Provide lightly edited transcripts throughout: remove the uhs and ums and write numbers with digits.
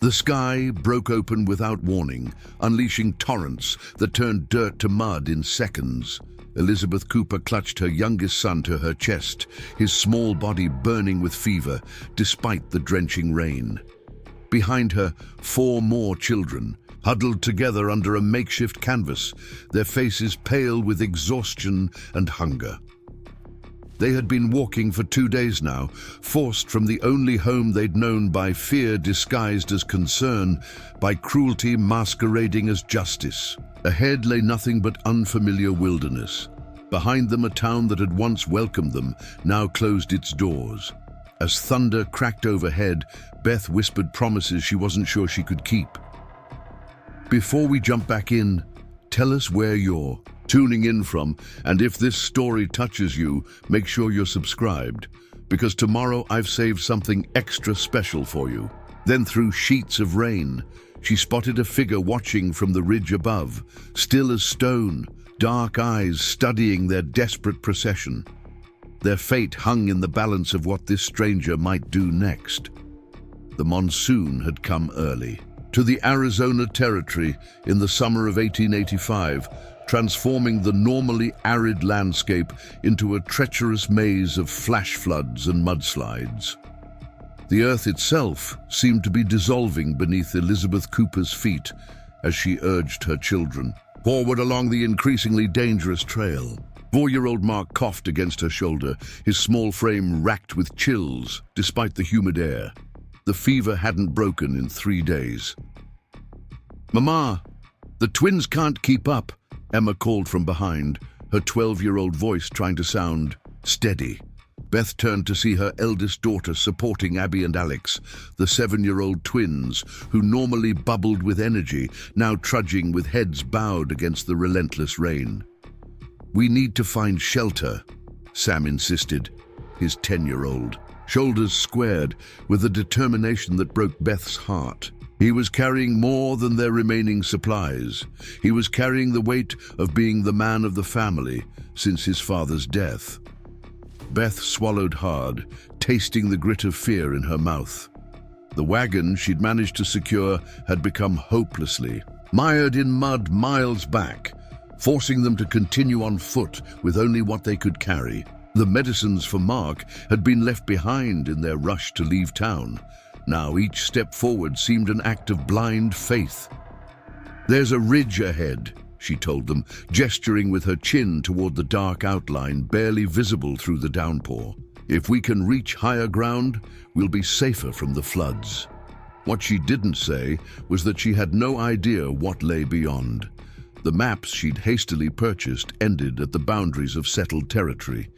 The sky broke open without warning, unleashing torrents that turned dirt to mud in seconds. Elizabeth Cooper clutched her youngest son to her chest, his small body burning with fever, despite the drenching rain. Behind her, 4 more children, huddled together under a makeshift canvas, their faces pale with exhaustion and hunger. They had been walking for 2 days now, forced from the only home they'd known by fear disguised as concern, by cruelty masquerading as justice. Ahead lay nothing but unfamiliar wilderness. Behind them, a town that had once welcomed them now closed its doors. As thunder cracked overhead, Beth whispered promises she wasn't sure she could keep. Before we jump back in, tell us where you're tuning in from, and if this story touches you, make sure you're subscribed, because tomorrow I've saved something extra special for you. Then through sheets of rain, she spotted a figure watching from the ridge above, still as stone, dark eyes studying their desperate procession. Their fate hung in the balance of what this stranger might do next. The monsoon had come early. To the Arizona Territory in the summer of 1885, transforming the normally arid landscape into a treacherous maze of flash floods and mudslides. The earth itself seemed to be dissolving beneath Elizabeth Cooper's feet as she urged her children forward along the increasingly dangerous trail. 4-year-old Mark coughed against her shoulder, his small frame racked with chills despite the humid air. The fever hadn't broken in 3 days. "Mama, the twins can't keep up," Emma called from behind, her 12-year-old voice trying to sound steady. Beth turned to see her eldest daughter supporting Abby and Alex, the 7-year-old twins, who normally bubbled with energy, now trudging with heads bowed against the relentless rain. "We need to find shelter," Sam insisted, his 10-year-old, shoulders squared with a determination that broke Beth's heart. He was carrying more than their remaining supplies. He was carrying the weight of being the man of the family since his father's death. Beth swallowed hard, tasting the grit of fear in her mouth. The wagon she'd managed to secure had become hopelessly mired in mud miles back, forcing them to continue on foot with only what they could carry. The medicines for Mark had been left behind in their rush to leave town. Now each step forward seemed an act of blind faith. "There's a ridge ahead," she told them, gesturing with her chin toward the dark outline barely visible through the downpour. "If we can reach higher ground, we'll be safer from the floods." What she didn't say was that she had no idea what lay beyond. The maps she'd hastily purchased ended at the boundaries of settled territory.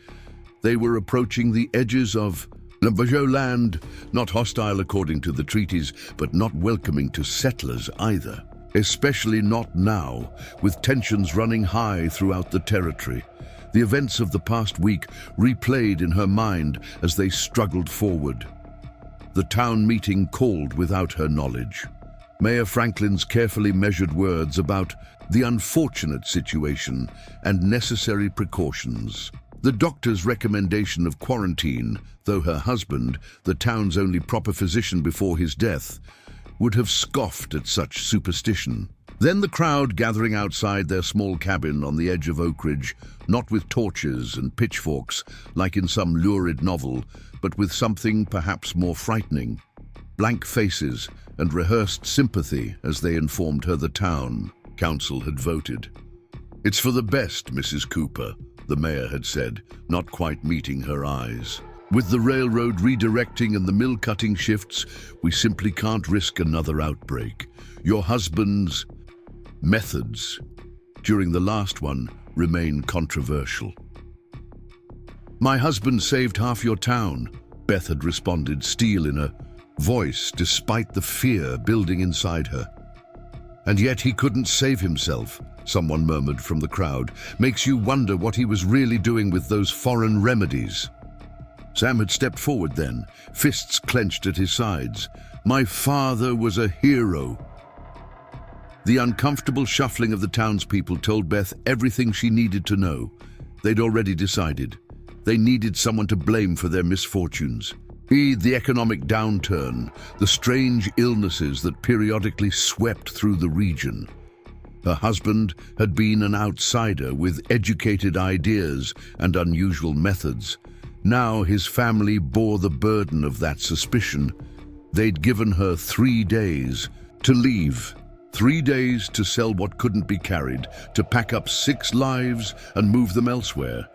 They were approaching the edges of Navajo land, not hostile according to the treaties, but not welcoming to settlers either. Especially not now, with tensions running high throughout the territory. The events of the past week replayed in her mind as they struggled forward. The town meeting called without her knowledge. Mayor Franklin's carefully measured words about the unfortunate situation and necessary precautions. The doctor's recommendation of quarantine, though her husband, the town's only proper physician before his death, would have scoffed at such superstition. Then the crowd gathering outside their small cabin on the edge of Oak Ridge, not with torches and pitchforks like in some lurid novel, but with something perhaps more frightening. Blank faces and rehearsed sympathy as they informed her the town council had voted. "It's for the best, Mrs. Cooper," the mayor had said, not quite meeting her eyes. "With the railroad redirecting and the mill cutting shifts, we simply can't risk another outbreak. Your husband's methods during the last one remain controversial." "My husband saved half your town," Beth had responded, steel in her voice despite the fear building inside her. "And yet he couldn't save himself," someone murmured from the crowd. "Makes you wonder what he was really doing with those foreign remedies." Sam had stepped forward then, fists clenched at his sides. "My father was a hero." The uncomfortable shuffling of the townspeople told Beth everything she needed to know. They'd already decided. They needed someone to blame for their misfortunes. The economic downturn, the strange illnesses that periodically swept through the region. Her husband had been an outsider with educated ideas and unusual methods. Now his family bore the burden of that suspicion. They'd given her 3 days to leave. 3 days to sell what couldn't be carried, to pack up 6 lives and move them elsewhere.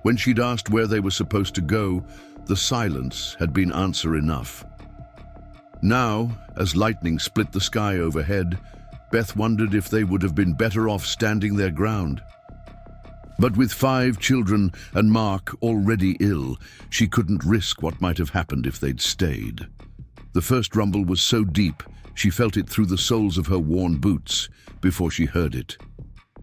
When she'd asked where they were supposed to go, the silence had been answer enough. Now, as lightning split the sky overhead, Beth wondered if they would have been better off standing their ground. But with 5 children and Mark already ill, she couldn't risk what might have happened if they'd stayed. The first rumble was so deep, she felt it through the soles of her worn boots before she heard it.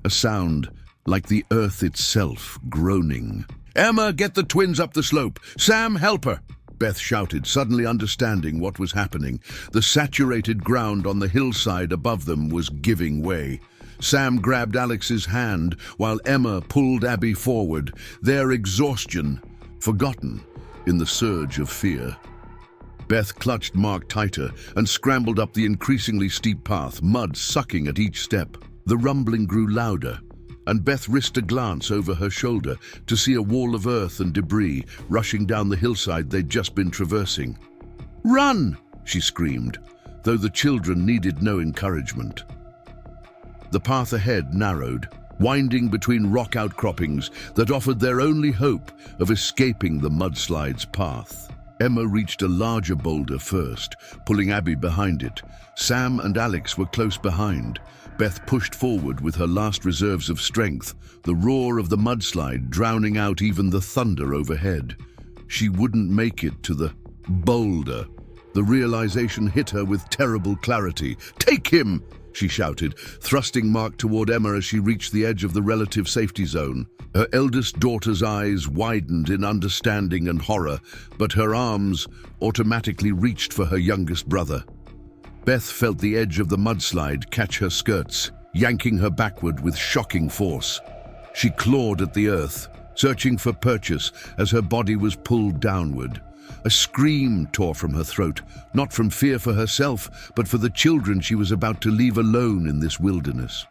A sound like the earth itself groaning. "Emma, get the twins up the slope! Sam, help her!" Beth shouted, suddenly understanding what was happening. The saturated ground on the hillside above them was giving way. Sam grabbed Alex's hand while Emma pulled Abby forward, their exhaustion forgotten in the surge of fear. Beth clutched Mark tighter and scrambled up the increasingly steep path, mud sucking at each step. The rumbling grew louder, and Beth risked a glance over her shoulder to see a wall of earth and debris rushing down the hillside they'd just been traversing. "Run!" she screamed, though the children needed no encouragement. The path ahead narrowed, winding between rock outcroppings that offered their only hope of escaping the mudslide's path. Emma reached a larger boulder first, pulling Abby behind it. Sam and Alex were close behind. Beth pushed forward with her last reserves of strength, the roar of the mudslide drowning out even the thunder overhead. She wouldn't make it to the boulder. The realization hit her with terrible clarity. "Take him!" she shouted, thrusting Mark toward Emma as she reached the edge of the relative safety zone. Her eldest daughter's eyes widened in understanding and horror, but her arms automatically reached for her youngest brother. Beth felt the edge of the mudslide catch her skirts, yanking her backward with shocking force. She clawed at the earth, searching for purchase as her body was pulled downward. A scream tore from her throat, not from fear for herself, but for the children she was about to leave alone in this wilderness.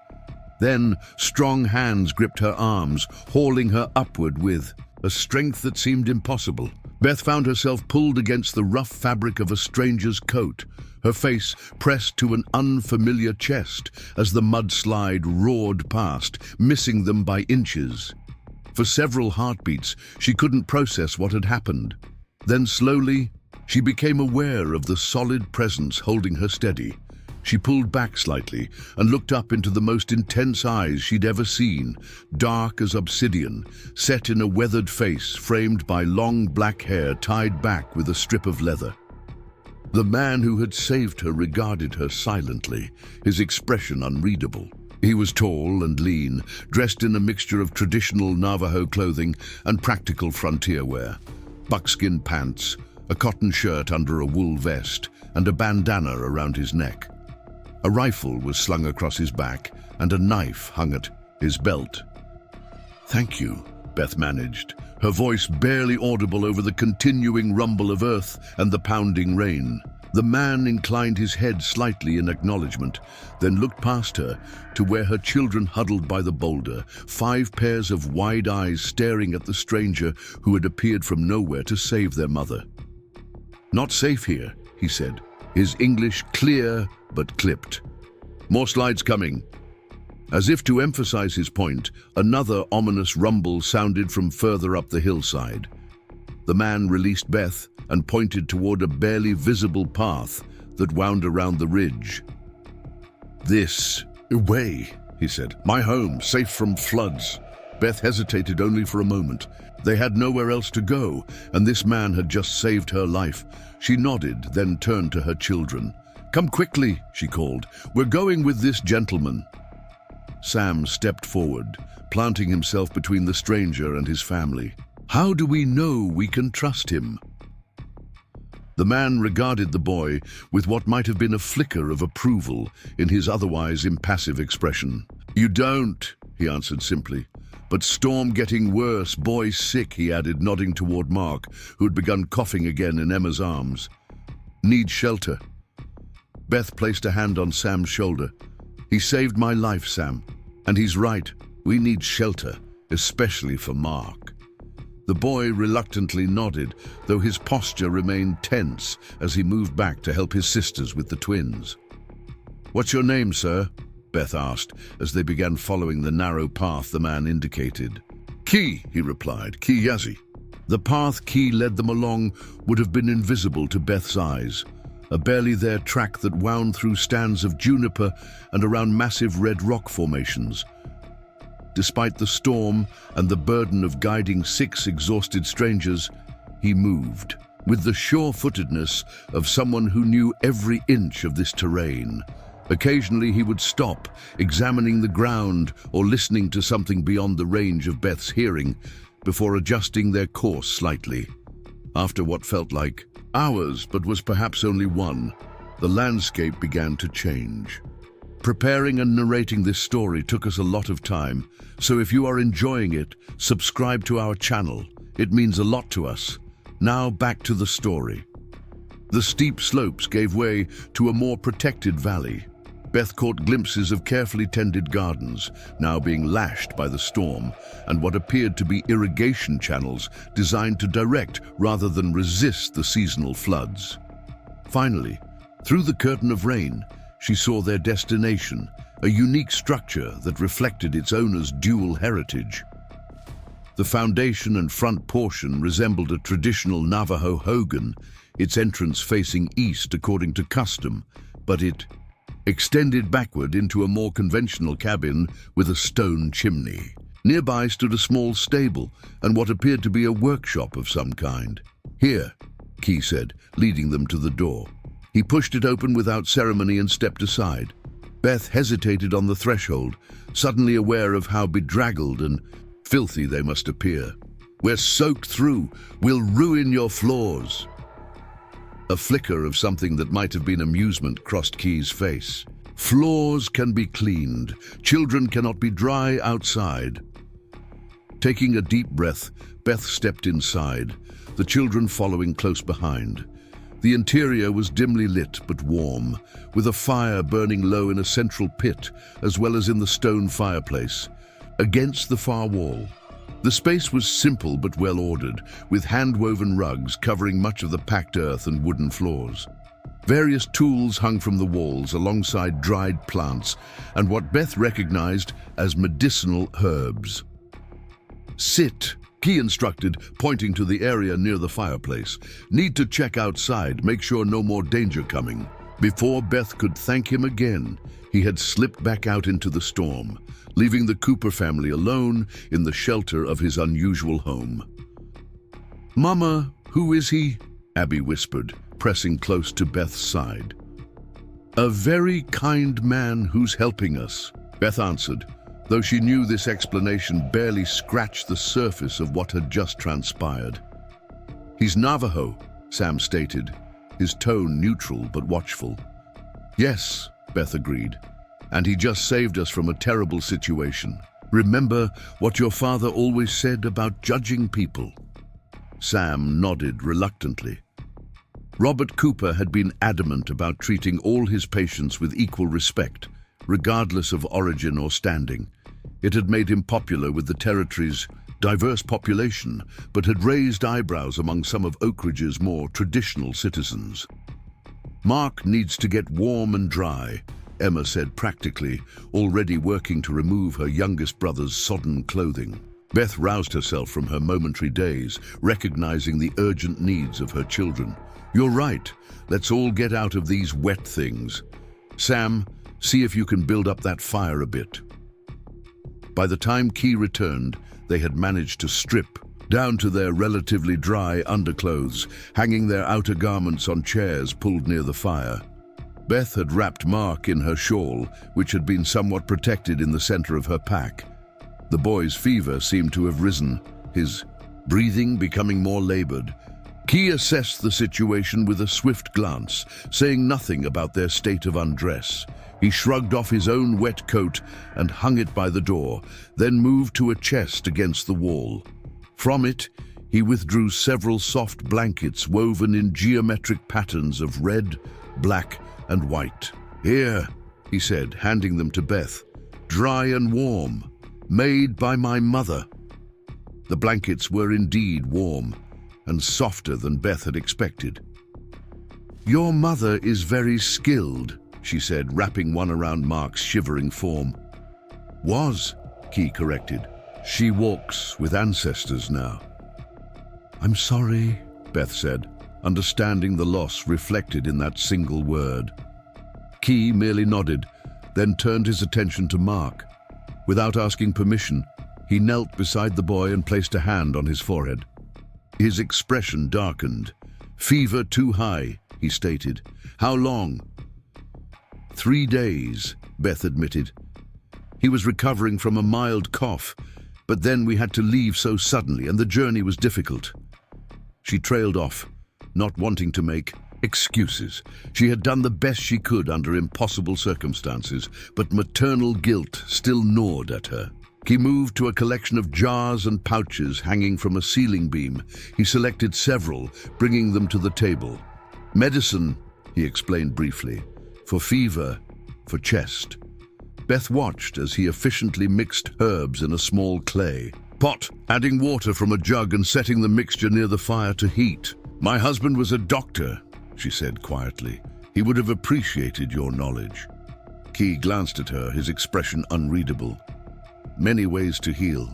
Then strong hands gripped her arms, hauling her upward with a strength that seemed impossible. Beth found herself pulled against the rough fabric of a stranger's coat, her face pressed to an unfamiliar chest as the mudslide roared past, missing them by inches. For several heartbeats, she couldn't process what had happened. Then slowly, she became aware of the solid presence holding her steady. She pulled back slightly and looked up into the most intense eyes she'd ever seen, dark as obsidian, set in a weathered face framed by long black hair tied back with a strip of leather. The man who had saved her regarded her silently, his expression unreadable. He was tall and lean, dressed in a mixture of traditional Navajo clothing and practical frontier wear. Buckskin pants, a cotton shirt under a wool vest, and a bandana around his neck. A rifle was slung across his back, and a knife hung at his belt. "Thank you," Beth managed, her voice barely audible over the continuing rumble of earth and the pounding rain. The man inclined his head slightly in acknowledgement, then looked past her to where her children huddled by the boulder, 5 pairs of wide eyes staring at the stranger who had appeared from nowhere to save their mother. "Not safe here," he said, his English clear but clipped. "More slides coming." As if to emphasize his point, another ominous rumble sounded from further up the hillside. The man released Beth and pointed toward a barely visible path that wound around the ridge. "This way," he said. "My home, safe from floods." Beth hesitated only for a moment. They had nowhere else to go, and this man had just saved her life. She nodded, then turned to her children. "Come quickly," she called. "We're going with this gentleman." Sam stepped forward, planting himself between the stranger and his family. "How do we know we can trust him?" The man regarded the boy with what might have been a flicker of approval in his otherwise impassive expression. "You don't," he answered simply. But storm getting worse, boy sick, he added, nodding toward Mark, who had begun coughing again in Emma's arms. Need shelter. Beth placed a hand on Sam's shoulder. He saved my life, Sam. And he's right. We need shelter, especially for Mark. The boy reluctantly nodded, though his posture remained tense as he moved back to help his sisters with the twins. What's your name, sir? Beth asked as they began following the narrow path the man indicated. Key, he replied, Key Yazzie. The path Key led them along would have been invisible to Beth's eyes, a barely there track that wound through stands of juniper and around massive red rock formations. Despite the storm and the burden of guiding 6 exhausted strangers, he moved, with the sure-footedness of someone who knew every inch of this terrain. Occasionally he would stop, examining the ground or listening to something beyond the range of Beth's hearing, before adjusting their course slightly. After what felt like hours, but was perhaps only one, the landscape began to change. Preparing and narrating this story took us a lot of time, so if you are enjoying it, subscribe to our channel. It means a lot to us. Now back to the story. The steep slopes gave way to a more protected valley. Beth caught glimpses of carefully tended gardens, now being lashed by the storm, and what appeared to be irrigation channels designed to direct rather than resist the seasonal floods. Finally, through the curtain of rain, she saw their destination, a unique structure that reflected its owner's dual heritage. The foundation and front portion resembled a traditional Navajo hogan, its entrance facing east according to custom, but it extended backward into a more conventional cabin with a stone chimney. Nearby stood a small stable and what appeared to be a workshop of some kind. Here, Key said, leading them to the door. He pushed it open without ceremony and stepped aside. Beth hesitated on the threshold, suddenly aware of how bedraggled and filthy they must appear. We're soaked through. We'll ruin your floors. A flicker of something that might have been amusement crossed Key's face. Floors can be cleaned. Children cannot be dry outside. Taking a deep breath, Beth stepped inside, the children following close behind. The interior was dimly lit but warm, with a fire burning low in a central pit, as well as in the stone fireplace, against the far wall. The space was simple but well-ordered, with hand-woven rugs covering much of the packed earth and wooden floors. Various tools hung from the walls alongside dried plants and what Beth recognized as medicinal herbs. Sit, Key instructed, pointing to the area near the fireplace. Need to check outside, make sure no more danger coming. Before Beth could thank him again, he had slipped back out into the storm, leaving the Cooper family alone in the shelter of his unusual home. Mama, who is he? Abby whispered, pressing close to Beth's side. A very kind man who's helping us, Beth answered, though she knew this explanation barely scratched the surface of what had just transpired. He's Navajo, Sam stated, his tone neutral but watchful. Yes, Beth agreed, and he just saved us from a terrible situation. Remember what your father always said about judging people? Sam nodded reluctantly. Robert Cooper had been adamant about treating all his patients with equal respect, regardless of origin or standing. It had made him popular with the territory's diverse population, but had raised eyebrows among some of Oak Ridge's more traditional citizens. Mark needs to get warm and dry, Emma said practically, already working to remove her youngest brother's sodden clothing. Beth roused herself from her momentary daze, recognizing the urgent needs of her children. You're right. Let's all get out of these wet things. Sam, see if you can build up that fire a bit. By the time Key returned, they had managed to strip down to their relatively dry underclothes, hanging their outer garments on chairs pulled near the fire. Beth had wrapped Mark in her shawl, which had been somewhat protected in the center of her pack. The boy's fever seemed to have risen, his breathing becoming more labored, Key assessed the situation with a swift glance, saying nothing about their state of undress. He shrugged off his own wet coat and hung it by the door, then moved to a chest against the wall. From it, he withdrew several soft blankets woven in geometric patterns of red, black, and white. "Here," he said, handing them to Beth. "Dry and warm, made by my mother." The blankets were indeed warm, and softer than Beth had expected. "Your mother is very skilled," she said, wrapping one around Mark's shivering form. "Was," Key corrected. "She walks with ancestors now." "I'm sorry," Beth said, understanding the loss reflected in that single word. Key merely nodded, then turned his attention to Mark. Without asking permission, he knelt beside the boy and placed a hand on his forehead. His expression darkened. "Fever too high," he stated. "How long?" 3 days, Beth admitted. "He was recovering from a mild cough, but then we had to leave so suddenly and the journey was difficult." She trailed off, not wanting to make excuses. She had done the best she could under impossible circumstances, but maternal guilt still gnawed at her. He moved to a collection of jars and pouches hanging from a ceiling beam. He selected several, bringing them to the table. "Medicine," he explained briefly, "for fever, for chest." Beth watched as he efficiently mixed herbs in a small clay pot, adding water from a jug and setting the mixture near the fire to heat. "My husband was a doctor," she said quietly. "He would have appreciated your knowledge." Key glanced at her, his expression unreadable. Many ways to heal.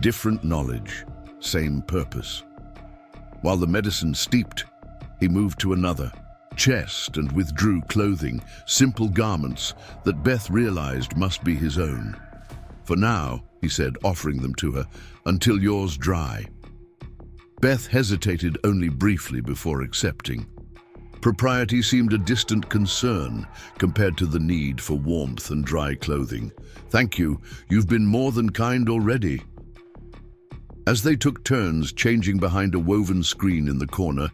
Different knowledge, same purpose. While the medicine steeped, he moved to another chest and withdrew clothing, simple garments that Beth realized must be his own. "For now," he said, offering them to her, "until yours dry." Beth hesitated only briefly before accepting. Propriety seemed a distant concern compared to the need for warmth and dry clothing. "Thank you, you've been more than kind already." As they took turns changing behind a woven screen in the corner,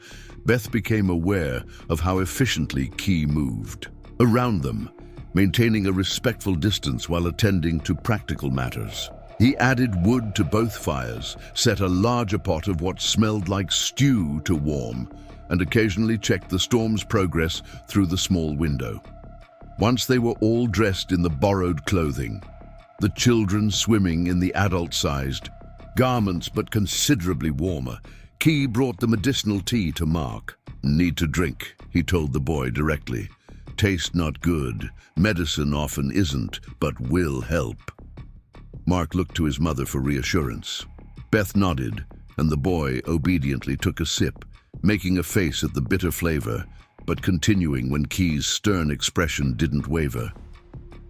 Beth became aware of how efficiently Key moved. Around them, maintaining a respectful distance while attending to practical matters. He added wood to both fires, set a larger pot of what smelled like stew to warm, and occasionally checked the storm's progress through the small window. Once they were all dressed in the borrowed clothing, the children swimming in the adult-sized garments but considerably warmer, Key brought the medicinal tea to Mark. "Need to drink," he told the boy directly. "Taste not good. Medicine often isn't, but will help." Mark looked to his mother for reassurance. Beth nodded, and the boy obediently took a sip, making a face at the bitter flavor, but continuing when Key's stern expression didn't waver.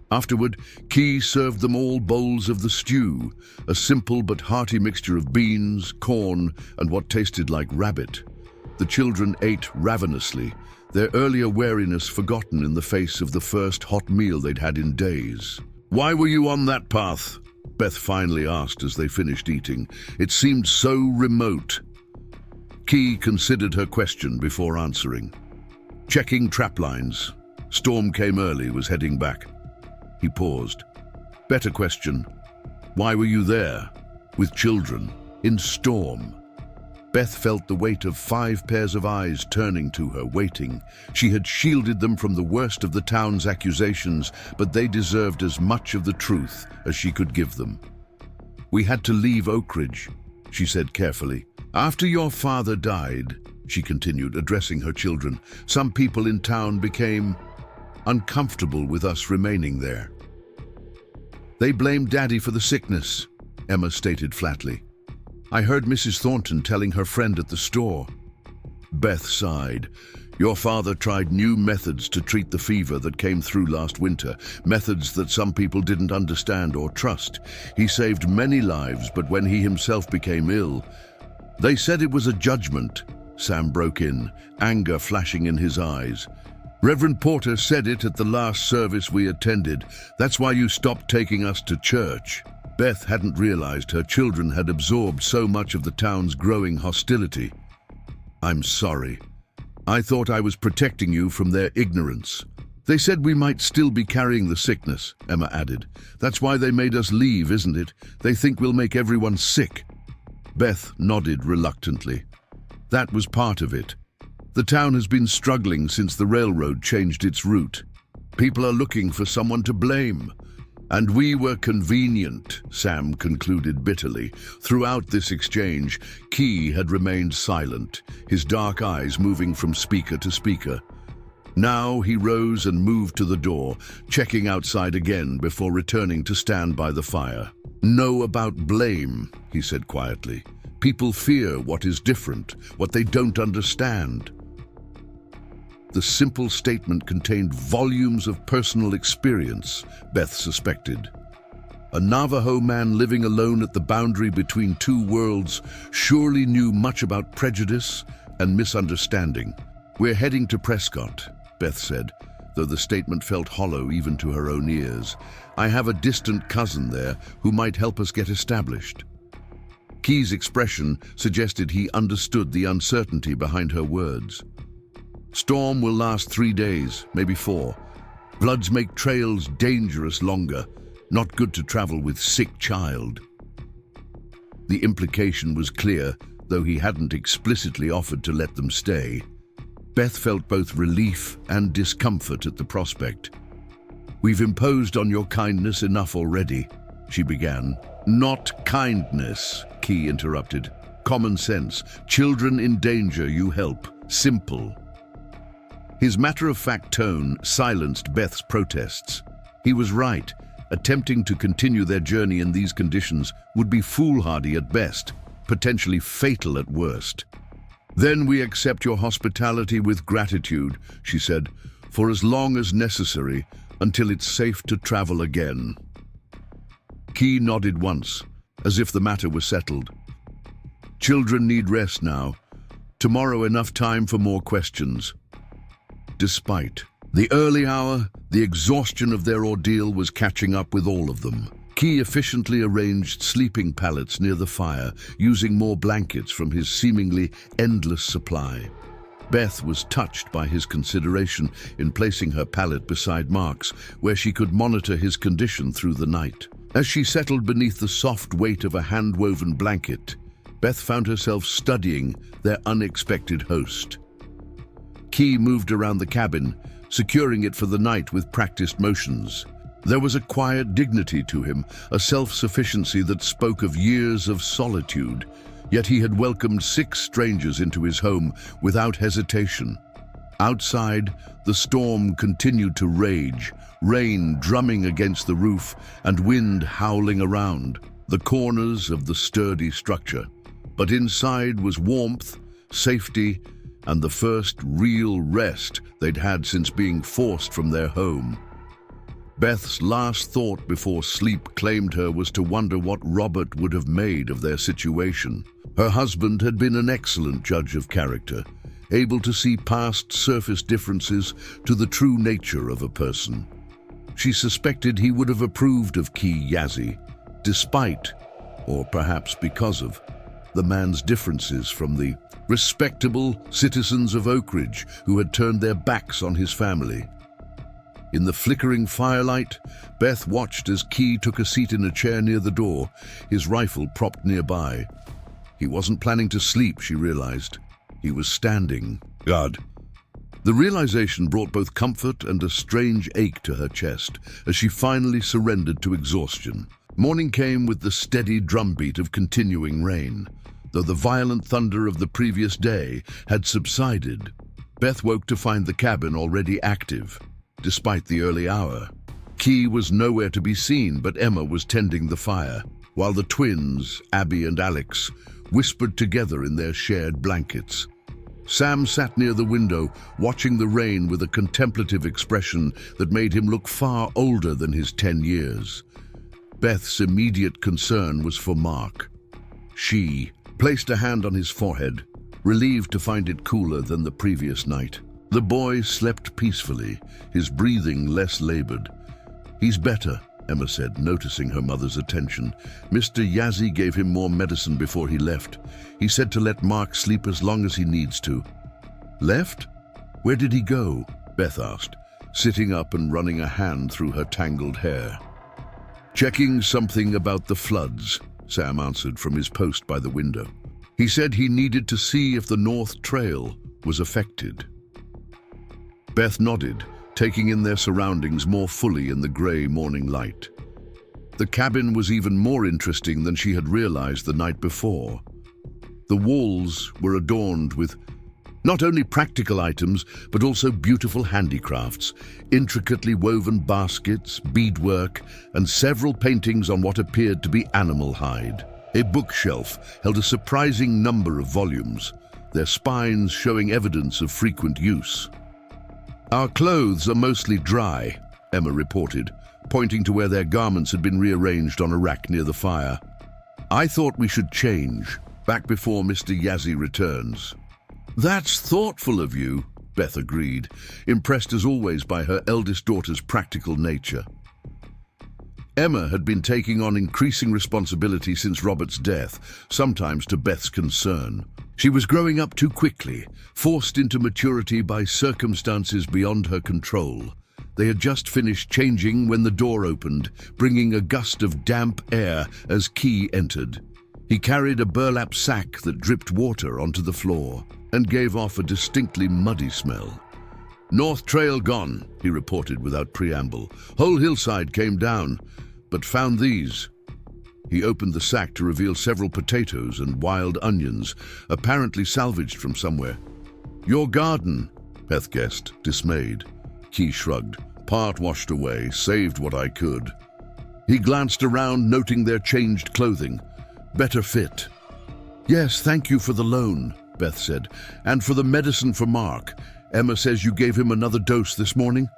Afterward, Key served them all bowls of the stew, a simple but hearty mixture of beans, corn, and what tasted like rabbit. The children ate ravenously, their earlier wariness forgotten in the face of the first hot meal they'd had in days. "Why were you on that path?" Beth finally asked as they finished eating. It seemed so remote. Key considered her question before answering. "Checking trap lines. Storm came early, was heading back." He paused. "Better question. Why were you there? With children? In storm?" Beth felt the weight of 5 pairs of eyes turning to her, waiting. She had shielded them from the worst of the town's accusations, but they deserved as much of the truth as she could give them. "We had to leave Oak Ridge," she said carefully. "After your father died," she continued, addressing her children, "some people in town became uncomfortable with us remaining there. They blamed Daddy for the sickness," Emma stated flatly. "I heard Mrs. Thornton telling her friend at the store." Beth sighed. "Your father tried new methods to treat the fever that came through last winter, methods that some people didn't understand or trust. He saved many lives, but when he himself became ill, they said it was a judgment," Sam broke in, anger flashing in his eyes. "Reverend Porter said it at the last service we attended. That's why you stopped taking us to church." Beth hadn't realized her children had absorbed so much of the town's growing hostility. "I'm sorry. I thought I was protecting you from their ignorance." "They said we might still be carrying the sickness," Emma added. "That's why they made us leave, isn't it? They think we'll make everyone sick." Beth nodded reluctantly. That was part of it. The town has been struggling since the railroad changed its route. People are looking for someone to blame. "And we were convenient," Sam concluded bitterly. Throughout this exchange, Key had remained silent, his dark eyes moving from speaker to speaker. Now he rose and moved to the door, checking outside again before returning to stand by the fire. "Know about blame," he said quietly. "People fear what is different, what they don't understand." The simple statement contained volumes of personal experience, Beth suspected. A Navajo man living alone at the boundary between two worlds surely knew much about prejudice and misunderstanding. "We're heading to Prescott," Beth said, though the statement felt hollow even to her own ears. "I have a distant cousin there who might help us get established." Key's expression suggested he understood the uncertainty behind her words. "Storm will last 3 days, maybe 4. Floods make trails dangerous longer. Not good to travel with sick child." The implication was clear, though he hadn't explicitly offered to let them stay. Beth felt both relief and discomfort at the prospect. "We've imposed on your kindness enough already," she began. "Not kindness," Key interrupted. "Common sense. Children in danger, you help. Simple." His matter-of-fact tone silenced Beth's protests. He was right. Attempting to continue their journey in these conditions would be foolhardy at best, potentially fatal at worst. "Then we accept your hospitality with gratitude," she said, "for as long as necessary, until it's safe to travel again." Key nodded once, as if the matter was settled. "Children need rest now. Tomorrow enough time for more questions." Despite the early hour, the exhaustion of their ordeal was catching up with all of them. Key efficiently arranged sleeping pallets near the fire, using more blankets from his seemingly endless supply. Beth was touched by his consideration in placing her pallet beside Mark's, where she could monitor his condition through the night. As she settled beneath the soft weight of a hand-woven blanket, Beth found herself studying their unexpected host. Key moved around the cabin, securing it for the night with practiced motions. There was a quiet dignity to him, a self-sufficiency that spoke of years of solitude, yet he had welcomed 6 strangers into his home without hesitation. Outside, the storm continued to rage, rain drumming against the roof and wind howling around the corners of the sturdy structure. But inside was warmth, safety, and the first real rest they'd had since being forced from their home. Beth's last thought before sleep claimed her was to wonder what Robert would have made of their situation. Her husband had been an excellent judge of character, able to see past surface differences to the true nature of a person. She suspected he would have approved of Key Yazzie, despite, or perhaps because of, the man's differences from the respectable citizens of Oak Ridge who had turned their backs on his family. In the flickering firelight, Beth watched as Key took a seat in a chair near the door, his rifle propped nearby. He wasn't planning to sleep, she realized. He was standing. God. The realization brought both comfort and a strange ache to her chest as she finally surrendered to exhaustion. Morning came with the steady drumbeat of continuing rain. Though the violent thunder of the previous day had subsided, Beth woke to find the cabin already active. Despite the early hour, Key was nowhere to be seen, but Emma was tending the fire, while the twins, Abby and Alex, whispered together in their shared blankets. Sam sat near the window, watching the rain with a contemplative expression that made him look far older than his 10 years. Beth's immediate concern was for Mark. She placed a hand on his forehead, relieved to find it cooler than the previous night. The boy slept peacefully, his breathing less labored. "He's better," Emma said, noticing her mother's attention. Mr. Yazzie gave him more medicine before he left. He said to let Mark sleep as long as he needs to. Left? Where did he go? Beth asked, sitting up and running a hand through her tangled hair. Checking something about the floods, Sam answered from his post by the window. He said he needed to see if the North Trail was affected. Beth nodded, taking in their surroundings more fully in the grey morning light. The cabin was even more interesting than she had realized the night before. The walls were adorned with not only practical items, but also beautiful handicrafts, intricately woven baskets, beadwork, and several paintings on what appeared to be animal hide. A bookshelf held a surprising number of volumes, their spines showing evidence of frequent use. Our clothes are mostly dry, Emma reported, pointing to where their garments had been rearranged on a rack near the fire. I thought we should change, back before Mr. Yazzie returns. That's thoughtful of you, Beth agreed, impressed as always by her eldest daughter's practical nature. Emma had been taking on increasing responsibility since Robert's death, sometimes to Beth's concern. She was growing up too quickly, forced into maturity by circumstances beyond her control. They had just finished changing when the door opened, bringing a gust of damp air as Key entered. He carried a burlap sack that dripped water onto the floor and gave off a distinctly muddy smell. North Trail gone, he reported without preamble. Whole hillside came down, but found these. He opened the sack to reveal several potatoes and wild onions, apparently salvaged from somewhere. Your garden, Beth guessed, dismayed. Key shrugged. Part washed away, saved what I could. He glanced around, noting their changed clothing. Better fit. Yes, thank you for the loan, Beth said, and for the medicine for Mark. Emma says you gave him another dose this morning?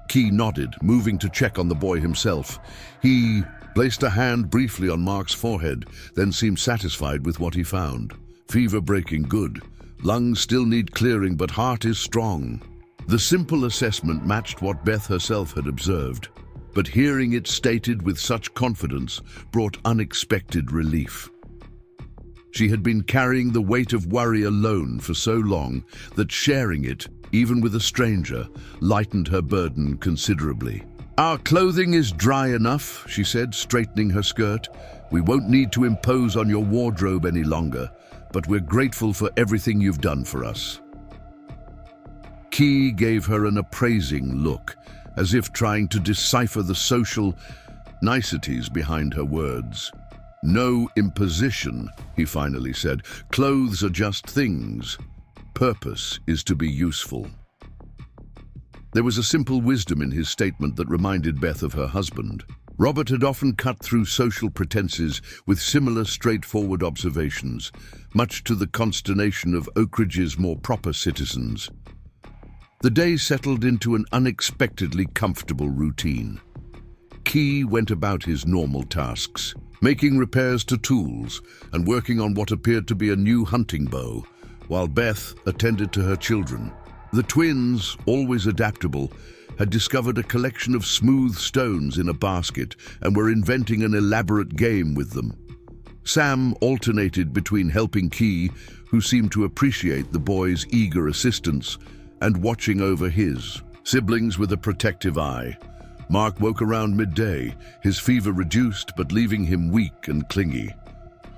Key nodded, moving to check on the boy himself. He placed a hand briefly on Mark's forehead, then seemed satisfied with what he found. Fever breaking good. Lungs still need clearing, but heart is strong. The simple assessment matched what Beth herself had observed, but hearing it stated with such confidence brought unexpected relief. She had been carrying the weight of worry alone for so long that sharing it, even with a stranger, lightened her burden considerably. Our clothing is dry enough, she said, straightening her skirt. We won't need to impose on your wardrobe any longer, but we're grateful for everything you've done for us. Key gave her an appraising look, as if trying to decipher the social niceties behind her words. No imposition, he finally said. Clothes are just things. Purpose is to be useful. There was a simple wisdom in his statement that reminded Beth of her husband. Robert had often cut through social pretenses with similar straightforward observations, much to the consternation of Oak Ridge's more proper citizens. The day settled into an unexpectedly comfortable routine. Key went about his normal tasks, making repairs to tools and working on what appeared to be a new hunting bow, while Beth attended to her children. The twins, always adaptable, had discovered a collection of smooth stones in a basket and were inventing an elaborate game with them. Sam alternated between helping Key, who seemed to appreciate the boy's eager assistance, and watching over his siblings with a protective eye. Mark woke around midday, his fever reduced but leaving him weak and clingy.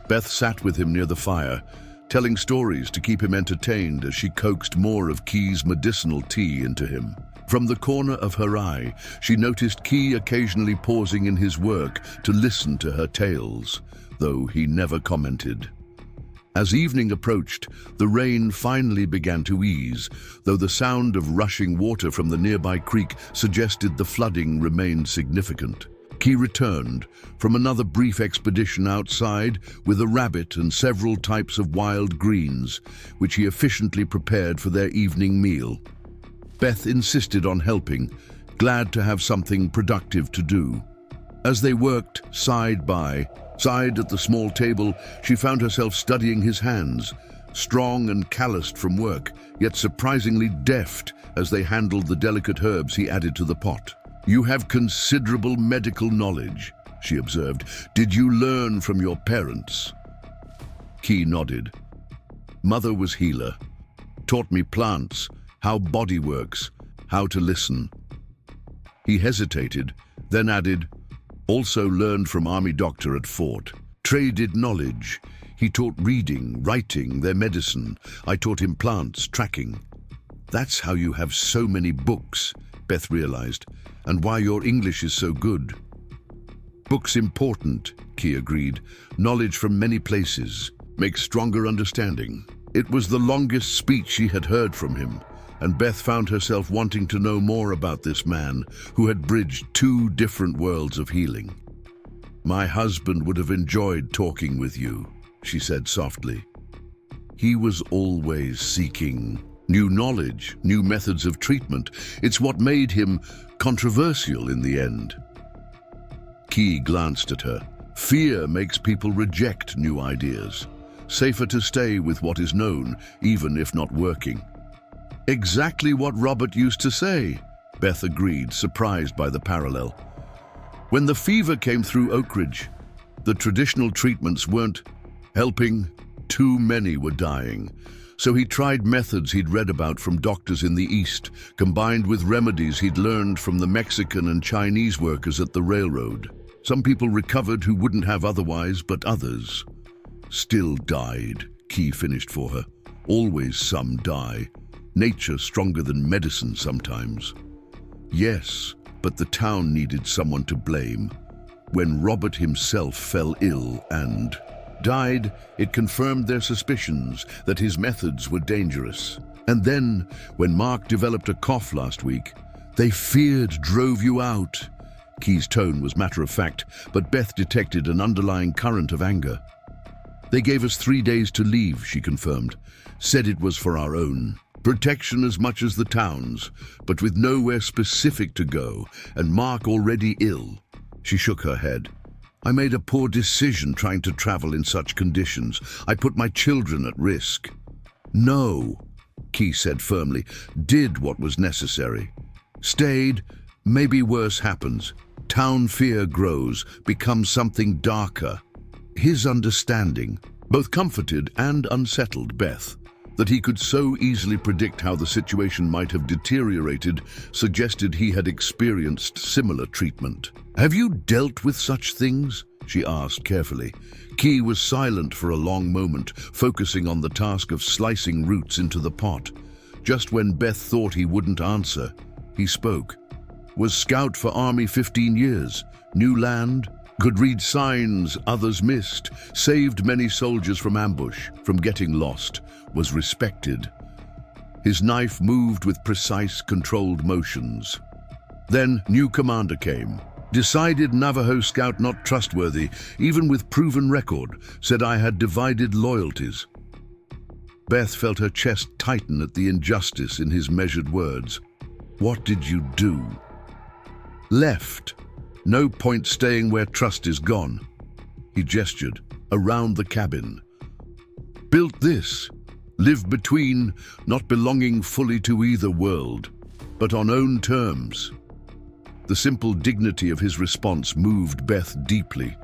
Beth sat with him near the fire, telling stories to keep him entertained as she coaxed more of Key's medicinal tea into him. From the corner of her eye, she noticed Key occasionally pausing in his work to listen to her tales, though he never commented. As evening approached, the rain finally began to ease, though the sound of rushing water from the nearby creek suggested the flooding remained significant. Key returned from another brief expedition outside with a rabbit and several types of wild greens, which he efficiently prepared for their evening meal. Beth insisted on helping, glad to have something productive to do. As they worked side by side at the small table, she found herself studying his hands, strong and calloused from work, yet surprisingly deft as they handled the delicate herbs he added to the pot. "You have considerable medical knowledge," she observed. "Did you learn from your parents?" Key nodded. "Mother was healer. Taught me plants, how body works, how to listen." He hesitated, then added, "Also learned from army doctor at fort. Traded knowledge. He taught reading, writing, their medicine. I taught him plants, tracking." "That's how you have so many books," Beth realized, "and why your English is so good." "Books important," Key agreed. "Knowledge from many places makes stronger understanding." It was the longest speech she had heard from him, and Beth found herself wanting to know more about this man who had bridged two different worlds of healing. "My husband would have enjoyed talking with you," she said softly. "He was always seeking new knowledge, new methods of treatment. It's what made him controversial in the end." Key glanced at her. "Fear makes people reject new ideas. Safer to stay with what is known, even if not working." "Exactly what Robert used to say," Beth agreed, surprised by the parallel. "When the fever came through Oak Ridge, the traditional treatments weren't helping. Too many were dying. So he tried methods he'd read about from doctors in the East, combined with remedies he'd learned from the Mexican and Chinese workers at the railroad. Some people recovered who wouldn't have otherwise, but others still died," Key finished for her. "Always some die. Nature stronger than medicine sometimes." "Yes, but the town needed someone to blame. When Robert himself fell ill and died, it confirmed their suspicions that his methods were dangerous. And then, when Mark developed a cough last week, they feared drove you out." Key's tone was matter-of-fact, but Beth detected an underlying current of anger. "They gave us 3 days to leave," she confirmed. "Said it was for our own protection as much as the town's, but with nowhere specific to go, and Mark already ill." She shook her head. "I made a poor decision trying to travel in such conditions. I put my children at risk." "No," Key said firmly. "Did what was necessary. Stayed, maybe worse happens. Town fear grows, becomes something darker." His understanding both comforted and unsettled Beth. That he could so easily predict how the situation might have deteriorated suggested he had experienced similar treatment. "Have you dealt with such things?" she asked carefully. Key was silent for a long moment, focusing on the task of slicing roots into the pot. Just when Beth thought he wouldn't answer, he spoke. "Was scout for Army 15 years. New land. Could read signs others missed. Saved many soldiers from ambush, from getting lost. Was respected." His knife moved with precise, controlled motions. "Then new commander came. Decided Navajo scout not trustworthy, even with proven record. Said I had divided loyalties." Beth felt her chest tighten at the injustice in his measured words. "What did you do?" "Left. No point staying where trust is gone." He gestured, "Around the cabin. Built this. Live between, not belonging fully to either world, but on own terms." The simple dignity of his response moved Beth deeply.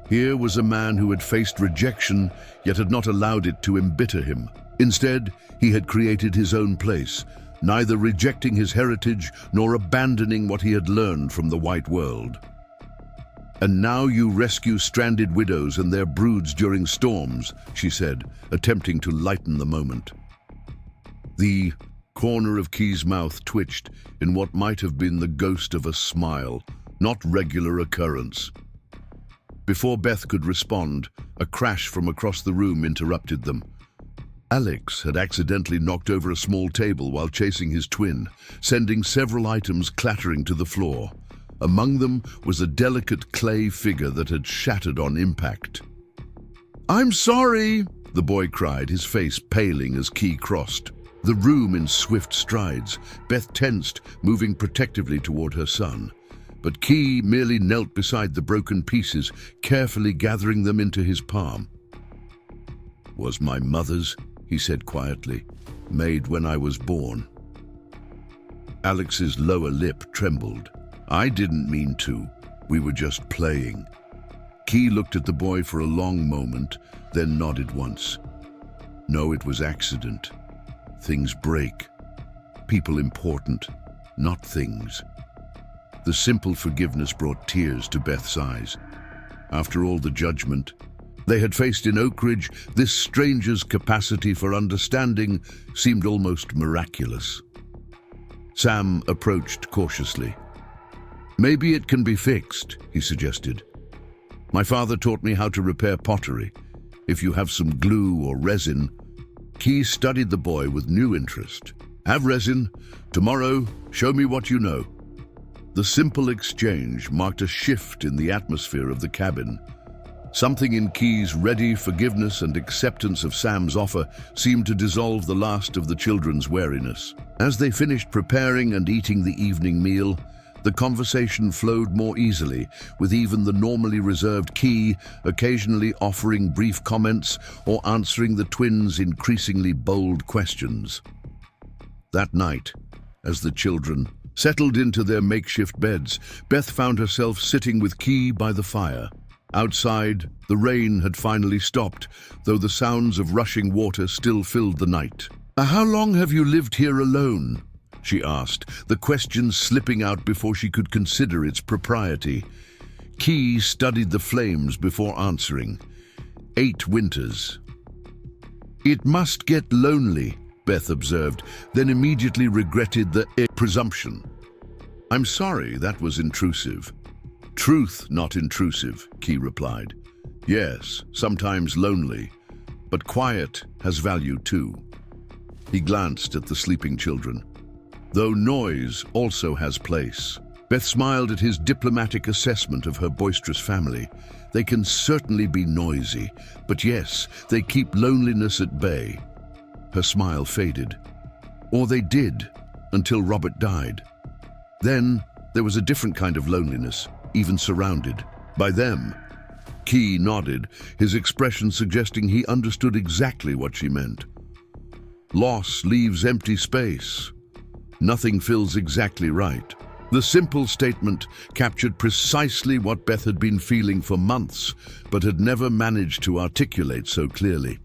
Here was a man who had faced rejection, yet had not allowed it to embitter him. Instead, he had created his own place, neither rejecting his heritage nor abandoning what he had learned from the white world. "And now you rescue stranded widows and their broods during storms," she said, attempting to lighten the moment. The corner of Key's mouth twitched in what might have been the ghost of a smile, not regular occurrence. Before Beth could respond, a crash from across the room interrupted them. Alex had accidentally knocked over a small table while chasing his twin, sending several items clattering to the floor. Among them was a delicate clay figure that had shattered on impact. "I'm sorry," the boy cried, his face paling as Key crossed the room in swift strides. Beth tensed, moving protectively toward her son. But Key merely knelt beside the broken pieces, carefully gathering them into his palm. "Was my mother's," he said quietly, "made when I was born." Alex's lower lip trembled. I didn't mean to. We were just playing. Key looked at the boy for a long moment, then nodded once. No, it was accident. Things break. People important, not things. The simple forgiveness brought tears to Beth's eyes. After all the judgment they had faced in Oak Ridge, this stranger's capacity for understanding seemed almost miraculous. Sam approached cautiously. Maybe it can be fixed, he suggested. My father taught me how to repair pottery. If you have some glue or resin. Key studied the boy with new interest. Have resin. Tomorrow, show me what you know. The simple exchange marked a shift in the atmosphere of the cabin. Something in Key's ready forgiveness and acceptance of Sam's offer seemed to dissolve the last of the children's wariness. As they finished preparing and eating the evening meal, the conversation flowed more easily, with even the normally reserved Key occasionally offering brief comments or answering the twins' increasingly bold questions. That night, as the children settled into their makeshift beds, Beth found herself sitting with Key by the fire. Outside, the rain had finally stopped, though the sounds of rushing water still filled the night. How long have you lived here alone? She asked, the question slipping out before she could consider its propriety. Key studied the flames before answering. 8 winters. It must get lonely, Beth observed, then immediately regretted the presumption. I'm sorry, that was intrusive. Truth, not intrusive, Key replied. Yes, sometimes lonely, but quiet has value too. He glanced at the sleeping children. Though noise also has place. Beth smiled at his diplomatic assessment of her boisterous family. They can certainly be noisy, but yes, they keep loneliness at bay. Her smile faded. Or they did, until Robert died. Then there was a different kind of loneliness, even surrounded by them. Key nodded, his expression suggesting he understood exactly what she meant. Loss leaves empty space. Nothing feels exactly right. The simple statement captured precisely what Beth had been feeling for months, but had never managed to articulate so clearly.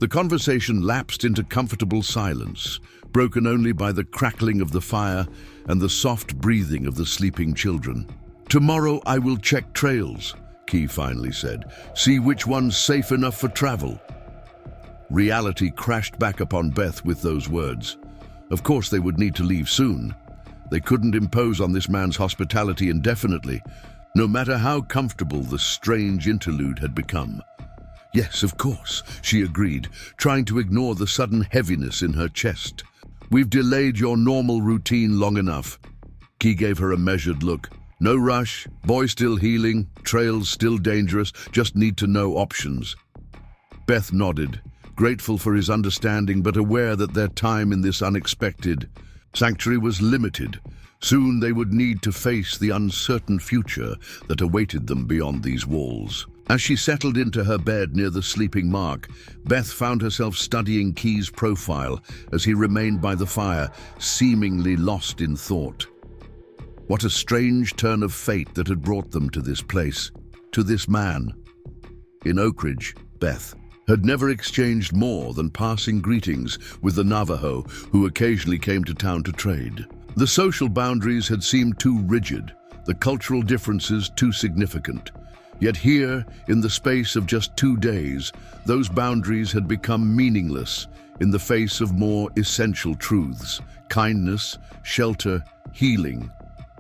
The conversation lapsed into comfortable silence, broken only by the crackling of the fire and the soft breathing of the sleeping children. Tomorrow I will check trails, Key finally said. See which one's safe enough for travel. Reality crashed back upon Beth with those words. Of course they would need to leave soon. They couldn't impose on this man's hospitality indefinitely, no matter how comfortable the strange interlude had become. Yes, of course, she agreed, trying to ignore the sudden heaviness in her chest. We've delayed your normal routine long enough. Key gave her a measured look. No rush, boy still healing, trails still dangerous, just need to know options. Beth nodded, grateful for his understanding but aware that their time in this unexpected sanctuary was limited. Soon they would need to face the uncertain future that awaited them beyond these walls. As she settled into her bed near the sleeping Mark, Beth found herself studying Key's profile as he remained by the fire, seemingly lost in thought. What a strange turn of fate that had brought them to this place, to this man. In Oak Ridge, Beth had never exchanged more than passing greetings with the Navajo who occasionally came to town to trade. The social boundaries had seemed too rigid, the cultural differences too significant. Yet here, in the space of just 2 days, those boundaries had become meaningless in the face of more essential truths: kindness, shelter, healing,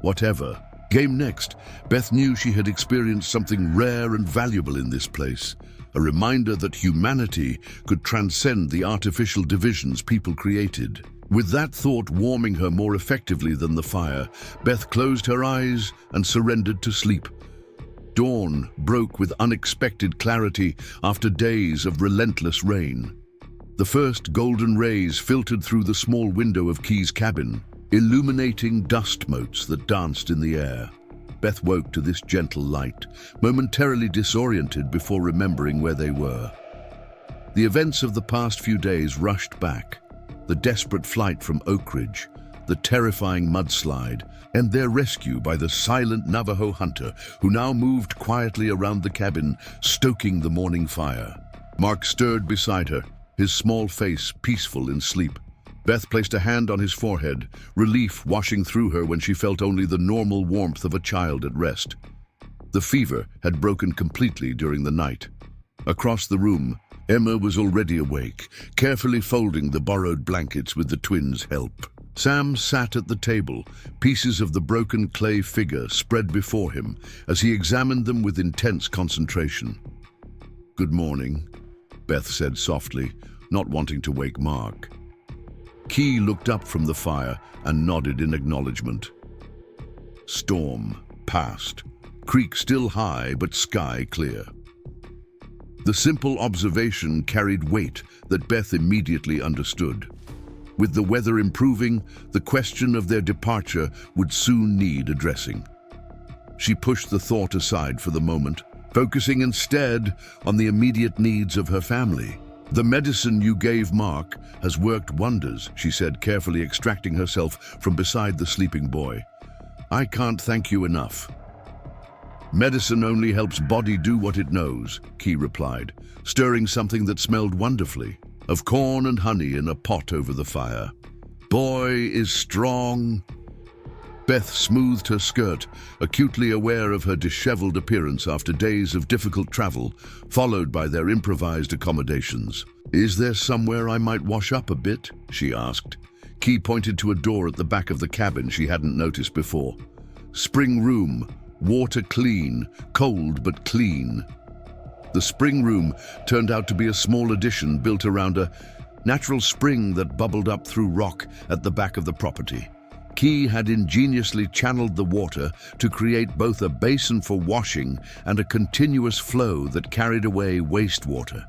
whatever. Game next, Beth knew she had experienced something rare and valuable in this place, a reminder that humanity could transcend the artificial divisions people created. With that thought warming her more effectively than the fire, Beth closed her eyes and surrendered to sleep. Dawn broke with unexpected clarity after days of relentless rain. The first golden rays filtered through the small window of Key's cabin, illuminating dust motes that danced in the air. Beth woke to this gentle light, momentarily disoriented before remembering where they were. The events of the past few days rushed back. The desperate flight from Oak Ridge, the terrifying mudslide, and their rescue by the silent Navajo hunter who now moved quietly around the cabin, stoking the morning fire. Mark stirred beside her, his small face peaceful in sleep. Beth placed a hand on his forehead, relief washing through her when she felt only the normal warmth of a child at rest. The fever had broken completely during the night. Across the room, Emma was already awake, carefully folding the borrowed blankets with the twins' help. Sam sat at the table, pieces of the broken clay figure spread before him as he examined them with intense concentration. "Good morning," Beth said softly, not wanting to wake Mark. Key looked up from the fire and nodded in acknowledgement. Storm passed, creek still high but sky clear. The simple observation carried weight that Beth immediately understood. With the weather improving, the question of their departure would soon need addressing. She pushed the thought aside for the moment, focusing instead on the immediate needs of her family. "The medicine you gave Mark has worked wonders," she said, carefully extracting herself from beside the sleeping boy. "I can't thank you enough." "Medicine only helps body do what it knows," Key replied, stirring something that smelled wonderfully, of corn and honey in a pot over the fire. "Boy is strong." Beth smoothed her skirt, acutely aware of her disheveled appearance after days of difficult travel, followed by their improvised accommodations. "Is there somewhere I might wash up a bit?" she asked. Key pointed to a door at the back of the cabin she hadn't noticed before. "Spring room, water clean, cold but clean." The spring room turned out to be a small addition built around a natural spring that bubbled up through rock at the back of the property. Key had ingeniously channeled the water to create both a basin for washing and a continuous flow that carried away wastewater.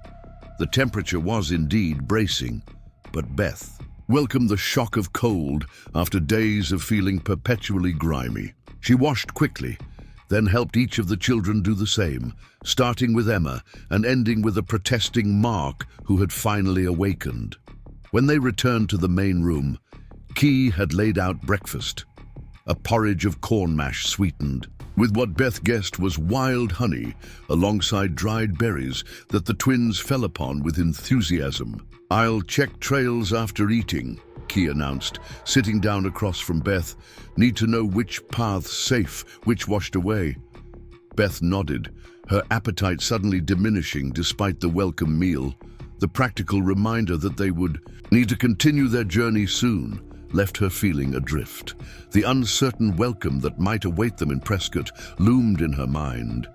The temperature was indeed bracing, but Beth welcomed the shock of cold after days of feeling perpetually grimy. She washed quickly, then helped each of the children do the same, starting with Emma and ending with a protesting Mark who had finally awakened. When they returned to the main room, Key had laid out breakfast, a porridge of corn mash sweetened with what Beth guessed was wild honey alongside dried berries that the twins fell upon with enthusiasm. "I'll check trails after eating," Key announced, sitting down across from Beth. "Need to know which path's safe, which washed away." Beth nodded, her appetite suddenly diminishing despite the welcome meal. The practical reminder that they would need to continue their journey soon left her feeling adrift. The uncertain welcome that might await them in Prescott loomed in her mind.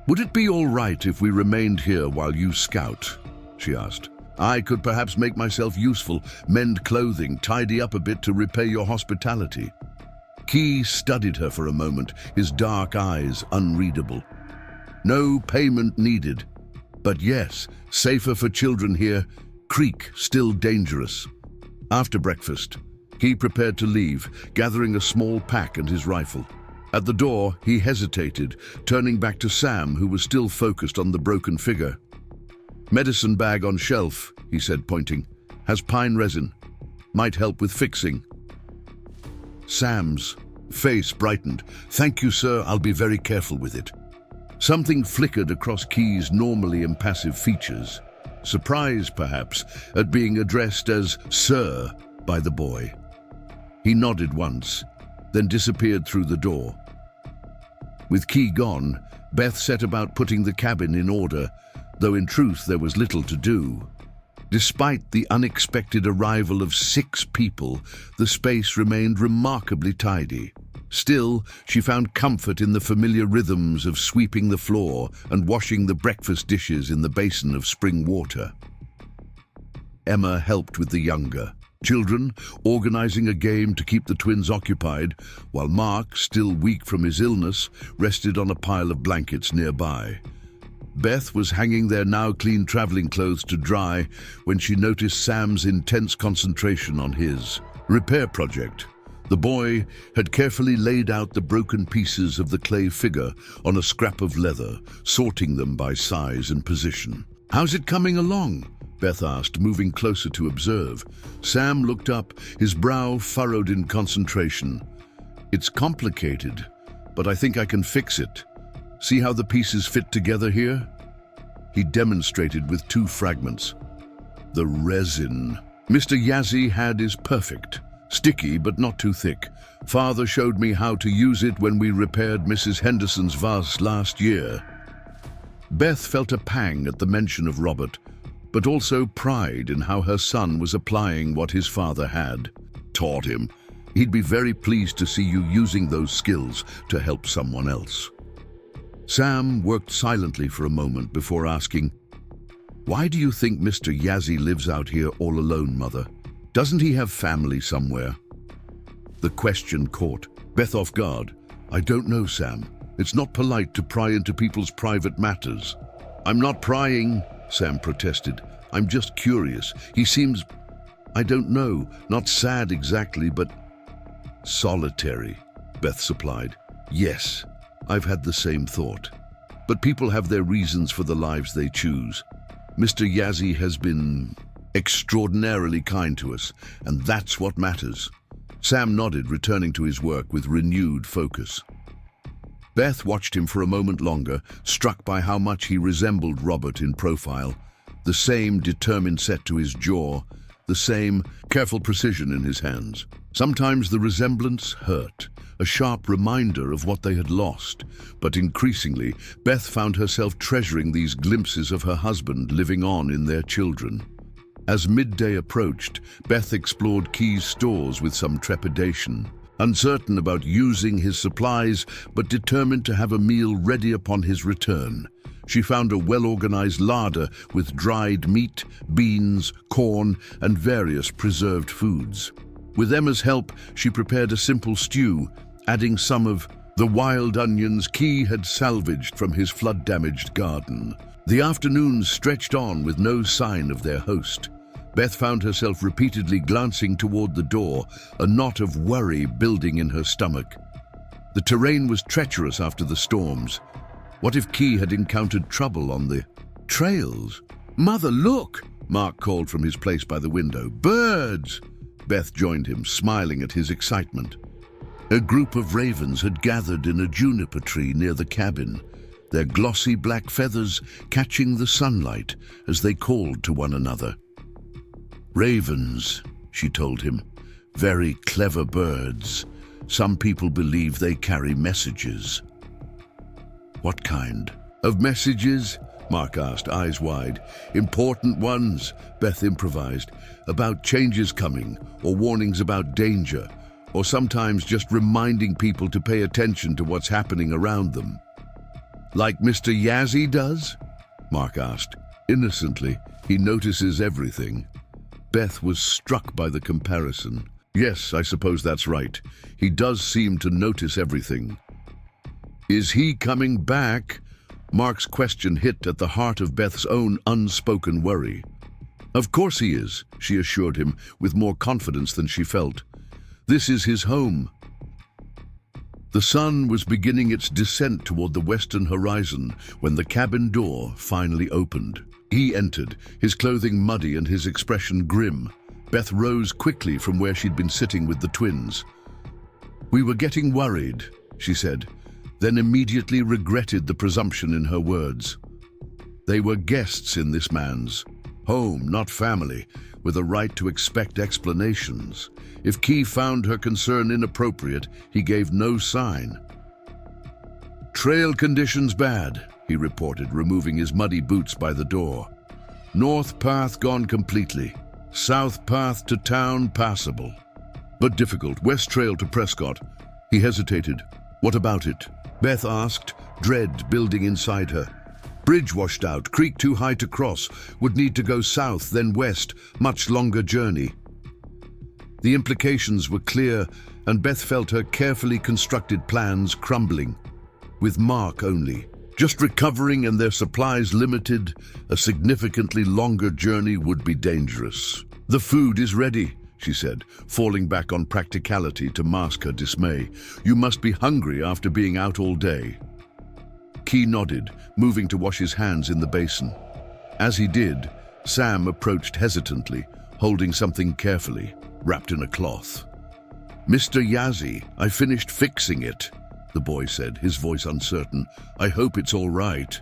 "Would it be all right if we remained here while you scout?" she asked. "I could perhaps make myself useful, mend clothing, tidy up a bit to repay your hospitality." Key studied her for a moment, his dark eyes unreadable. "No payment needed. But yes, safer for children here. Creek still dangerous." After breakfast, he prepared to leave, gathering a small pack and his rifle. At the door, he hesitated, turning back to Sam, who was still focused on the broken figure. "Medicine bag on shelf," he said, pointing. "Has pine resin. Might help with fixing." Sam's face brightened. "Thank you, sir. I'll be very careful with it." Something flickered across Key's normally impassive features. Surprise, perhaps, at being addressed as "sir" by the boy. He nodded once, then disappeared through the door. With Key gone, Beth set about putting the cabin in order, though in truth there was little to do. Despite the unexpected arrival of 6 people, the space remained remarkably tidy. Still, she found comfort in the familiar rhythms of sweeping the floor and washing the breakfast dishes in the basin of spring water. Emma helped with the younger children, organizing a game to keep the twins occupied, while Mark, still weak from his illness, rested on a pile of blankets nearby. Beth was hanging their now clean traveling clothes to dry when she noticed Sam's intense concentration on his repair project. The boy had carefully laid out the broken pieces of the clay figure on a scrap of leather, sorting them by size and position. "How's it coming along?" Beth asked, moving closer to observe. Sam looked up, his brow furrowed in concentration. It's complicated, but I think I can fix it. See how the pieces fit together here? He demonstrated with 2 fragments. The resin Mr. Yazzie had is perfect. Sticky, but not too thick. Father showed me how to use it when we repaired Mrs. Henderson's vase last year. Beth felt a pang at the mention of Robert, but also pride in how her son was applying what his father had taught him. He'd be very pleased to see you using those skills to help someone else. Sam worked silently for a moment before asking, "Why do you think Mr. Yazzie lives out here all alone, Mother? Doesn't he have family somewhere?" The question caught Beth off guard. "I don't know, Sam. It's not polite to pry into people's private matters." "I'm not prying," Sam protested. "I'm just curious. He seems, I don't know, not sad exactly, but solitary," Beth supplied. "Yes, I've had the same thought. But people have their reasons for the lives they choose. Mr. Yazzie has been extraordinarily kind to us, and that's what matters." Sam nodded, returning to his work with renewed focus. Beth watched him for a moment longer, struck by how much he resembled Robert in profile. The same determined set to his jaw, the same careful precision in his hands. Sometimes the resemblance hurt, a sharp reminder of what they had lost. But increasingly, Beth found herself treasuring these glimpses of her husband living on in their children. As midday approached, Beth explored Key's stores with some trepidation. Uncertain about using his supplies, but determined to have a meal ready upon his return. She found a well-organized larder with dried meat, beans, corn, and various preserved foods. With Emma's help, she prepared a simple stew, adding some of the wild onions Key had salvaged from his flood-damaged garden. The afternoons stretched on with no sign of their host. Beth found herself repeatedly glancing toward the door, a knot of worry building in her stomach. The terrain was treacherous after the storms. What if Key had encountered trouble on the trails? "Mother, look!" Mark called from his place by the window. "Birds!" Beth joined him, smiling at his excitement. A group of ravens had gathered in a juniper tree near the cabin, their glossy black feathers catching the sunlight as they called to one another. "Ravens," she told him. "Very clever birds. Some people believe they carry messages." "What kind of messages?" Mark asked, eyes wide. "Important ones," Beth improvised. "About changes coming, or warnings about danger, or sometimes just reminding people to pay attention to what's happening around them." "Like Mr. Yazzie does?" Mark asked. Innocently, he notices everything. Beth was struck by the comparison. "Yes, I suppose that's right. He does seem to notice everything." "Is he coming back?" Mark's question hit at the heart of Beth's own unspoken worry. "Of course he is," she assured him with more confidence than she felt. "This is his home." The sun was beginning its descent toward the western horizon when the cabin door finally opened. He entered, his clothing muddy and his expression grim. Beth rose quickly from where she'd been sitting with the twins. "We were getting worried," she said, then immediately regretted the presumption in her words. They were guests in this man's home, not family, with a right to expect explanations. If Key found her concern inappropriate, he gave no sign. "Trail conditions bad," he reported, removing his muddy boots by the door. "North path gone completely. South path to town passable, but difficult. West trail to Prescott." He hesitated. "What about it?" Beth asked, dread building inside her. "Bridge washed out, creek too high to cross, would need to go south, then west, much longer journey." The implications were clear, and Beth felt her carefully constructed plans crumbling. With Mark only, just recovering and their supplies limited, a significantly longer journey would be dangerous. "The food is ready," she said, falling back on practicality to mask her dismay. "You must be hungry after being out all day." Key nodded, moving to wash his hands in the basin. As he did, Sam approached hesitantly, holding something carefully, wrapped in a cloth. "Mr. Yazzie, I finished fixing it," the boy said, his voice uncertain. "I hope it's all right."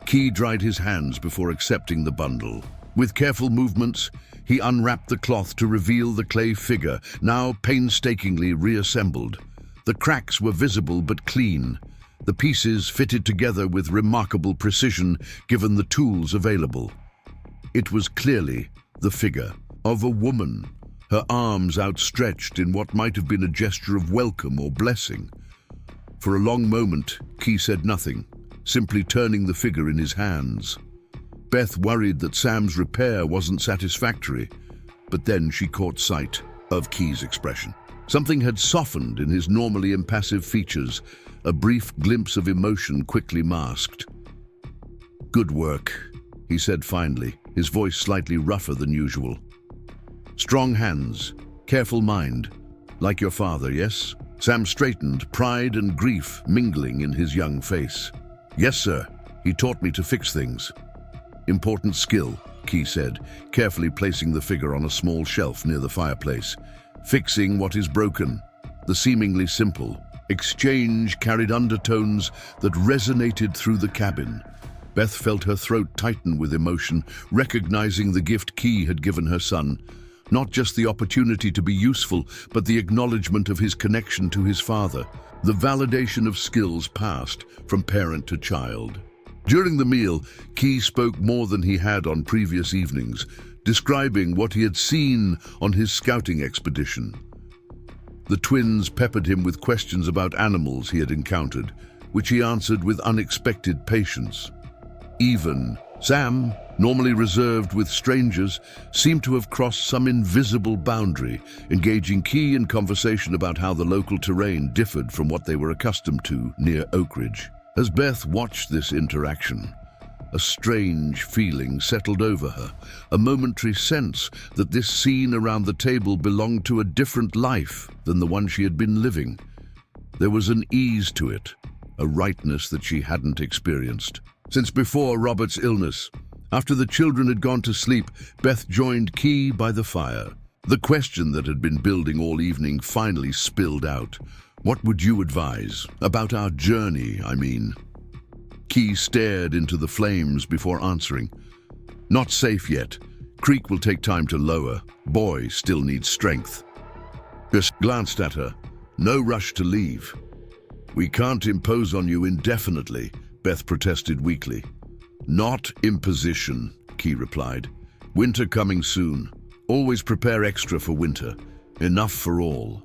Key dried his hands before accepting the bundle. With careful movements, he unwrapped the cloth to reveal the clay figure, now painstakingly reassembled. The cracks were visible but clean, the pieces fitted together with remarkable precision given the tools available. It was clearly the figure of a woman, her arms outstretched in what might have been a gesture of welcome or blessing. For a long moment, Key said nothing, simply turning the figure in his hands. Beth worried that Sam's repair wasn't satisfactory, but then she caught sight of Key's expression. Something had softened in his normally impassive features, a brief glimpse of emotion quickly masked. "Good work," he said finally, his voice slightly rougher than usual. "Strong hands, careful mind, like your father, yes?" Sam straightened, pride and grief mingling in his young face. "Yes, sir. He taught me to fix things." "Important skill," Key said, carefully placing the figure on a small shelf near the fireplace. "Fixing what is broken." The seemingly simple exchange carried undertones that resonated through the cabin. Beth felt her throat tighten with emotion, recognizing the gift Key had given her son. Not just the opportunity to be useful, but the acknowledgement of his connection to his father, the validation of skills passed from parent to child. During the meal, Key spoke more than he had on previous evenings, describing what he had seen on his scouting expedition. The twins peppered him with questions about animals he had encountered, which he answered with unexpected patience. Even Sam, normally reserved with strangers, seemed to have crossed some invisible boundary, engaging Key in conversation about how the local terrain differed from what they were accustomed to near Oak Ridge. As Beth watched this interaction, a strange feeling settled over her, a momentary sense that this scene around the table belonged to a different life than the one she had been living. There was an ease to it, a rightness that she hadn't experienced since before Robert's illness. After the children had gone to sleep, Beth joined Key by the fire. The question that had been building all evening finally spilled out. "What would you advise? About our journey, I mean." Key stared into the flames before answering. "Not safe yet. Creek will take time to lower. Boy still needs strength." Gus glanced at her. "No rush to leave." "We can't impose on you indefinitely," Beth protested weakly. "Not imposition," Key replied. "Winter coming soon. Always prepare extra for winter. Enough for all."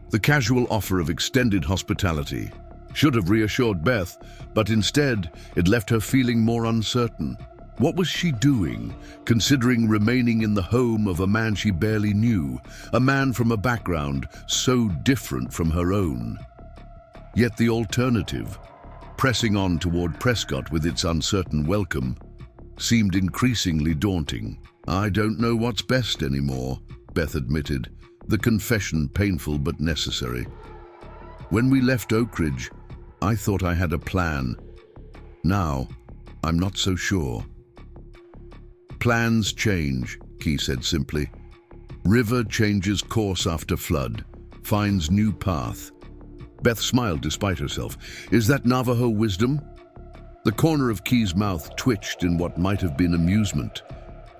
The casual offer of extended hospitality should have reassured Beth, but instead it left her feeling more uncertain. What was she doing, considering remaining in the home of a man she barely knew, a man from a background so different from her own? Yet the alternative, pressing on toward Prescott with its uncertain welcome, seemed increasingly daunting. "I don't know what's best anymore," Beth admitted, the confession painful but necessary. "When we left Oak Ridge, I thought I had a plan. Now, I'm not so sure." "Plans change," Key said simply. "River changes course after flood, finds new path." Beth smiled despite herself. "Is that Navajo wisdom?" The corner of Key's mouth twitched in what might have been amusement.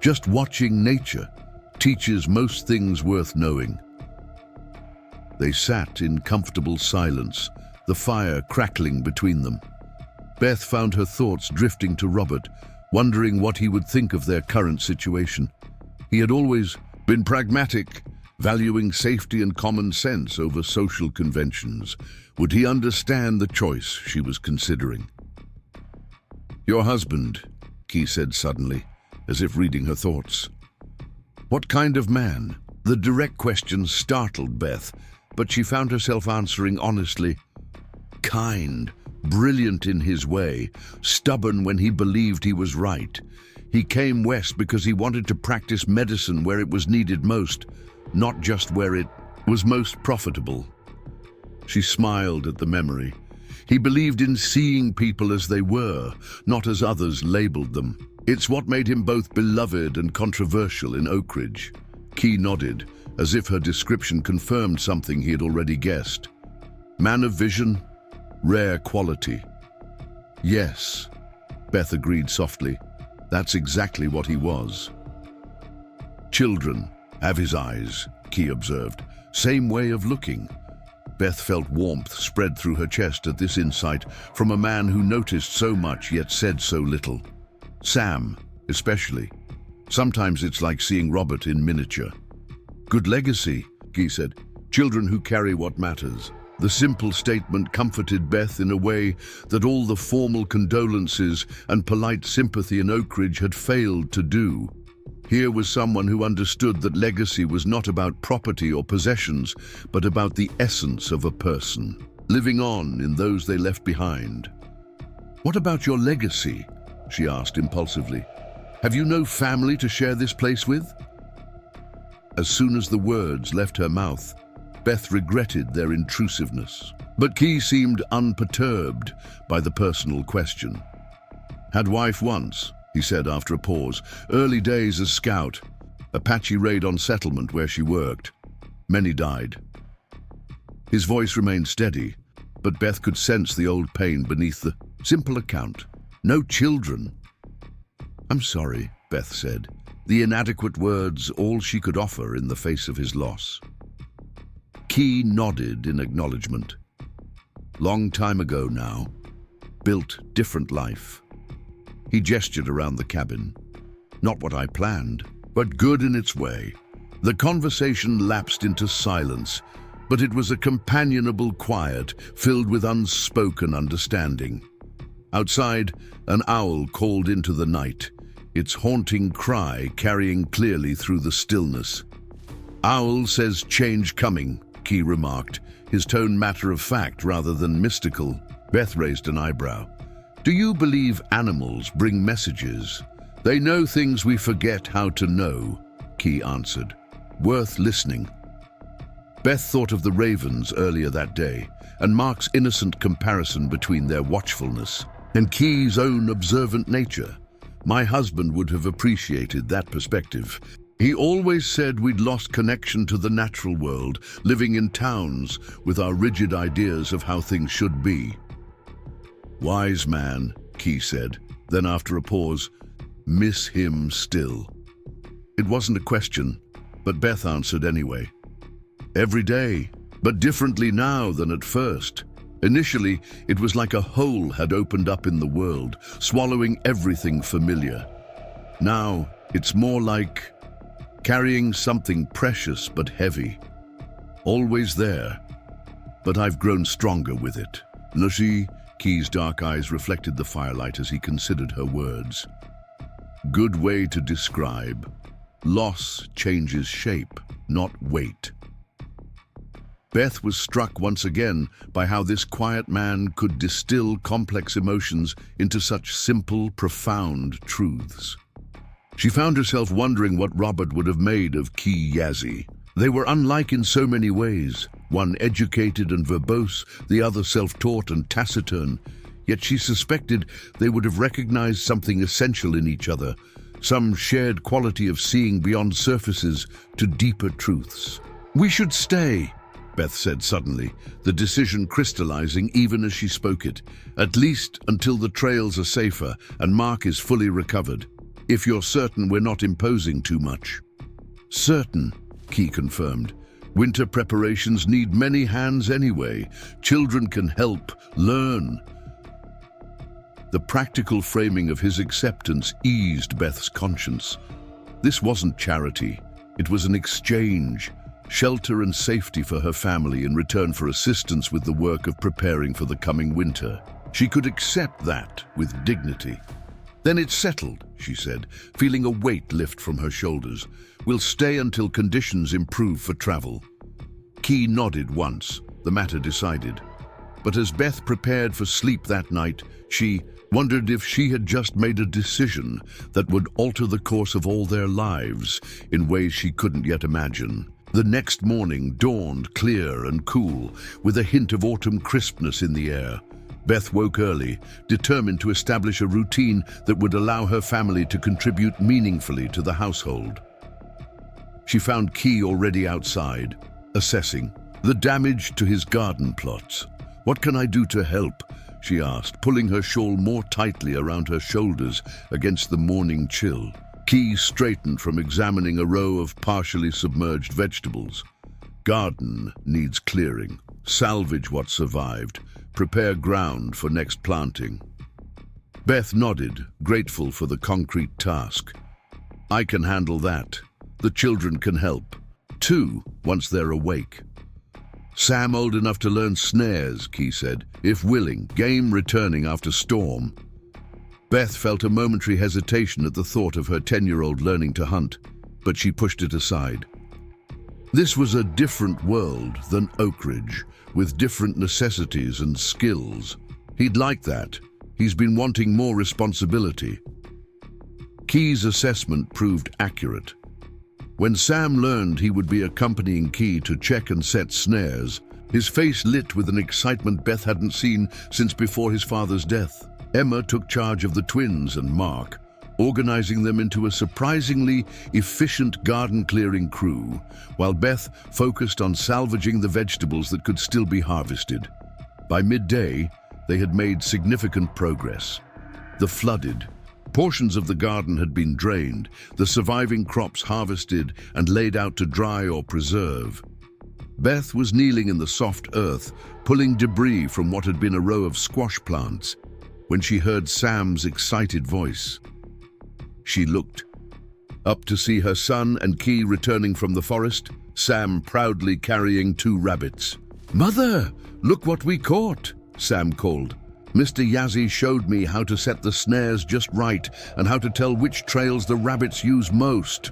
Just watching nature teaches most things worth knowing. They sat in comfortable silence, the fire crackling between them. Beth found her thoughts drifting to Robert, wondering what he would think of their current situation. He had always been pragmatic, valuing safety and common sense over social conventions. Would he understand the choice she was considering? "Your husband," Key said suddenly, as if reading her thoughts. "What kind of man?" The direct question startled Beth, but she found herself answering honestly. "Kind, brilliant in his way, stubborn when he believed he was right. He came west because he wanted to practice medicine where it was needed most, not just where it was most profitable." She smiled at the memory. He believed in seeing people as they were, not as others labeled them. It's what made him both beloved and controversial in Oak Ridge. Key nodded, as if her description confirmed something he had already guessed. Man of vision, rare quality. Yes, Beth agreed softly. That's exactly what he was. Children have his eyes, Key observed. Same way of looking. Beth felt warmth spread through her chest at this insight from a man who noticed so much yet said so little. Sam, especially. Sometimes it's like seeing Robert in miniature. Good legacy, Key said. Children who carry what matters. The simple statement comforted Beth in a way that all the formal condolences and polite sympathy in Oak Ridge had failed to do. Here was someone who understood that legacy was not about property or possessions, but about the essence of a person, living on in those they left behind. What about your legacy? She asked impulsively. Have you no family to share this place with? As soon as the words left her mouth, Beth regretted their intrusiveness. But Key seemed unperturbed by the personal question. Had wife once, he said after a pause. Early days as scout. Apache raid on settlement where she worked. Many died. His voice remained steady, but Beth could sense the old pain beneath the simple account. No children. I'm sorry, Beth said, the inadequate words all she could offer in the face of his loss. Key nodded in acknowledgement. Long time ago now. Built different life. He gestured around the cabin. Not what I planned, but good in its way. The conversation lapsed into silence, but it was a companionable quiet filled with unspoken understanding. Outside, an owl called into the night, its haunting cry carrying clearly through the stillness. Owl says change coming, Key remarked, his tone matter-of-fact rather than mystical. Beth raised an eyebrow. Do you believe animals bring messages? They know things we forget how to know, Key answered. Worth listening. Beth thought of the ravens earlier that day, and Mark's innocent comparison between their watchfulness and Key's own observant nature. My husband would have appreciated that perspective. He always said we'd lost connection to the natural world, living in towns with our rigid ideas of how things should be. Wise man, Key said, then after a pause, miss him still. It wasn't a question, but Beth answered anyway. Every day, but differently now than at first. Initially, it was like a hole had opened up in the world, swallowing everything familiar. Now, it's more like carrying something precious but heavy. Always there, but I've grown stronger with it. Nushi, Key's dark eyes reflected the firelight as he considered her words. Good way to describe. Loss changes shape, not weight. Beth was struck once again by how this quiet man could distill complex emotions into such simple, profound truths. She found herself wondering what Robert would have made of Key Yazzie. They were unlike in so many ways, one educated and verbose, the other self-taught and taciturn, yet she suspected they would have recognized something essential in each other, some shared quality of seeing beyond surfaces to deeper truths. We should stay, Beth said suddenly, the decision crystallizing even as she spoke it, at least until the trails are safer and Mark is fully recovered, if you're certain we're not imposing too much. Certain, Key confirmed. Winter preparations need many hands anyway. Children can help, learn. The practical framing of his acceptance eased Beth's conscience. This wasn't charity. It was an exchange, shelter and safety for her family in return for assistance with the work of preparing for the coming winter. She could accept that with dignity. Then it's settled, she said, feeling a weight lift from her shoulders. We'll stay until conditions improve for travel. Key nodded once, the matter decided. But as Beth prepared for sleep that night, she wondered if she had just made a decision that would alter the course of all their lives in ways she couldn't yet imagine. The next morning dawned clear and cool, with a hint of autumn crispness in the air. Beth woke early, determined to establish a routine that would allow her family to contribute meaningfully to the household. She found Key already outside, assessing the damage to his garden plots. "What can I do to help?" she asked, pulling her shawl more tightly around her shoulders against the morning chill. Key straightened from examining a row of partially submerged vegetables. "Garden needs clearing. Salvage what survived. Prepare ground for next planting." Beth nodded, grateful for the concrete task. "I can handle that. The children can help, too, once they're awake." "Sam old enough to learn snares," Key said, "if willing, game returning after storm." Beth felt a momentary hesitation at the thought of her 10-year-old learning to hunt, but she pushed it aside. This was a different world than Oak Ridge, with different necessities and skills. He'd like that. He's been wanting more responsibility. Key's assessment proved accurate. When Sam learned he would be accompanying Key to check and set snares, his face lit with an excitement Beth hadn't seen since before his father's death. Emma took charge of the twins and Mark, organizing them into a surprisingly efficient garden-clearing crew, while Beth focused on salvaging the vegetables that could still be harvested. By midday, they had made significant progress. The flooded portions of the garden had been drained, the surviving crops harvested and laid out to dry or preserve. Beth was kneeling in the soft earth, pulling debris from what had been a row of squash plants, when she heard Sam's excited voice. She looked up to see her son and Key returning from the forest, Sam proudly carrying 2 rabbits. "Mother, look what we caught," Sam called. "Mr. Yazzie showed me how to set the snares just right and how to tell which trails the rabbits use most."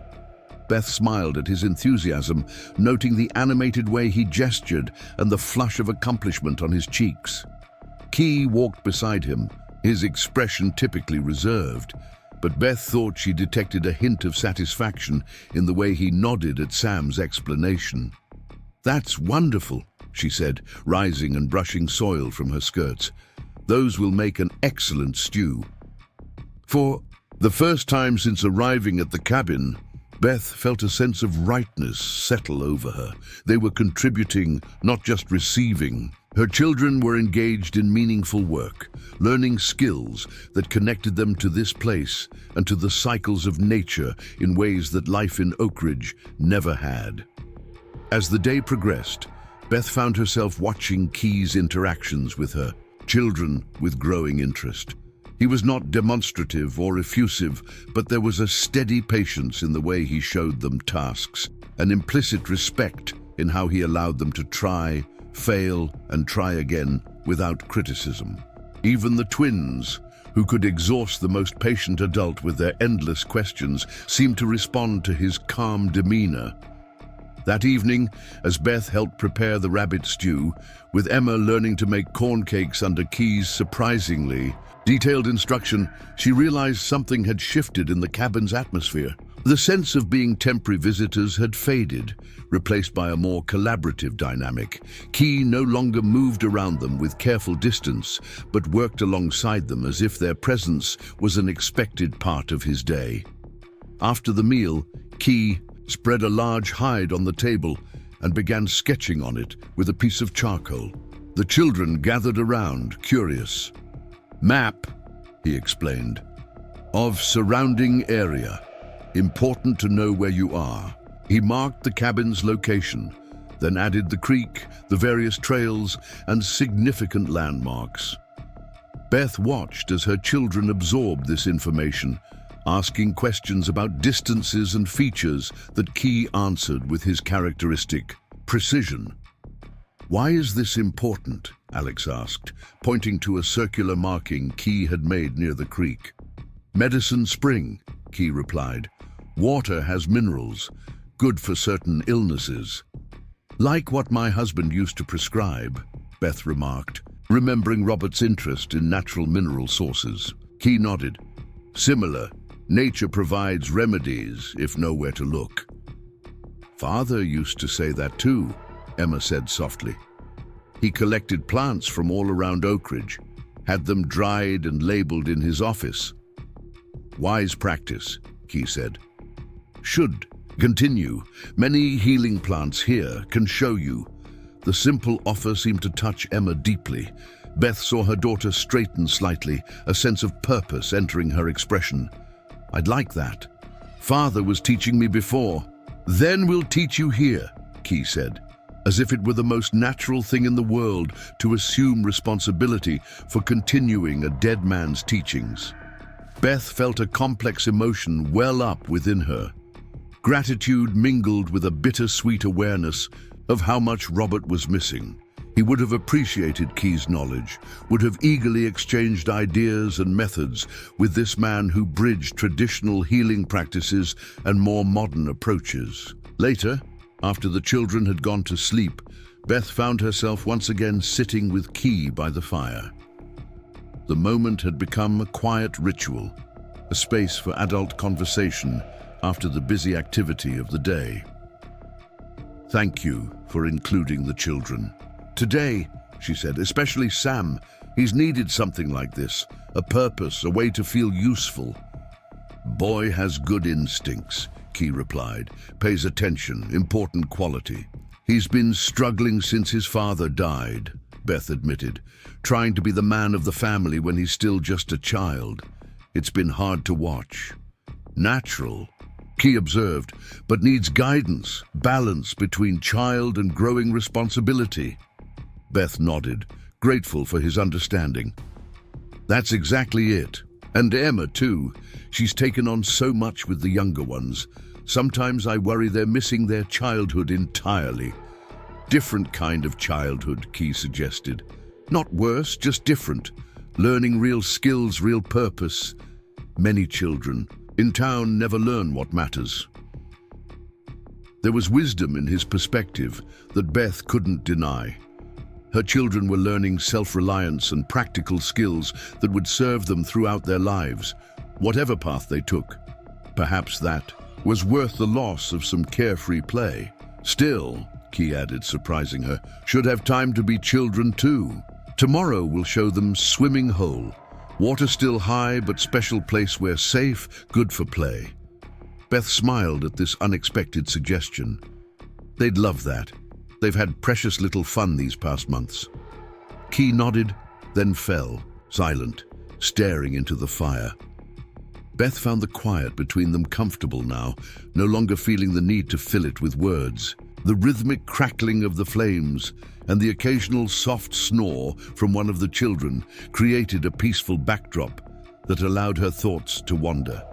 Beth smiled at his enthusiasm, noting the animated way he gestured and the flush of accomplishment on his cheeks. Key walked beside him, his expression typically reserved, but Beth thought she detected a hint of satisfaction in the way he nodded at Sam's explanation. "That's wonderful," she said, rising and brushing soil from her skirts. "Those will make an excellent stew." For the first time since arriving at the cabin, Beth felt a sense of rightness settle over her. They were contributing, not just receiving. Her children were engaged in meaningful work, learning skills that connected them to this place and to the cycles of nature in ways that life in Oak Ridge never had. As the day progressed, Beth found herself watching Key's interactions with her children with growing interest. He was not demonstrative or effusive, but there was a steady patience in the way he showed them tasks, an implicit respect in how he allowed them to try, fail, and try again without criticism. Even the twins, who could exhaust the most patient adult with their endless questions, seemed to respond to his calm demeanor. That evening, as Beth helped prepare the rabbit stew, with Emma learning to make corn cakes under Key's surprisingly detailed instruction, she realized something had shifted in the cabin's atmosphere. The sense of being temporary visitors had faded, replaced by a more collaborative dynamic. Key no longer moved around them with careful distance, but worked alongside them as if their presence was an expected part of his day. After the meal, Key spread a large hide on the table and began sketching on it with a piece of charcoal. The children gathered around, curious. "Map," he explained, "of surrounding area. Important to know where you are." He marked the cabin's location, then added the creek, the various trails, and significant landmarks. Beth watched as her children absorbed this information, asking questions about distances and features that Key answered with his characteristic precision. "Why is this important?" Alex asked, pointing to a circular marking Key had made near the creek. "Medicine Spring," Key replied. "Water has minerals, good for certain illnesses." "Like what my husband used to prescribe," Beth remarked, remembering Robert's interest in natural mineral sources. Key nodded. "Similar. Nature provides remedies if nowhere to look." "Father used to say that too," Emma said softly. "He collected plants from all around Oak Ridge. had them dried and labeled in his office. "Wise practice," Key said. "Should continue. Many healing plants here can show you." The simple offer seemed to touch Emma deeply. Beth saw her daughter straighten slightly, a sense of purpose entering her expression. "I'd like that. Father was teaching me before." "Then we'll teach you here," Key said, as if it were the most natural thing in the world to assume responsibility for continuing a dead man's teachings. Beth felt a complex emotion well up within her. Gratitude mingled with a bittersweet awareness of how much Robert was missing. He would have appreciated Key's knowledge, would have eagerly exchanged ideas and methods with this man who bridged traditional healing practices and more modern approaches. Later, after the children had gone to sleep, Beth found herself once again sitting with Key by the fire. The moment had become a quiet ritual, a space for adult conversation after the busy activity of the day. "Thank you for including the children. Today," she said, "especially Sam, he's needed something like this, a purpose, a way to feel useful." "Boy has good instincts," Key replied. "Pays attention, important quality." "He's been struggling since his father died," Beth admitted, "trying to be the man of the family when he's still just a child. It's been hard to watch." "Natural," Key observed, "but needs guidance, balance between child and growing responsibility." Beth nodded, grateful for his understanding. "That's exactly it. And Emma, too. She's taken on so much with the younger ones. Sometimes I worry they're missing their childhood entirely." "Different kind of childhood," Key suggested. "Not worse, just different. Learning real skills, real purpose. Many children in town never learn what matters." There was wisdom in his perspective that Beth couldn't deny. Her children were learning self-reliance and practical skills that would serve them throughout their lives, whatever path they took. Perhaps that was worth the loss of some carefree play. Still, Key added, surprising her, should have time to be children too. Tomorrow will show them swimming hole. Water still high, but special place where safe, good for play. Beth smiled at this unexpected suggestion. They'd love that. They've had precious little fun these past months. Key nodded, then fell, silent, staring into the fire. Beth found the quiet between them comfortable now, no longer feeling the need to fill it with words. The rhythmic crackling of the flames and the occasional soft snore from one of the children created a peaceful backdrop that allowed her thoughts to wander.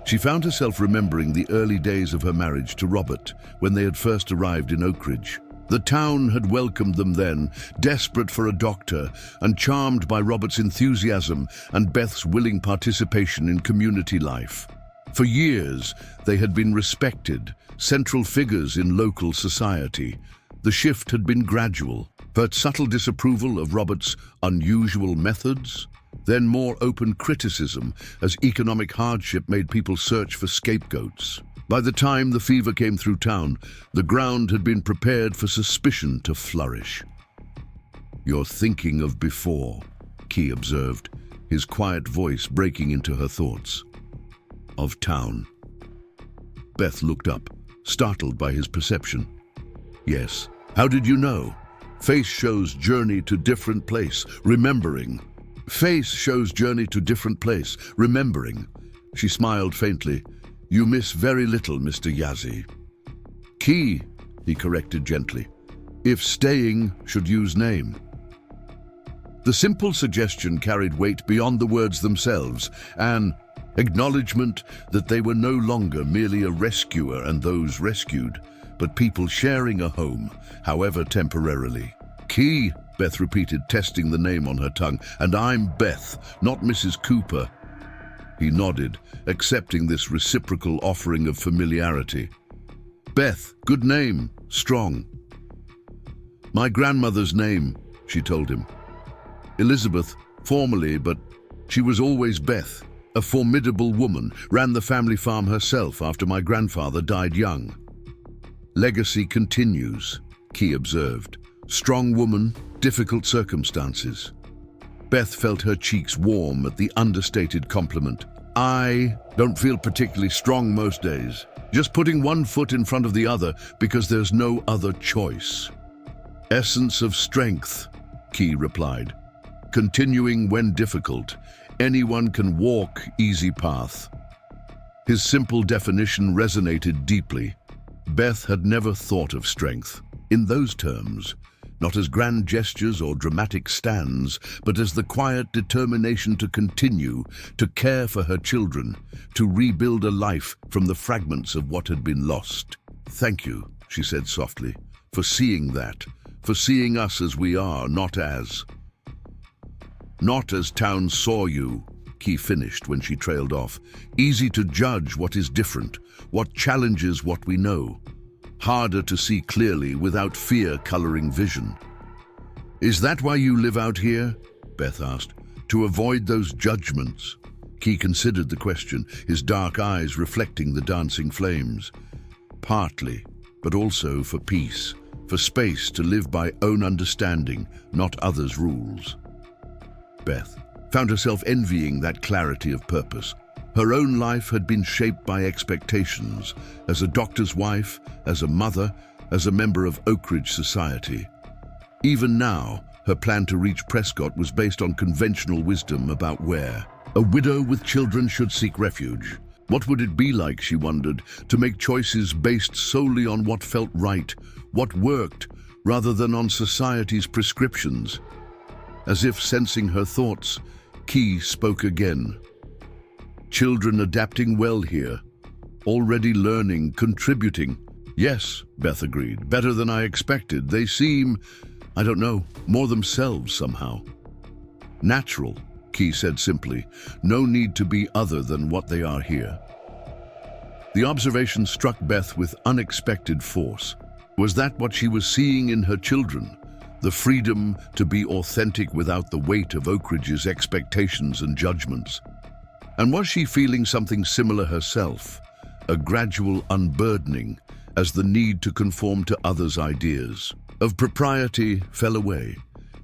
She found herself remembering the early days of her marriage to Robert when they had first arrived in Oak Ridge. The town had welcomed them then, desperate for a doctor and charmed by Robert's enthusiasm and Beth's willing participation in community life. For years, they had been respected, central figures in local society. The shift had been gradual, but subtle disapproval of Robert's unusual methods, then more open criticism as economic hardship made people search for scapegoats. By the time the fever came through town, the ground had been prepared for suspicion to flourish. "You're thinking of before," Key observed, his quiet voice breaking into her thoughts. "Of town." Beth looked up, startled by his perception. "Yes. How did you know?" "Face shows journey to different place, remembering." "Face shows journey to different place, remembering." She smiled faintly. "You miss very little, Mr. Yazzie." "Key," he corrected gently. "If staying, should use name." The simple suggestion carried weight beyond the words themselves, an acknowledgement that they were no longer merely a rescuer and those rescued, but people sharing a home, however temporarily. "Key," Beth repeated, testing the name on her tongue, "and I'm Beth, not Mrs. Cooper." He nodded, accepting this reciprocal offering of familiarity. "Beth, good name, strong." "My grandmother's name," she told him. "Elizabeth, formally, but she was always Beth. A formidable woman, ran the family farm herself after my grandfather died young." "Legacy continues," Key observed. "Strong woman, difficult circumstances." Beth felt her cheeks warm at the understated compliment. I don't feel particularly strong most days. Just putting one foot in front of the other because there's no other choice. Essence of strength, Key replied. Continuing when difficult. Anyone can walk easy path. His simple definition resonated deeply. Beth had never thought of strength in those terms, not as grand gestures or dramatic stands, but as the quiet determination to continue, to care for her children, to rebuild a life from the fragments of what had been lost. Thank you, she said softly, for seeing that, for seeing us as we are, not as Towns saw you, Key finished when she trailed off. Easy to judge what is different, what challenges what we know. Harder to see clearly without fear coloring vision. Is that why you live out here? Beth asked. To avoid those judgments? Key considered the question, his dark eyes reflecting the dancing flames. Partly, but also for peace, for space to live by own understanding, not others' rules. Beth found herself envying that clarity of purpose. Her own life had been shaped by expectations, as a doctor's wife, as a mother, as a member of Oak Ridge society. Even now, her plan to reach Prescott was based on conventional wisdom about where a widow with children should seek refuge. What would it be like, she wondered, to make choices based solely on what felt right, what worked, rather than on society's prescriptions? As if sensing her thoughts, Key spoke again. Children adapting well here, already learning, contributing. Yes, Beth agreed, better than I expected. They seem, I don't know, more themselves somehow. Natural, Key said simply. No need to be other than what they are here. The observation struck Beth with unexpected force. Was that what she was seeing in her children? The freedom to be authentic without the weight of Oak Ridge's expectations and judgments. And was she feeling something similar herself, a gradual unburdening as the need to conform to others' ideas of propriety fell away?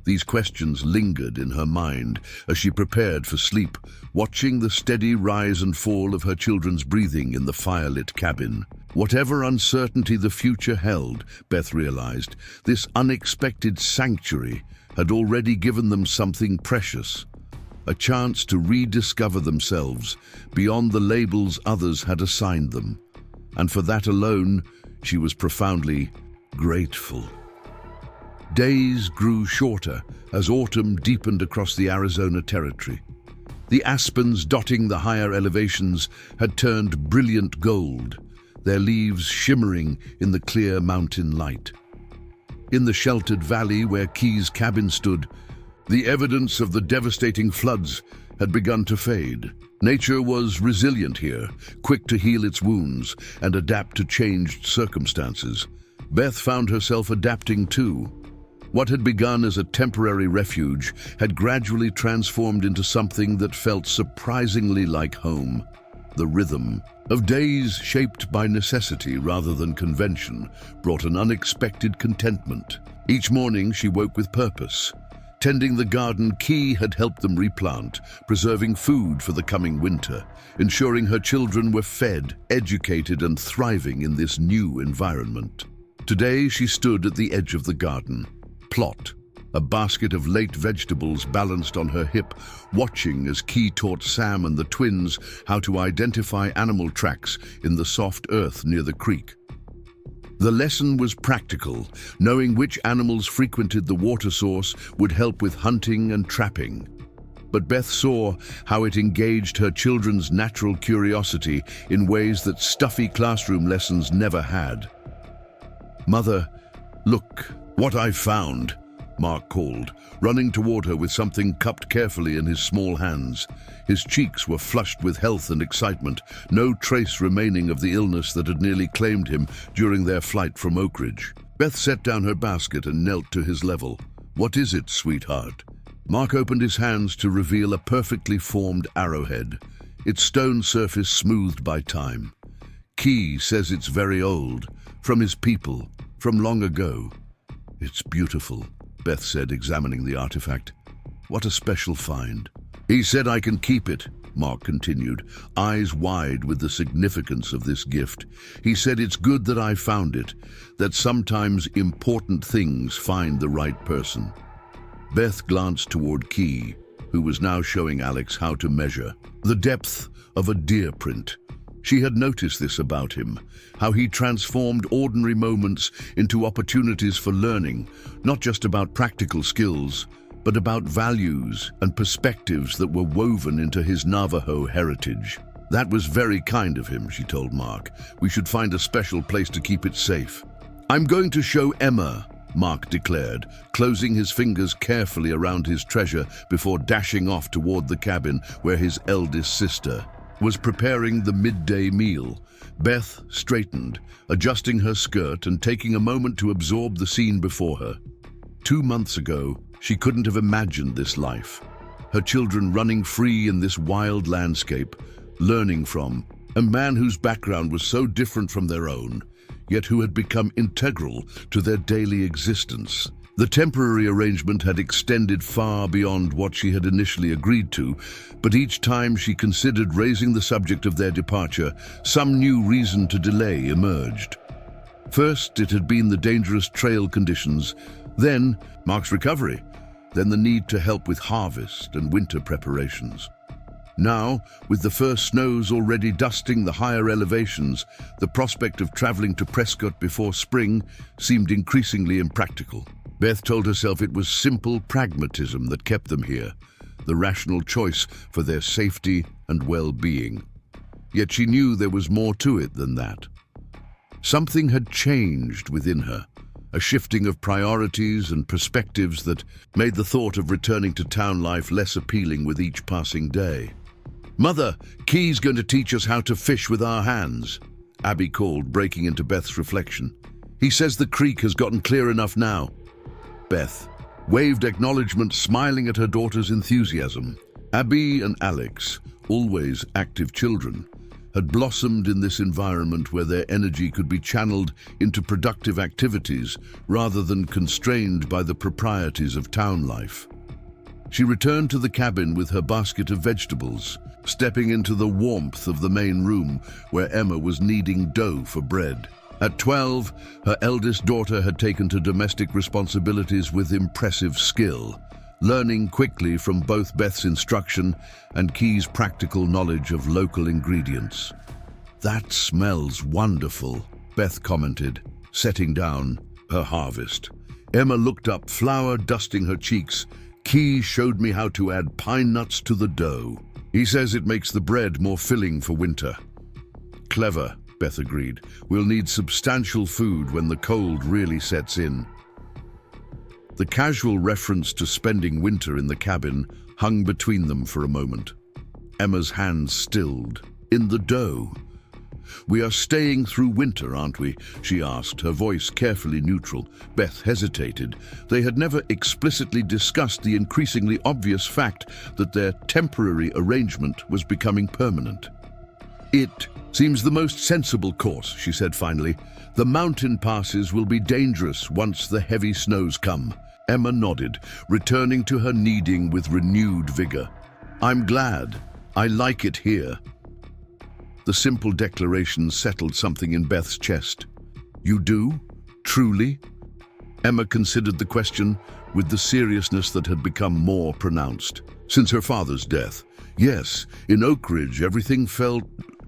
These questions lingered in her mind as she prepared for sleep, watching the steady rise and fall of her children's breathing in the firelit cabin. Whatever uncertainty the future held, Beth realized, this unexpected sanctuary had already given them something precious, a chance to rediscover themselves beyond the labels others had assigned them. And for that alone, she was profoundly grateful. Days grew shorter as autumn deepened across the Arizona territory. The aspens dotting the higher elevations had turned brilliant gold, their leaves shimmering in the clear mountain light. In the sheltered valley where Key's cabin stood, the evidence of the devastating floods had begun to fade. Nature was resilient here, quick to heal its wounds and adapt to changed circumstances. Beth found herself adapting too. What had begun as a temporary refuge had gradually transformed into something that felt surprisingly like home. The rhythm of days shaped by necessity rather than convention brought an unexpected contentment. Each morning she woke with purpose. Tending the garden Key had helped them replant, preserving food for the coming winter, ensuring her children were fed, educated, and thriving in this new environment. Today she stood at the edge of the garden plot, a basket of late vegetables balanced on her hip, watching as Key taught Sam and the twins how to identify animal tracks in the soft earth near the creek. The lesson was practical. Knowing which animals frequented the water source would help with hunting and trapping. But Beth saw how it engaged her children's natural curiosity in ways that stuffy classroom lessons never had. "Mother, look what I found," Mark called, running toward her with something cupped carefully in his small hands. His cheeks were flushed with health and excitement, no trace remaining of the illness that had nearly claimed him during their flight from Oak Ridge. Beth set down her basket and knelt to his level. "What is it, sweetheart?" Mark opened his hands to reveal a perfectly formed arrowhead, its stone surface smoothed by time. "Key says it's very old, from his people, from long ago." "It's beautiful," Beth said, examining the artifact. what a special find. He said I can keep it, Mark continued, eyes wide with the significance of this gift. He said it's good that I found it, that sometimes important things find the right person. Beth glanced toward Key, who was now showing Alex how to measure the depth of a deer print. She had noticed this about him, how he transformed ordinary moments into opportunities for learning, not just about practical skills, but about values and perspectives that were woven into his Navajo heritage. That was very kind of him, she told Mark. We should find a special place to keep it safe. I'm going to show Emma, Mark declared, closing his fingers carefully around his treasure before dashing off toward the cabin where his eldest sister was preparing the midday meal. Beth straightened, adjusting her skirt and taking a moment to absorb the scene before her. 2 months ago, she couldn't have imagined this life. Her children running free in this wild landscape, learning from a man whose background was so different from their own, yet who had become integral to their daily existence. The temporary arrangement had extended far beyond what she had initially agreed to, but each time she considered raising the subject of their departure, some new reason to delay emerged. First, it had been the dangerous trail conditions, then Mark's recovery, then the need to help with harvest and winter preparations. Now, with the first snows already dusting the higher elevations, the prospect of traveling to Prescott before spring seemed increasingly impractical. Beth told herself it was simple pragmatism that kept them here, the rational choice for their safety and well-being. Yet she knew there was more to it than that. Something had changed within her, a shifting of priorities and perspectives that made the thought of returning to town life less appealing with each passing day. "Mother, Key's going to teach us how to fish with our hands," Abby called, breaking into Beth's reflection. "He says the creek has gotten clear enough now." Beth waved acknowledgement, smiling at her daughter's enthusiasm. Abby and Alex, always active children, had blossomed in this environment where their energy could be channeled into productive activities rather than constrained by the proprieties of town life. She returned to the cabin with her basket of vegetables, stepping into the warmth of the main room where Emma was kneading dough for bread. At 12, her eldest daughter had taken to domestic responsibilities with impressive skill, learning quickly from both Beth's instruction and Key's practical knowledge of local ingredients. "That smells wonderful," Beth commented, setting down her harvest. Emma looked up, flour dusting her cheeks. "Key showed me how to add pine nuts to the dough. He says it makes the bread more filling for winter." "Clever," Beth agreed. "We'll need substantial food when the cold really sets in." The casual reference to spending winter in the cabin hung between them for a moment. Emma's hands stilled. "In the dough. We are staying through winter, aren't we?" she asked, her voice carefully neutral. Beth hesitated. They had never explicitly discussed the increasingly obvious fact that their temporary arrangement was becoming permanent. "It seems the most sensible course," she said finally. "The mountain passes will be dangerous once the heavy snows come." Emma nodded, returning to her kneading with renewed vigor. "I'm glad. I like it here." The simple declaration settled something in Beth's chest. "You do? Truly?" Emma considered the question with the seriousness that had become more pronounced. Since her father's death, yes, in Oak Ridge everything felt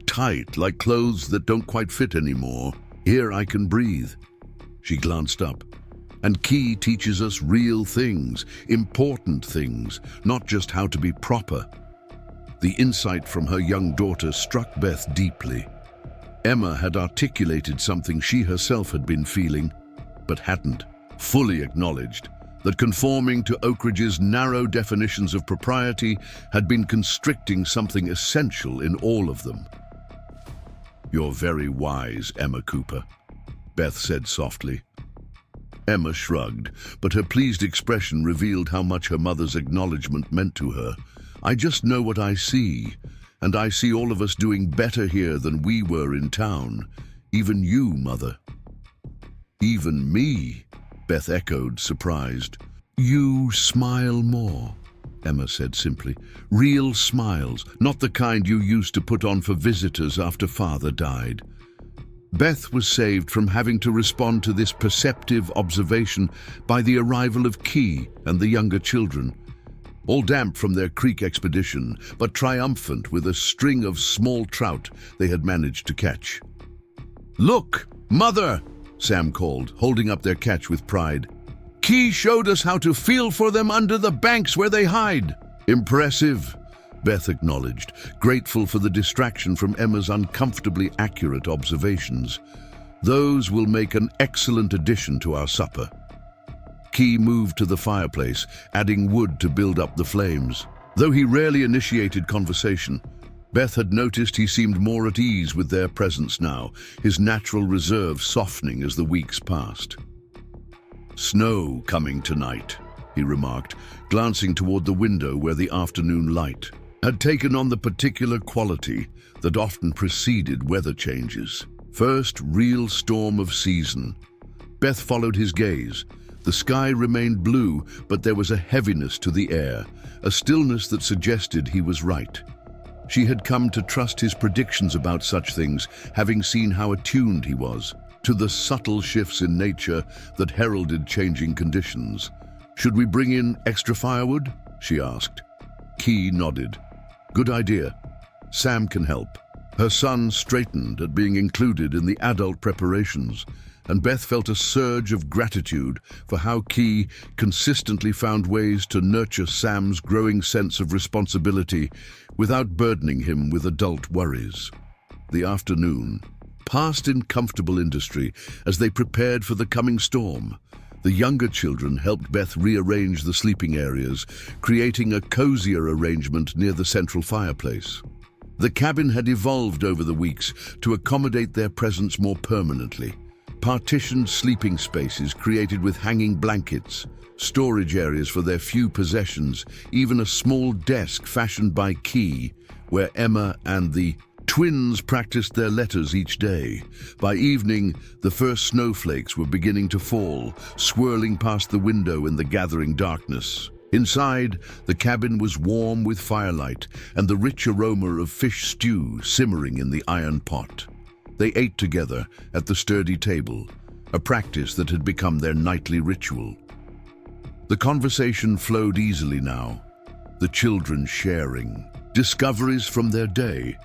tight, like clothes that don't quite fit anymore. Here I can breathe. She glanced up. "And Key teaches us real things, important things, not just how to be proper." The insight from her young daughter struck Beth deeply. Emma had articulated something she herself had been feeling, but hadn't fully acknowledged, that conforming to Oak Ridge's narrow definitions of propriety had been constricting something essential in all of them. "You're very wise, Emma Cooper," Beth said softly. Emma shrugged, but her pleased expression revealed how much her mother's acknowledgement meant to her. "I just know what I see, and I see all of us doing better here than we were in town. Even you, Mother." "Even me?" Beth echoed, surprised. "You smile more." Emma said simply. Real smiles, not the kind you used to put on for visitors after Father died. Beth was saved from having to respond to this perceptive observation by the arrival of Key and the younger children, all damp from their creek expedition, but triumphant with a string of small trout they had managed to catch. "Look, Mother!" Sam called, holding up their catch with pride. "Key showed us how to feel for them under the banks where they hide." "Impressive," Beth acknowledged, grateful for the distraction from Emma's uncomfortably accurate observations. "Those will make an excellent addition to our supper." Key moved to the fireplace, adding wood to build up the flames. Though he rarely initiated conversation, Beth had noticed he seemed more at ease with their presence now, his natural reserve softening as the weeks passed. "Snow coming tonight," he remarked, glancing toward the window where the afternoon light had taken on the particular quality that often preceded weather changes. First real storm of season. Beth followed his gaze. The sky remained blue, but there was a heaviness to the air, a stillness that suggested he was right. She had come to trust his predictions about such things, having seen how attuned he was to the subtle shifts in nature that heralded changing conditions. "Should we bring in extra firewood?" she asked. Key nodded. "Good idea. Sam can help." Her son straightened at being included in the adult preparations, and Beth felt a surge of gratitude for how Key consistently found ways to nurture Sam's growing sense of responsibility without burdening him with adult worries. The afternoon passed in comfortable industry as they prepared for the coming storm. The younger children helped Beth rearrange the sleeping areas, creating a cozier arrangement near the central fireplace. The cabin had evolved over the weeks to accommodate their presence more permanently. Partitioned sleeping spaces created with hanging blankets, storage areas for their few possessions, even a small desk fashioned by Key, where Emma and the twins practiced their letters each day. By evening, the first snowflakes were beginning to fall, swirling past the window in the gathering darkness. Inside, the cabin was warm with firelight and the rich aroma of fish stew simmering in the iron pot. They ate together at the sturdy table, a practice that had become their nightly ritual. The conversation flowed easily now, the children sharing discoveries from their day,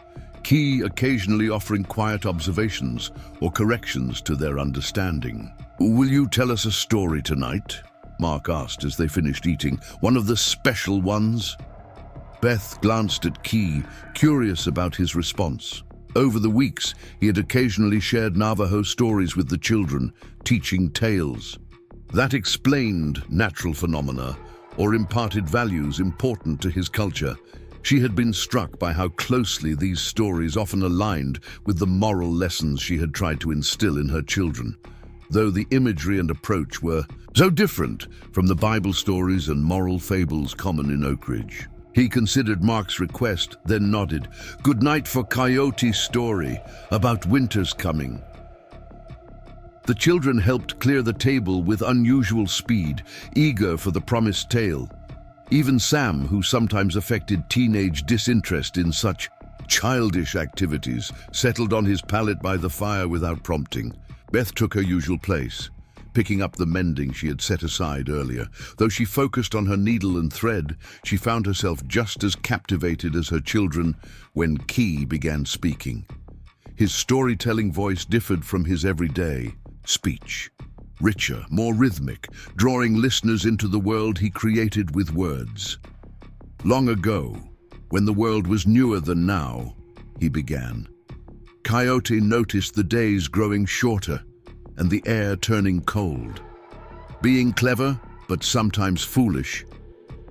Key occasionally offering quiet observations or corrections to their understanding. "Will you tell us a story tonight?" Mark asked as they finished eating. "One of the special ones?" Beth glanced at Key, curious about his response. Over the weeks, he had occasionally shared Navajo stories with the children, teaching tales. That explained natural phenomena or imparted values important to his culture. She had been struck by how closely these stories often aligned with the moral lessons she had tried to instill in her children, though the imagery and approach were so different from the Bible stories and moral fables common in Oak Ridge. He considered Mark's request, then nodded. "Good night for Coyote's story about winter's coming." The children helped clear the table with unusual speed, eager for the promised tale. Even Sam, who sometimes affected teenage disinterest in such childish activities, settled on his pallet by the fire without prompting. Beth took her usual place, picking up the mending she had set aside earlier. Though she focused on her needle and thread, she found herself just as captivated as her children when Key began speaking. His storytelling voice differed from his everyday speech, richer, more rhythmic, drawing listeners into the world he created with words. "Long ago, when the world was newer than now," he began, "Coyote noticed the days growing shorter and the air turning cold. Being clever, but sometimes foolish,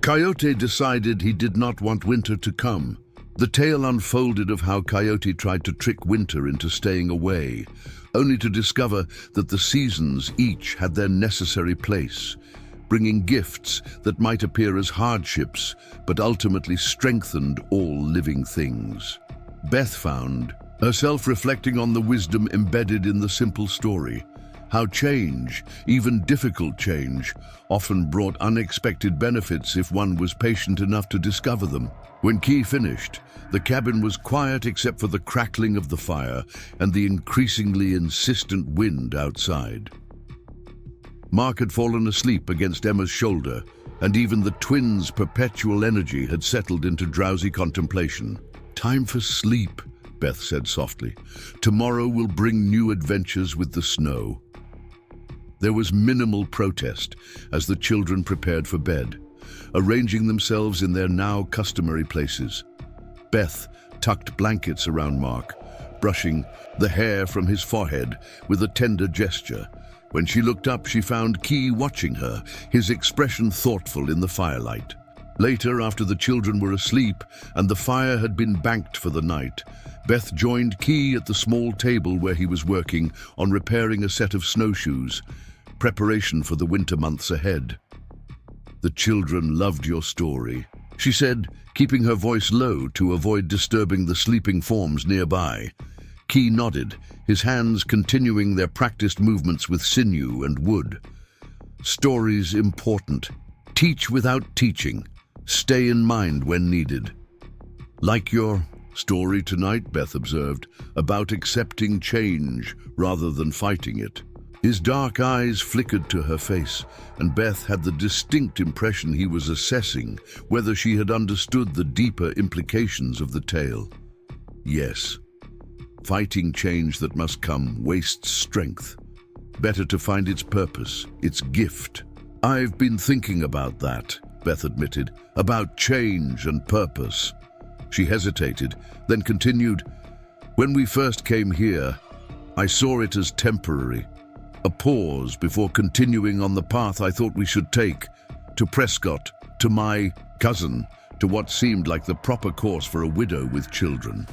Coyote decided he did not want winter to come. The tale unfolded of how Coyote tried to trick winter into staying away, only to discover that the seasons each had their necessary place, bringing gifts that might appear as hardships, but ultimately strengthened all living things." Beth found herself reflecting on the wisdom embedded in the simple story, how change, even difficult change, often brought unexpected benefits if one was patient enough to discover them. When Key finished, the cabin was quiet except for the crackling of the fire and the increasingly insistent wind outside. Mark had fallen asleep against Emma's shoulder, and even the twins' perpetual energy had settled into drowsy contemplation. "Time for sleep," Beth said softly. "Tomorrow will bring new adventures with the snow." There was minimal protest as the children prepared for bed, arranging themselves in their now customary places. Beth tucked blankets around Mark, brushing the hair from his forehead with a tender gesture. When she looked up, she found Key watching her, his expression thoughtful in the firelight. Later, after the children were asleep and the fire had been banked for the night, Beth joined Key at the small table where he was working on repairing a set of snowshoes, preparation for the winter months ahead. "The children loved your story," she said, keeping her voice low to avoid disturbing the sleeping forms nearby. Key nodded, his hands continuing their practiced movements with sinew and wood. "Stories important. Teach without teaching. Stay in mind when needed." "Like your story tonight," Beth observed, "about accepting change rather than fighting it." His dark eyes flickered to her face, and Beth had the distinct impression he was assessing whether she had understood the deeper implications of the tale. "Yes. Fighting change that must come wastes strength. Better to find its purpose, its gift." "I've been thinking about that," Beth admitted, "about change and purpose." She hesitated, then continued, "When we first came here, I saw it as temporary. A pause before continuing on the path I thought we should take, to Prescott, to my cousin, to what seemed like the proper course for a widow with children."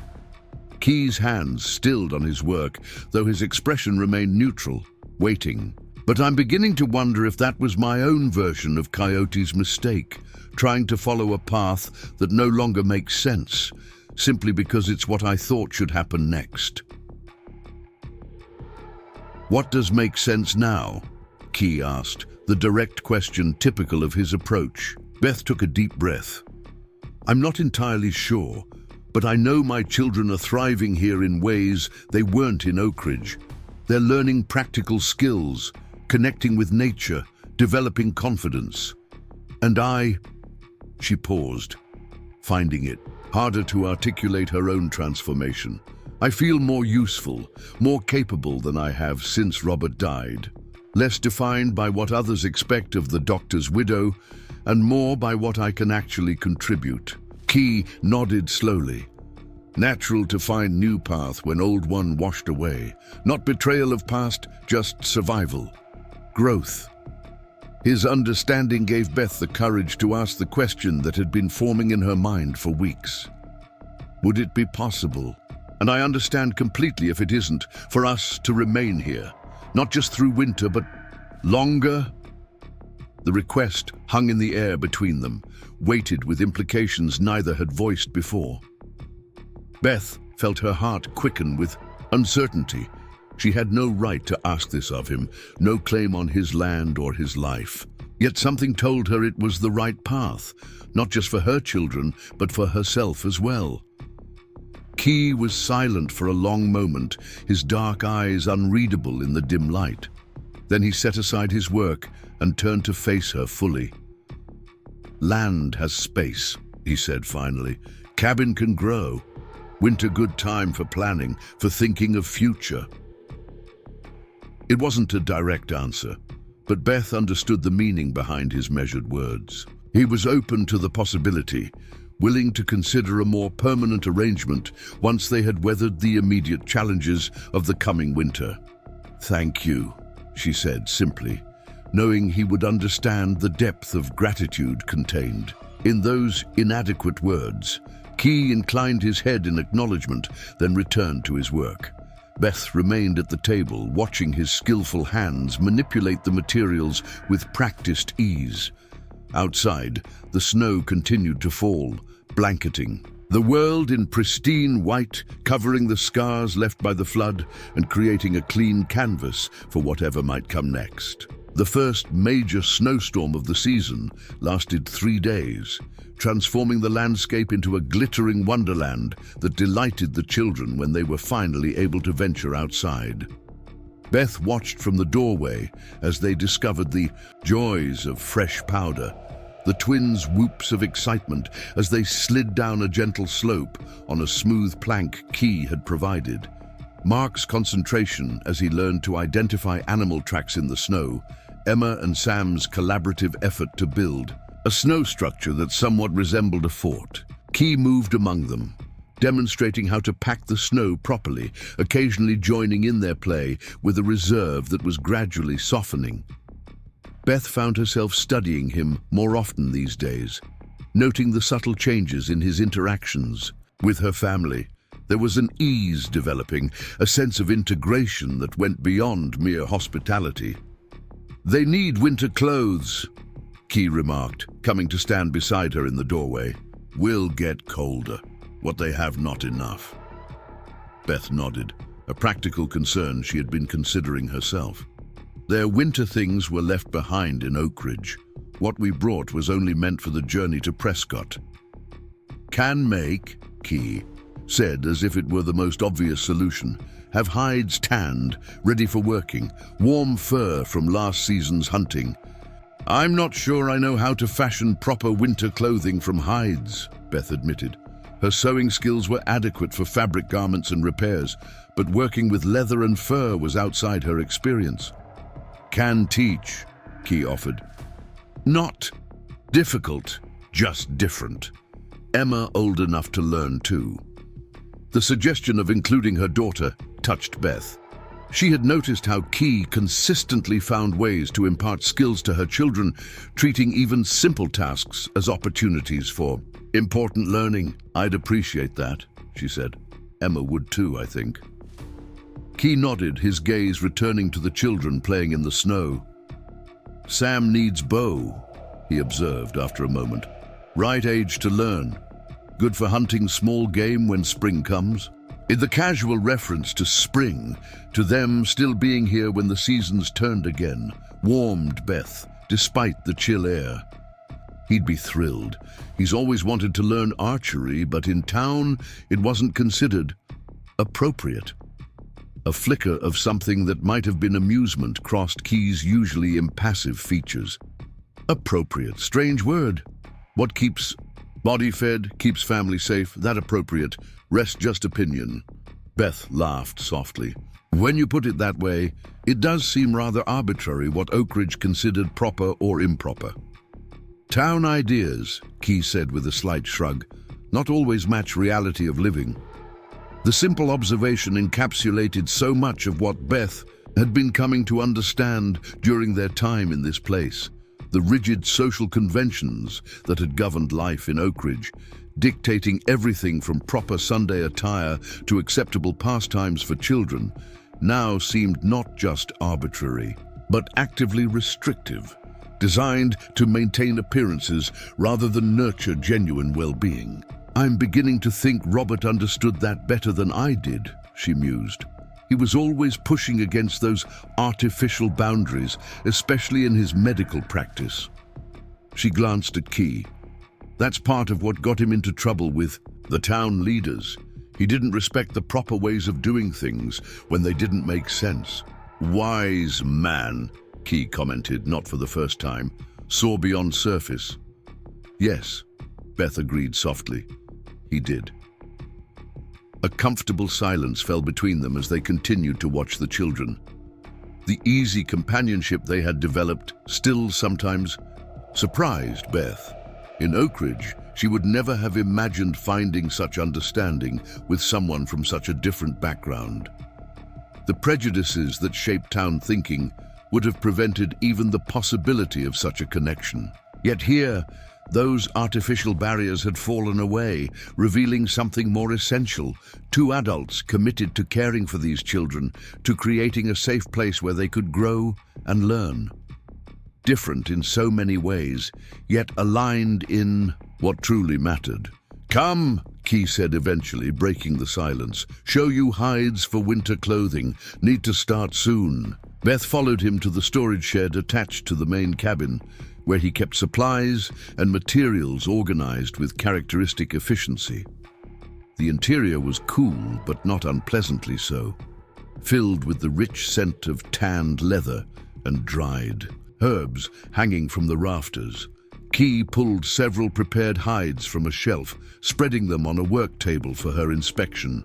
Key's hands stilled on his work, though his expression remained neutral, waiting. "But I'm beginning to wonder if that was my own version of Coyote's mistake, trying to follow a path that no longer makes sense, simply because it's what I thought should happen next." "What does make sense now?" Key asked, the direct question typical of his approach. Beth took a deep breath. "I'm not entirely sure, but I know my children are thriving here in ways they weren't in Oak Ridge. They're learning practical skills, connecting with nature, developing confidence. And she paused, finding it harder to articulate her own transformation. "I feel more useful, more capable than I have since Robert died. Less defined by what others expect of the doctor's widow, and more by what I can actually contribute." Key nodded slowly. "Natural to find new path when old one washed away. Not betrayal of past, just survival. Growth." His understanding gave Beth the courage to ask the question that had been forming in her mind for weeks. Would it be possible, and I understand completely if it isn't, for us to remain here, not just through winter, but longer? The request hung in the air between them, weighted with implications neither had voiced before. Beth felt her heart quicken with uncertainty. She had no right to ask this of him, no claim on his land or his life. Yet something told her it was the right path, not just for her children, but for herself as well. Key was silent for a long moment, his dark eyes unreadable in the dim light. Then he set aside his work and turned to face her fully. "Land has space," he said finally. "Cabin can grow. Winter good time for planning, for thinking of future." It wasn't a direct answer, but Beth understood the meaning behind his measured words. He was open to the possibility, willing to consider a more permanent arrangement once they had weathered the immediate challenges of the coming winter. "Thank you," she said simply, knowing he would understand the depth of gratitude contained in those inadequate words. Key inclined his head in acknowledgement, then returned to his work. Beth remained at the table, watching his skillful hands manipulate the materials with practiced ease. Outside, the snow continued to fall, blanketing The world in pristine white, covering the scars left by the flood and creating a clean canvas for whatever might come next. The first major snowstorm of the season lasted 3 days, transforming the landscape into a glittering wonderland that delighted the children when they were finally able to venture outside. Beth watched from the doorway as they discovered the joys of fresh powder, the twins' whoops of excitement as they slid down a gentle slope on a smooth plank Key had provided. Mark's concentration as he learned to identify animal tracks in the snow, Emma and Sam's collaborative effort to build a snow structure that somewhat resembled a fort. Key moved among them, demonstrating how to pack the snow properly, occasionally joining in their play with a reserve that was gradually softening. Beth found herself studying him more often these days, noting the subtle changes in his interactions with her family. There was an ease developing, a sense of integration that went beyond mere hospitality. "They need winter clothes," Key remarked, coming to stand beside her in the doorway. "Will get colder. What they have not enough." Beth nodded, a practical concern she had been considering herself. Their winter things were left behind in Oak Ridge. What we brought was only meant for the journey to Prescott. "Can make," Key said as if it were the most obvious solution. "Have hides tanned, ready for working, warm fur from last season's hunting." "I'm not sure I know how to fashion proper winter clothing from hides," Beth admitted. Her sewing skills were adequate for fabric garments and repairs, but working with leather and fur was outside her experience. "Can teach," Key offered. "Not difficult, just different. Emma old enough to learn too." The suggestion of including her daughter touched Beth. She had noticed how Key consistently found ways to impart skills to her children, treating even simple tasks as opportunities for important learning. "I'd appreciate that," she said. "Emma would too, I think." Key nodded, his gaze returning to the children playing in the snow. "Sam needs bow," he observed after a moment. "Right age to learn. Good for hunting small game when spring comes." In the casual reference to spring, to them still being here when the seasons turned again, warmed Beth, despite the chill air. He'd be thrilled. He's always wanted to learn archery, but in town it wasn't considered appropriate. A flicker of something that might have been amusement crossed Key's usually impassive features. Appropriate, strange word. What keeps body fed, keeps family safe, that appropriate, rest just opinion. Beth laughed softly. When you put it that way, it does seem rather arbitrary what Oak Ridge considered proper or improper. "Town ideas," Key said with a slight shrug, "not always match reality of living." The simple observation encapsulated so much of what Beth had been coming to understand during their time in this place. The rigid social conventions that had governed life in Oak Ridge, dictating everything from proper Sunday attire to acceptable pastimes for children, now seemed not just arbitrary, but actively restrictive, designed to maintain appearances rather than nurture genuine well-being. "I'm beginning to think Robert understood that better than I did," she mused. "He was always pushing against those artificial boundaries, especially in his medical practice." She glanced at Key. "That's part of what got him into trouble with the town leaders. He didn't respect the proper ways of doing things when they didn't make sense." "Wise man," Key commented, not for the first time. "Saw beyond surface." "Yes," Beth agreed softly. "He did." A comfortable silence fell between them as they continued to watch the children. The easy companionship they had developed still sometimes surprised Beth. In Oak Ridge, she would never have imagined finding such understanding with someone from such a different background. The prejudices that shaped town thinking would have prevented even the possibility of such a connection. Yet here, those artificial barriers had fallen away, revealing something more essential: two adults committed to caring for these children, to creating a safe place where they could grow and learn. Different in so many ways, yet aligned in what truly mattered. "Come," Key said eventually, breaking the silence. "Show you hides for winter clothing. Need to start soon." Beth followed him to the storage shed attached to the main cabin, where he kept supplies and materials organized with characteristic efficiency. The interior was cool, but not unpleasantly so, filled with the rich scent of tanned leather and dried herbs hanging from the rafters. Key pulled several prepared hides from a shelf, spreading them on a work table for her inspection.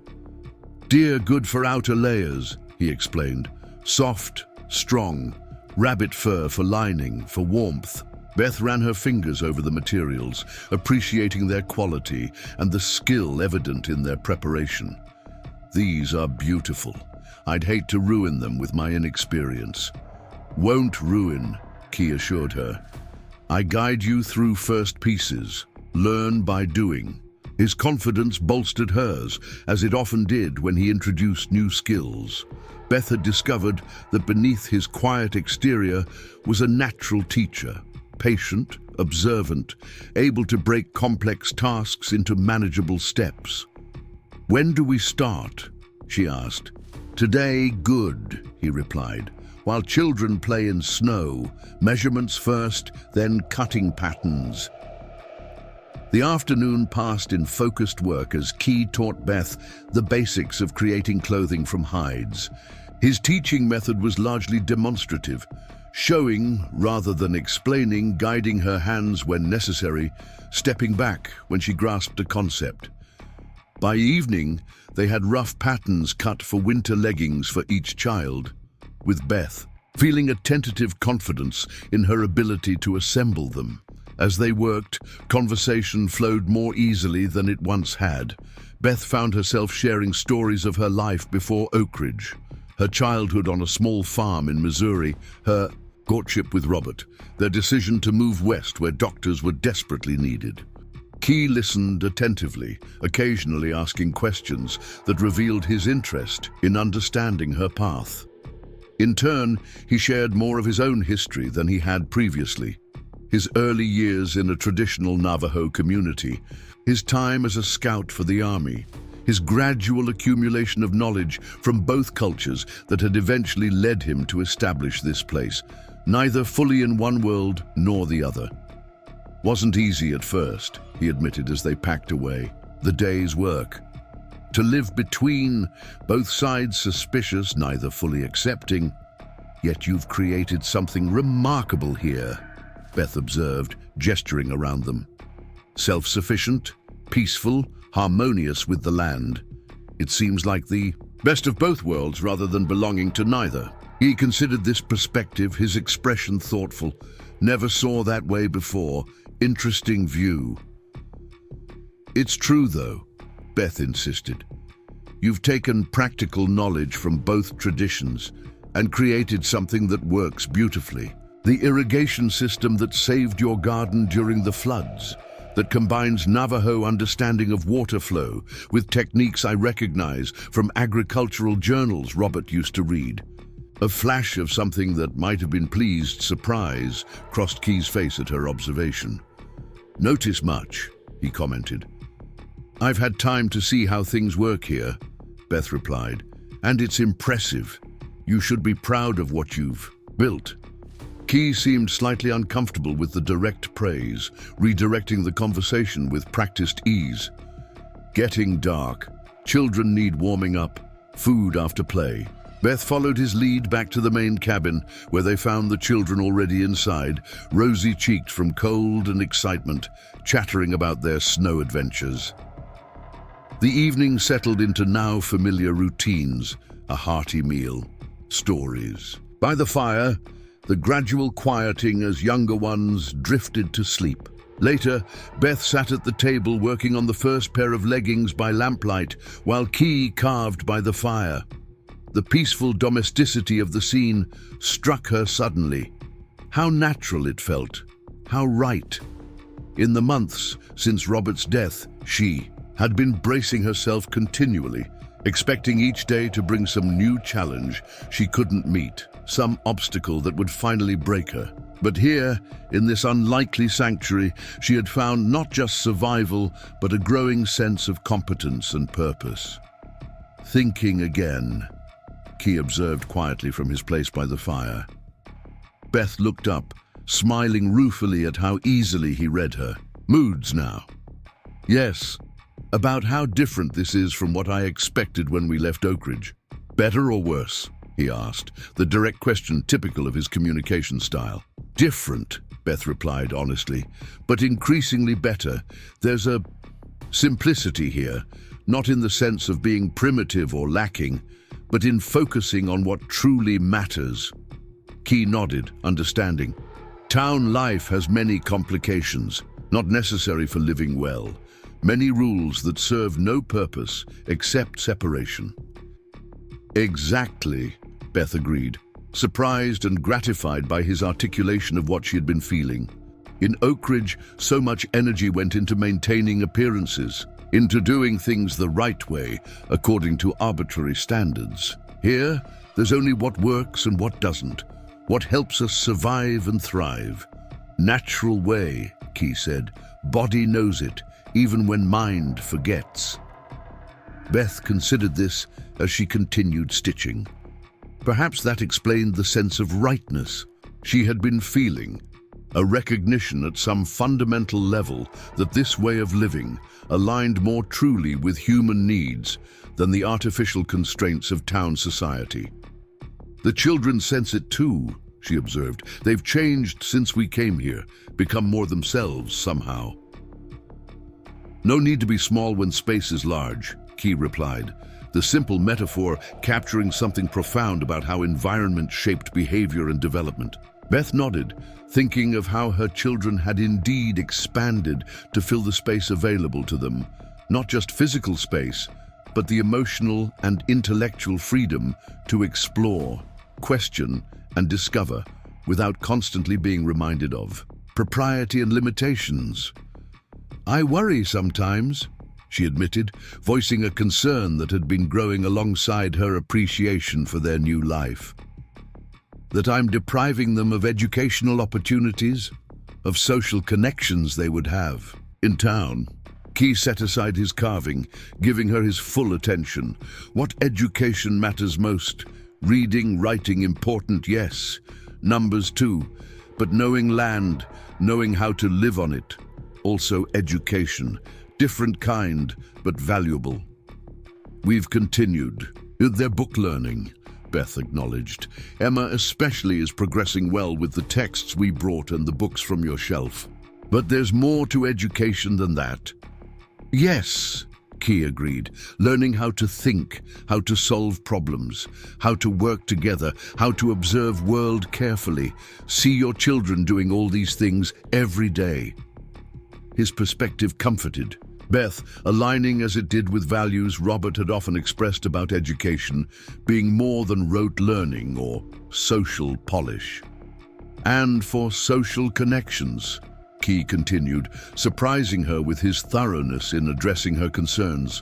"Deer good for outer layers," he explained. "Soft, strong, rabbit fur for lining, for warmth." Beth ran her fingers over the materials, appreciating their quality and the skill evident in their preparation. "These are beautiful. I'd hate to ruin them with my inexperience." "Won't ruin," Key assured her. "I guide you through first pieces. Learn by doing." His confidence bolstered hers, as it often did when he introduced new skills. Beth had discovered that beneath his quiet exterior was a natural teacher, patient, observant, able to break complex tasks into manageable steps. "When do we start?" she asked. "Today, good," he replied. "While children play in snow, measurements first, then cutting patterns." The afternoon passed in focused work as Key taught Beth the basics of creating clothing from hides. His teaching method was largely demonstrative, showing rather than explaining, guiding her hands when necessary, stepping back when she grasped a concept. By evening, they had rough patterns cut for winter leggings for each child, with Beth feeling a tentative confidence in her ability to assemble them. As they worked, conversation flowed more easily than it once had. Beth found herself sharing stories of her life before Oak Ridge, her childhood on a small farm in Missouri, her courtship with Robert, their decision to move west where doctors were desperately needed. Key listened attentively, occasionally asking questions that revealed his interest in understanding her path. In turn, he shared more of his own history than he had previously. His early years in a traditional Navajo community, his time as a scout for the army, his gradual accumulation of knowledge from both cultures that had eventually led him to establish this place, neither fully in one world nor the other. "Wasn't easy at first," he admitted as they packed away. "The day's work. To live between, both sides suspicious, neither fully accepting. Yet you've created something remarkable here," Beth observed, gesturing around them. "Self-sufficient, peaceful, harmonious with the land. It seems like the best of both worlds rather than belonging to neither." He considered this perspective, his expression thoughtful. "Never saw that way before. Interesting view." "It's true, though," Beth insisted. "You've taken practical knowledge from both traditions and created something that works beautifully. The irrigation system that saved your garden during the floods, that combines Navajo understanding of water flow with techniques I recognize from agricultural journals Robert used to read." A flash of something that might have been pleased surprise crossed Key's face at her observation. "Notice much," he commented. "I've had time to see how things work here," Beth replied, "and it's impressive. You should be proud of what you've built." Key seemed slightly uncomfortable with the direct praise, redirecting the conversation with practiced ease. "Getting dark. Children need warming up. Food after play." Beth followed his lead back to the main cabin, where they found the children already inside, rosy-cheeked from cold and excitement, chattering about their snow adventures. The evening settled into now familiar routines, a hearty meal, stories. By the fire, the gradual quieting as younger ones drifted to sleep. Later, Beth sat at the table working on the first pair of leggings by lamplight, while Key carved by the fire. The peaceful domesticity of the scene struck her suddenly. How natural it felt, how right. In the months since Robert's death, she had been bracing herself continually, expecting each day to bring some new challenge she couldn't meet, some obstacle that would finally break her. But here, in this unlikely sanctuary, she had found not just survival, but a growing sense of competence and purpose. Thinking again, Key observed quietly from his place by the fire. Beth looked up, smiling ruefully at how easily he read her. Moods now. Yes, about how different this is from what I expected when we left Oakridge. Better or worse? He asked, the direct question typical of his communication style. Different, Beth replied honestly, but increasingly better. There's a simplicity here, not in the sense of being primitive or lacking, but in focusing on what truly matters. Key nodded, understanding. Town life has many complications, not necessary for living well. Many rules that serve no purpose except separation. Exactly, Beth agreed, surprised and gratified by his articulation of what she had been feeling. In Oakridge, so much energy went into maintaining appearances, into doing things the right way, according to arbitrary standards. Here, there's only what works and what doesn't, what helps us survive and thrive. Natural way, Key said. Body knows it, even when mind forgets. Beth considered this as she continued stitching. Perhaps that explained the sense of rightness she had been feeling, a recognition at some fundamental level that this way of living aligned more truly with human needs than the artificial constraints of town society. The children sense it too, she observed. They've changed since we came here, become more themselves somehow. No need to be small when space is large, Key replied, the simple metaphor capturing something profound about how environment shaped behavior and development. Beth nodded, thinking of how her children had indeed expanded to fill the space available to them, not just physical space, but the emotional and intellectual freedom to explore, question, and discover without constantly being reminded of propriety and limitations. I worry sometimes, she admitted, voicing a concern that had been growing alongside her appreciation for their new life. That I'm depriving them of educational opportunities, of social connections they would have in town. Key set aside his carving, giving her his full attention. What education matters most? Reading, writing, important, yes. Numbers too. But knowing land, knowing how to live on it. Also education. Different kind, but valuable. We've continued. Their book learning, Beth acknowledged. Emma especially is progressing well with the texts we brought and the books from your shelf. But there's more to education than that. Yes, Key agreed. Learning how to think, how to solve problems, how to work together, how to observe world carefully. See your children doing all these things every day. His perspective comforted Beth, aligning as it did with values Robert had often expressed about education being more than rote learning or social polish. And for social connections, Key continued, surprising her with his thoroughness in addressing her concerns.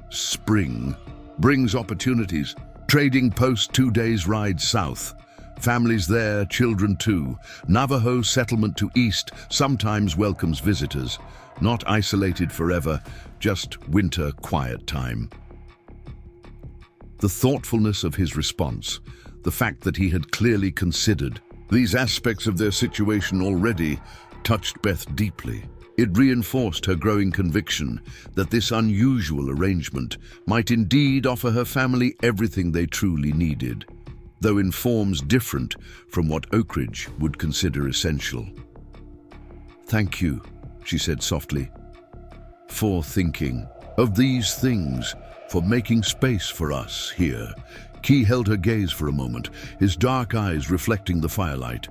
Spring brings opportunities. Trading post 2 days ride south. Families there, children too. Navajo settlement to east sometimes welcomes visitors. Not isolated forever, just winter quiet time. The thoughtfulness of his response, the fact that he had clearly considered these aspects of their situation already, touched Beth deeply. It reinforced her growing conviction that this unusual arrangement might indeed offer her family everything they truly needed, though in forms different from what Oakridge would consider essential. Thank you, she said softly, for thinking of these things, for making space for us here. Key held her gaze for a moment, his dark eyes reflecting the firelight.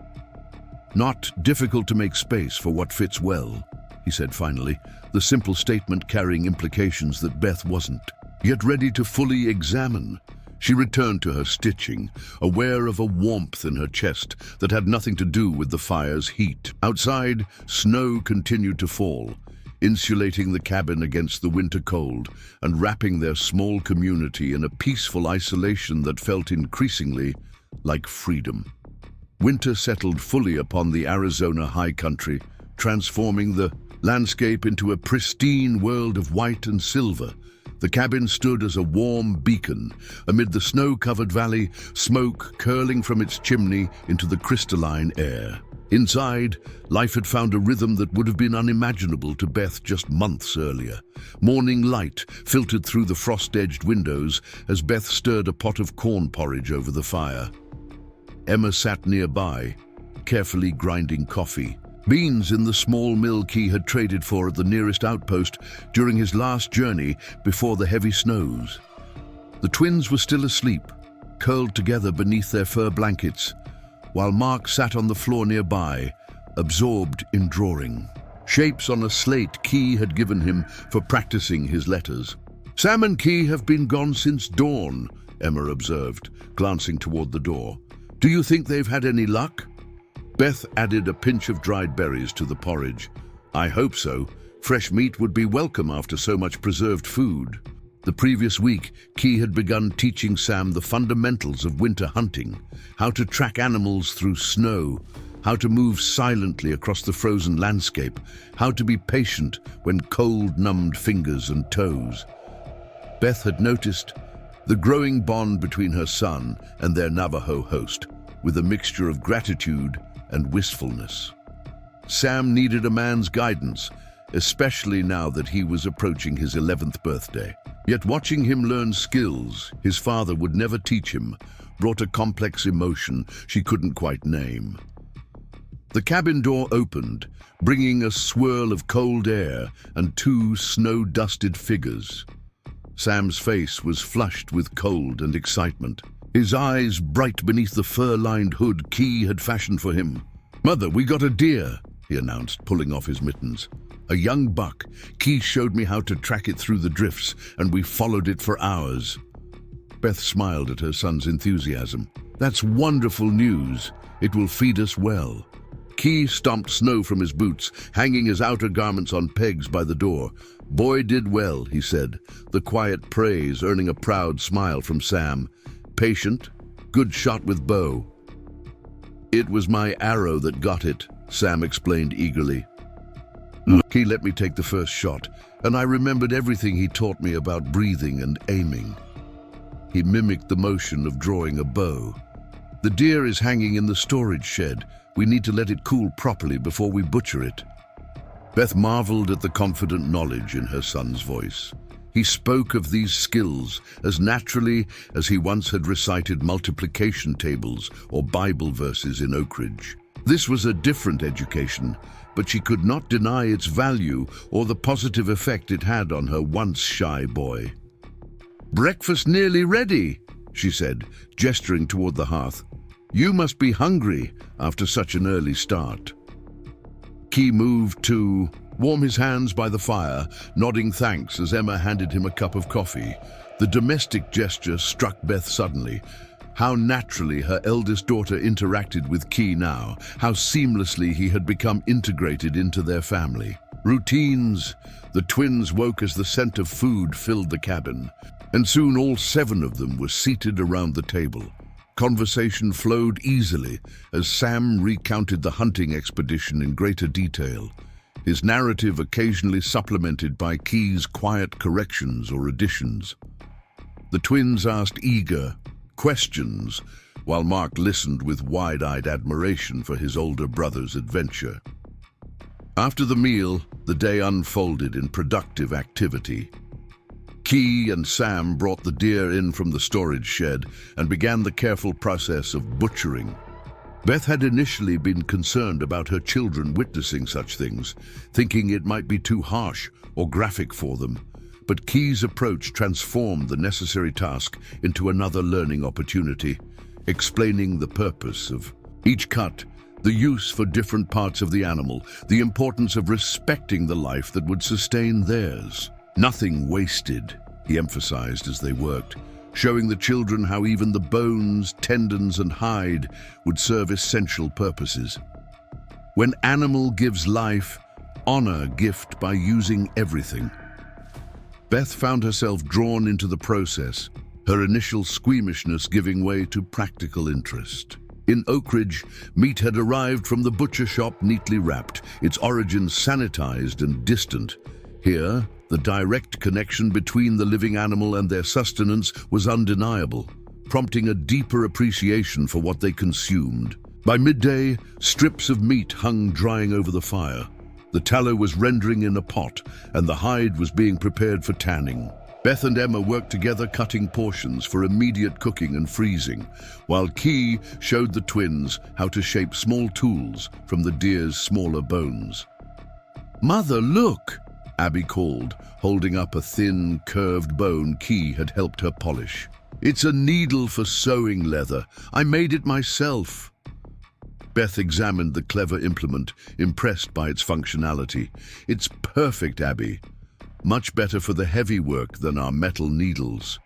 Not difficult to make space for what fits well, he said finally, the simple statement carrying implications that Beth wasn't yet ready to fully examine. She returned to her stitching, aware of a warmth in her chest that had nothing to do with the fire's heat. Outside, snow continued to fall, insulating the cabin against the winter cold and wrapping their small community in a peaceful isolation that felt increasingly like freedom. Winter settled fully upon the Arizona high country, transforming the landscape into a pristine world of white and silver. The cabin stood as a warm beacon amid the snow-covered valley, smoke curling from its chimney into the crystalline air. Inside, life had found a rhythm that would have been unimaginable to Beth just months earlier. Morning light filtered through the frost-edged windows as Beth stirred a pot of corn porridge over the fire. Emma sat nearby, carefully grinding coffee. Beans in the small mill Key had traded for at the nearest outpost during his last journey before the heavy snows. The twins were still asleep, curled together beneath their fur blankets, while Mark sat on the floor nearby, absorbed in drawing. Shapes on a slate Key had given him for practicing his letters. "Sam and Key have been gone since dawn," Emma observed, glancing toward the door. "Do you think they've had any luck?" Beth added a pinch of dried berries to the porridge. "I hope so. Fresh meat would be welcome after so much preserved food." The previous week, Key had begun teaching Sam the fundamentals of winter hunting, how to track animals through snow, how to move silently across the frozen landscape, how to be patient when cold numbed fingers and toes. Beth had noticed the growing bond between her son and their Navajo host, with a mixture of gratitude and wistfulness. Sam needed a man's guidance, especially now that he was approaching his 11th birthday. Yet watching him learn skills his father would never teach him brought a complex emotion she couldn't quite name. The cabin door opened, bringing a swirl of cold air and two snow-dusted figures. Sam's face was flushed with cold and excitement, his eyes bright beneath the fur-lined hood Key had fashioned for him. "Mother, we got a deer," he announced, pulling off his mittens. "A young buck. Key showed me how to track it through the drifts, and we followed it for hours." Beth smiled at her son's enthusiasm. "That's wonderful news. It will feed us well." Key stomped snow from his boots, hanging his outer garments on pegs by the door. "Boy did well," he said, the quiet praise earning a proud smile from Sam. "Patient, good shot with bow." "It was my arrow that got it," Sam explained eagerly. "He let me take the first shot, and I remembered everything he taught me about breathing and aiming." He mimicked the motion of drawing a bow. "The deer is hanging in the storage shed. We need to let it cool properly before we butcher it." Beth marveled at the confident knowledge in her son's voice. He spoke of these skills as naturally as he once had recited multiplication tables or Bible verses in Oak Ridge. This was a different education, but she could not deny its value or the positive effect it had on her once shy boy. "Breakfast nearly ready," she said, gesturing toward the hearth. "You must be hungry after such an early start." Key moved to warm his hands by the fire, nodding thanks as Emma handed him a cup of coffee. The domestic gesture struck Beth suddenly. How naturally her eldest daughter interacted with Key now, how seamlessly he had become integrated into their family. Routines. The twins woke as the scent of food filled the cabin, and soon all 7 of them were seated around the table. Conversation flowed easily as Sam recounted the hunting expedition in greater detail, his narrative occasionally supplemented by Key's quiet corrections or additions. The twins asked eager questions, while Mark listened with wide-eyed admiration for his older brother's adventure. After the meal, the day unfolded in productive activity. Key and Sam brought the deer in from the storage shed and began the careful process of butchering. Beth had initially been concerned about her children witnessing such things, thinking it might be too harsh or graphic for them. But Key's approach transformed the necessary task into another learning opportunity, explaining the purpose of each cut, the use for different parts of the animal, the importance of respecting the life that would sustain theirs. "Nothing wasted," he emphasized as they worked, showing the children how even the bones, tendons, and hide would serve essential purposes. When animal gives life, honor gift by using everything. Beth found herself drawn into the process, her initial squeamishness giving way to practical interest. In Oak Ridge, meat had arrived from the butcher shop neatly wrapped, its origins sanitized and distant. Here, the direct connection between the living animal and their sustenance was undeniable, prompting a deeper appreciation for what they consumed. By midday, strips of meat hung drying over the fire. The tallow was rendering in a pot, and the hide was being prepared for tanning. Beth and Emma worked together cutting portions for immediate cooking and freezing, while Key showed the twins how to shape small tools from the deer's smaller bones. "Mother, look!" Abby called, holding up a thin, curved bone Key had helped her polish. "It's a needle for sewing leather. I made it myself." Beth examined the clever implement, impressed by its functionality. "It's perfect, Abby. Much better for the heavy work than our metal needles."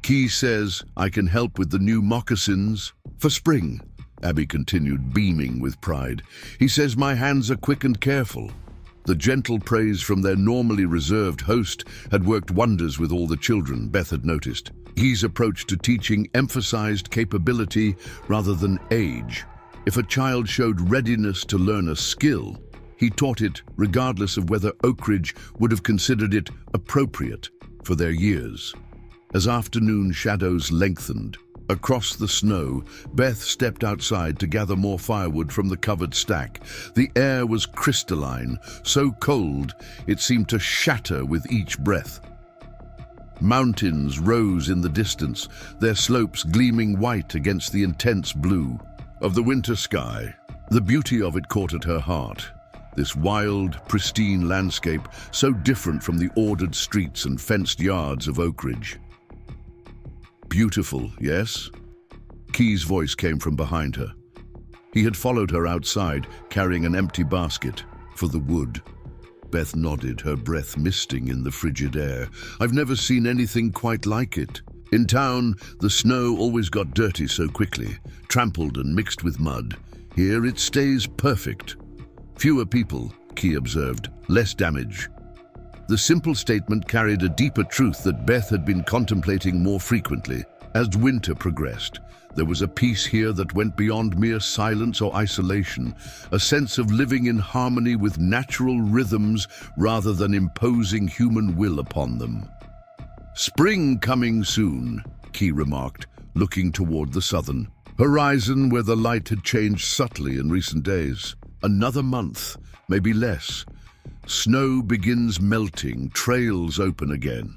"Key says I can help with the new moccasins for spring," Abby continued, beaming with pride. "He says my hands are quick and careful." The gentle praise from their normally reserved host had worked wonders with all the children, Beth had noticed. Key's approach to teaching emphasized capability rather than age. If a child showed readiness to learn a skill, he taught it regardless of whether Oak Ridge would have considered it appropriate for their years. As afternoon shadows lengthened, across the snow, Beth stepped outside to gather more firewood from the covered stack. The air was crystalline, so cold it seemed to shatter with each breath. Mountains rose in the distance, their slopes gleaming white against the intense blue of the winter sky. The beauty of it caught at her heart. This wild, pristine landscape, so different from the ordered streets and fenced yards of Oak Ridge. "Beautiful, yes?" Key's voice came from behind her. He had followed her outside, carrying an empty basket for the wood. Beth nodded, her breath misting in the frigid air. "I've never seen anything quite like it. In town, the snow always got dirty so quickly, trampled and mixed with mud. Here it stays perfect. Fewer people," Key observed, "less damage." The simple statement carried a deeper truth that Beth had been contemplating more frequently. As winter progressed, there was a peace here that went beyond mere silence or isolation, a sense of living in harmony with natural rhythms rather than imposing human will upon them. "Spring coming soon," Key remarked, looking toward the southern horizon where the light had changed subtly in recent days. "Another month, maybe less. Snow begins melting, trails open again."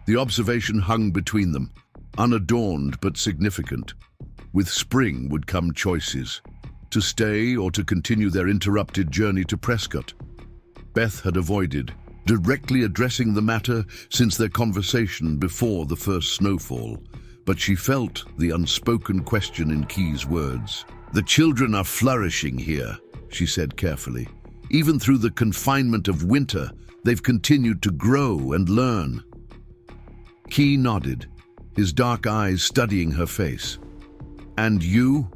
The observation hung between them, unadorned but significant. With spring would come choices, to stay or to continue their interrupted journey to Prescott. Beth had avoided directly addressing the matter since their conversation before the first snowfall, but she felt the unspoken question in Key's words. "The children are flourishing here," she said carefully. "Even through the confinement of winter, they've continued to grow and learn." Key nodded, his dark eyes studying her face. "And you?"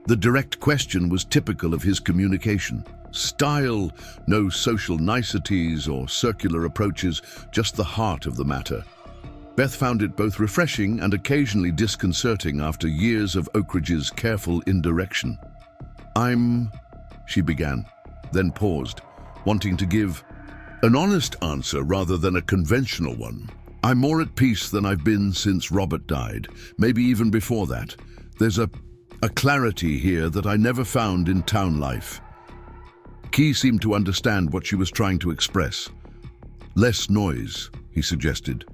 The direct question was typical of his communication. Style, no social niceties or circular approaches, just the heart of the matter. Beth found it both refreshing and occasionally disconcerting after years of Oak Ridge's careful indirection. She began, then paused, wanting to give an honest answer rather than a conventional one. "I'm more at peace than I've been since Robert died, maybe even before that. There's a clarity here that I never found in town life." Key seemed to understand what she was trying to express. "Less noise," he suggested.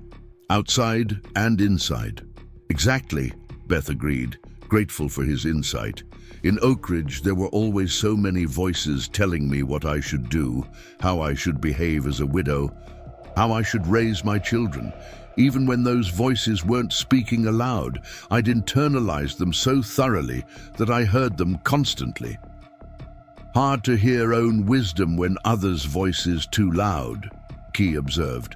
"Outside and inside." "Exactly," Beth agreed, grateful for his insight. "In Oak Ridge, there were always so many voices telling me what I should do, how I should behave as a widow, how I should raise my children. Even when those voices weren't speaking aloud, I'd internalized them so thoroughly that I heard them constantly. Hard to hear own wisdom when others' voices too loud," Key observed.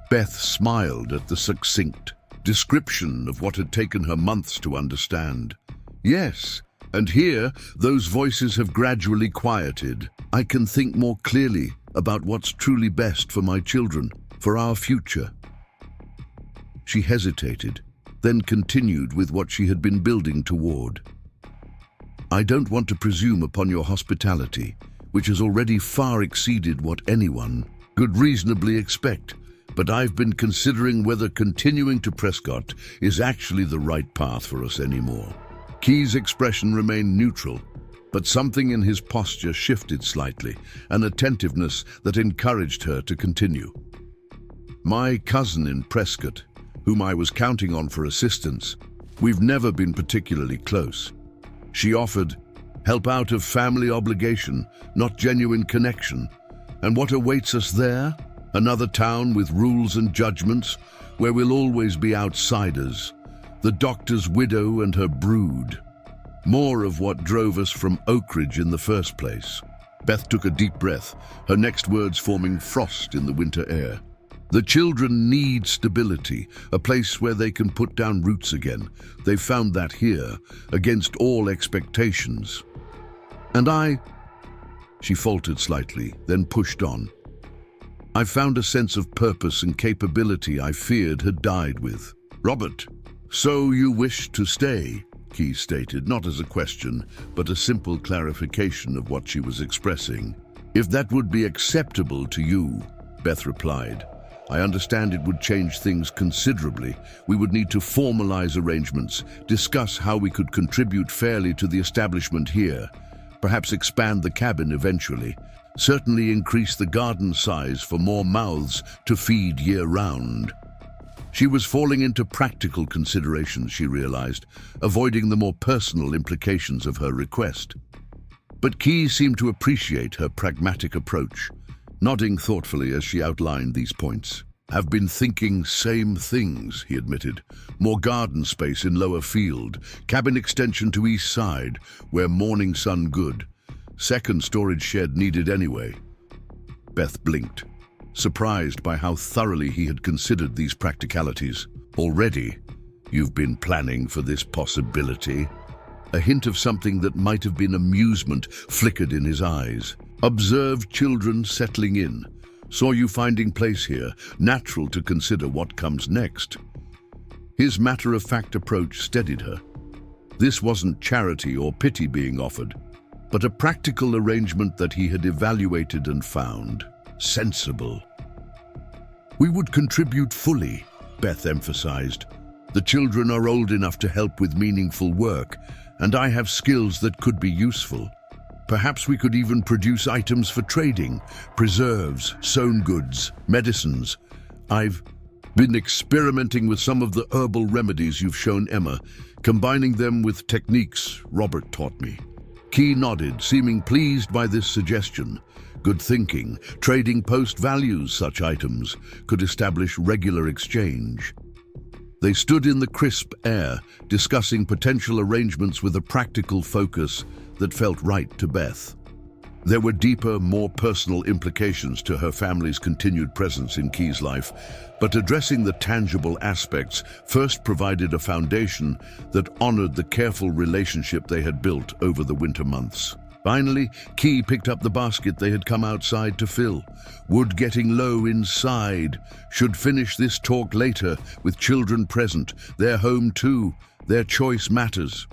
Beth smiled at the succinct description of what had taken her months to understand. "Yes, and here those voices have gradually quieted. I can think more clearly about what's truly best for my children, for our future." She hesitated, then continued with what she had been building toward. "I don't want to presume upon your hospitality, which has already far exceeded what anyone could reasonably expect, but I've been considering whether continuing to Prescott is actually the right path for us anymore." Key's expression remained neutral, but something in his posture shifted slightly, an attentiveness that encouraged her to continue. "My cousin in Prescott, whom I was counting on for assistance, we've never been particularly close. She offered help out of family obligation, not genuine connection. And what awaits us there? Another town with rules and judgments, where we'll always be outsiders. The doctor's widow and her brood. More of what drove us from Oak Ridge in the first place." Beth took a deep breath, her next words forming frost in the winter air. "The children need stability, a place where they can put down roots again. They found that here, against all expectations. And she faltered slightly, then pushed on. "I found a sense of purpose and capability I feared had died with." "Robert, so you wish to stay?" Key stated, not as a question, but a simple clarification of what she was expressing. "If that would be acceptable to you," Beth replied. "I understand it would change things considerably. We would need to formalize arrangements, discuss how we could contribute fairly to the establishment here, perhaps expand the cabin eventually, certainly increase the garden size for more mouths to feed year-round." She was falling into practical considerations, she realized, avoiding the more personal implications of her request. But Key seemed to appreciate her pragmatic approach, nodding thoughtfully as she outlined these points. "Have been thinking same things," he admitted. "More garden space in lower field, cabin extension to east side, where morning sun good. Second storage shed needed anyway." Beth blinked, surprised by how thoroughly he had considered these practicalities. "Already? You've been planning for this possibility?" A hint of something that might have been amusement flickered in his eyes. "Observed children settling in. Saw you finding place here. Natural to consider what comes next." His matter-of-fact approach steadied her. This wasn't charity or pity being offered, but a practical arrangement that he had evaluated and found sensible. "We would contribute fully," Beth emphasized. "The children are old enough to help with meaningful work, and I have skills that could be useful. Perhaps we could even produce items for trading, preserves, sewn goods, medicines. I've been experimenting with some of the herbal remedies you've shown Emma, combining them with techniques Robert taught me." Key nodded, seeming pleased by this suggestion. Good thinking. Trading post-values such items could establish regular exchange. They stood in the crisp air, discussing potential arrangements with a practical focus that felt right to Beth. There were deeper, more personal implications to her family's continued presence in Key's life, but addressing the tangible aspects first provided a foundation that honored the careful relationship they had built over the winter months. Finally, Key picked up the basket they had come outside to fill. Wood getting low inside. Should finish this talk later, with children present. Their home too. Their choice matters.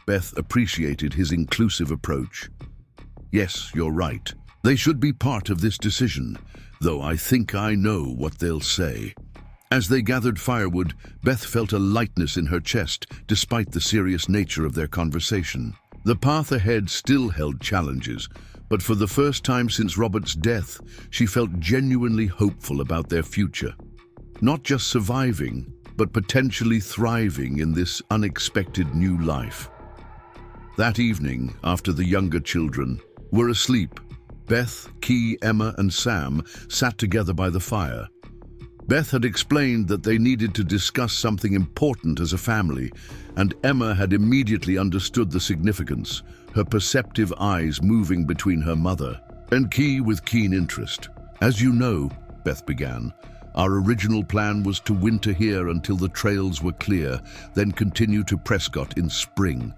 Beth appreciated his inclusive approach. "Yes, you're right. They should be part of this decision, though I think I know what they'll say." As they gathered firewood, Beth felt a lightness in her chest, despite the serious nature of their conversation. The path ahead still held challenges, but for the first time since Robert's death, she felt genuinely hopeful about their future. Not just surviving, but potentially thriving in this unexpected new life. That evening, after the younger children were asleep, Beth, Key, Emma, and Sam sat together by the fire. Beth had explained that they needed to discuss something important as a family, and Emma had immediately understood the significance, her perceptive eyes moving between her mother and Key with keen interest. "As you know," Beth began, "our original plan was to winter here until the trails were clear, then continue to Prescott in spring."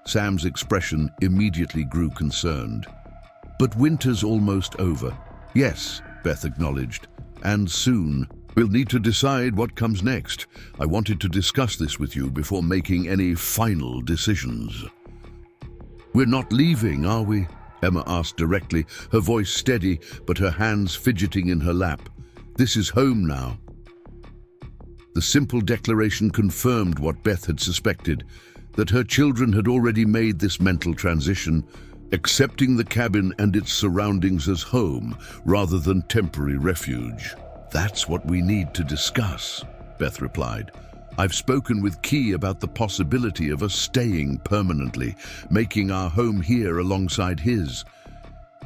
Sam's expression immediately grew concerned. "But winter's almost over." "Yes," Beth acknowledged, "and soon." We'll need to decide what comes next. I wanted to discuss this with you before making any final decisions. We're not leaving, are we? Emma asked directly, her voice steady but her hands fidgeting in her lap. This is home now. The simple declaration confirmed what Beth had suspected, that her children had already made this mental transition, accepting the cabin and its surroundings as home rather than temporary refuge. That's what we need to discuss, Beth replied. I've spoken with Key about the possibility of us staying permanently, making our home here alongside his.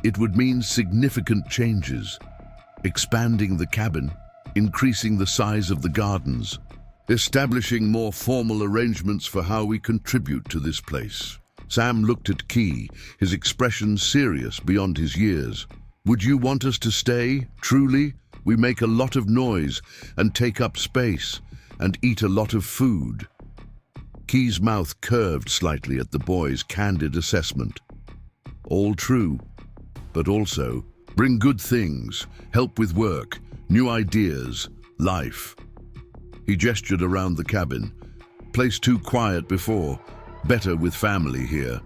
It would mean significant changes, expanding the cabin, increasing the size of the gardens, establishing more formal arrangements for how we contribute to this place. Sam looked at Key, his expression serious beyond his years. Would you want us to stay, truly? We make a lot of noise and take up space and eat a lot of food. Key's mouth curved slightly at the boy's candid assessment. All true, but also bring good things, help with work, new ideas, life. He gestured around the cabin. Place too quiet before, better with family here.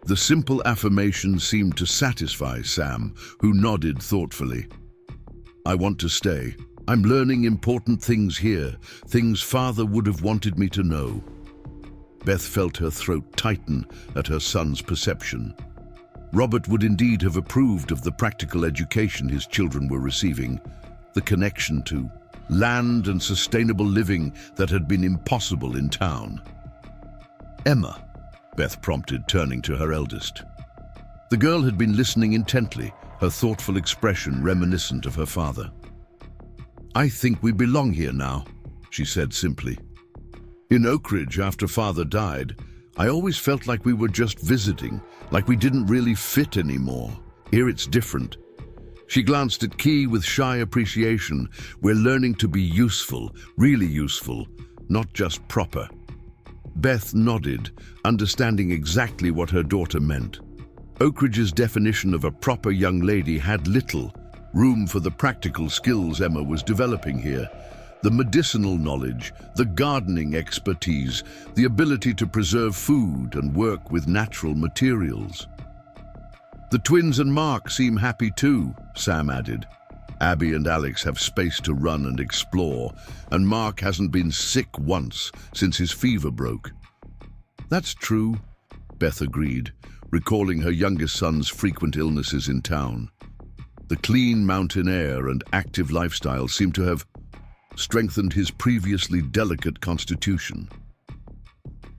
The simple affirmation seemed to satisfy Sam, who nodded thoughtfully. I want to stay. I'm learning important things here, things Father would have wanted me to know. Beth felt her throat tighten at her son's perception. Robert would indeed have approved of the practical education his children were receiving, the connection to land and sustainable living that had been impossible in town. Emma, Beth prompted, turning to her eldest. The girl had been listening intently, her thoughtful expression reminiscent of her father. I think we belong here now, she said simply. In Oak Ridge, after Father died, I always felt like we were just visiting, like we didn't really fit anymore. Here it's different. She glanced at Key with shy appreciation. We're learning to be useful, really useful, not just proper. Beth nodded, understanding exactly what her daughter meant. Oak Ridge's definition of a proper young lady had little room for the practical skills Emma was developing here. The medicinal knowledge, the gardening expertise, the ability to preserve food and work with natural materials. The twins and Mark seem happy too, Sam added. Abby and Alex have space to run and explore, and Mark hasn't been sick once since his fever broke. That's true, Beth agreed, recalling her youngest son's frequent illnesses in town. The clean mountain air and active lifestyle seemed to have strengthened his previously delicate constitution.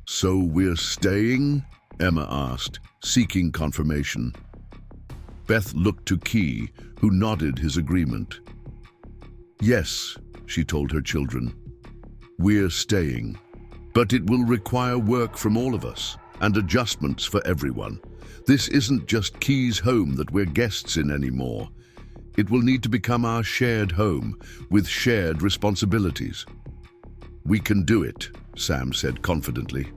So we're staying? Emma asked, seeking confirmation. Beth looked to Key, who nodded his agreement. Yes, she told her children. We're staying. But it will require work from all of us, and adjustments for everyone. This isn't just Key's home that we're guests in anymore. It will need to become our shared home, with shared responsibilities. We can do it, Sam said confidently.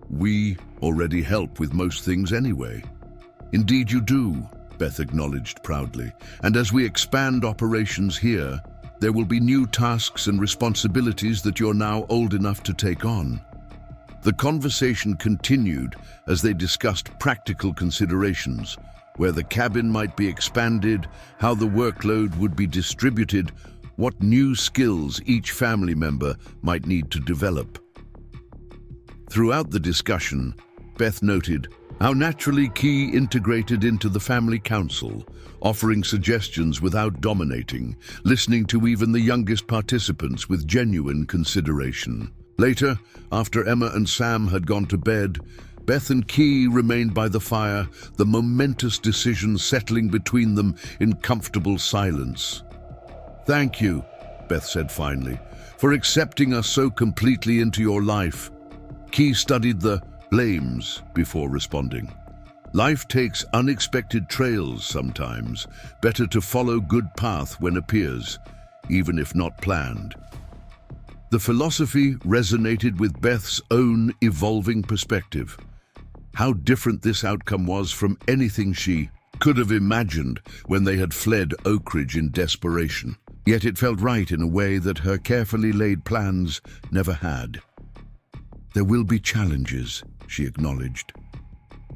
We already help with most things anyway. Indeed you do, Beth acknowledged proudly. And as we expand operations here, there will be new tasks and responsibilities that you're now old enough to take on. The conversation continued as they discussed practical considerations, where the cabin might be expanded, how the workload would be distributed, what new skills each family member might need to develop. Throughout the discussion, Beth noted how naturally Key integrated into the family council, offering suggestions without dominating, listening to even the youngest participants with genuine consideration. Later, after Emma and Sam had gone to bed, Beth and Key remained by the fire, the momentous decision settling between them in comfortable silence. Thank you, Beth said finally, for accepting us so completely into your life. Key studied the blames before responding. Life takes unexpected trails sometimes. Better to follow good path when appears, even if not planned. The philosophy resonated with Beth's own evolving perspective. How different this outcome was from anything she could have imagined when they had fled Oak Ridge in desperation. Yet it felt right in a way that her carefully laid plans never had. There will be challenges, she acknowledged.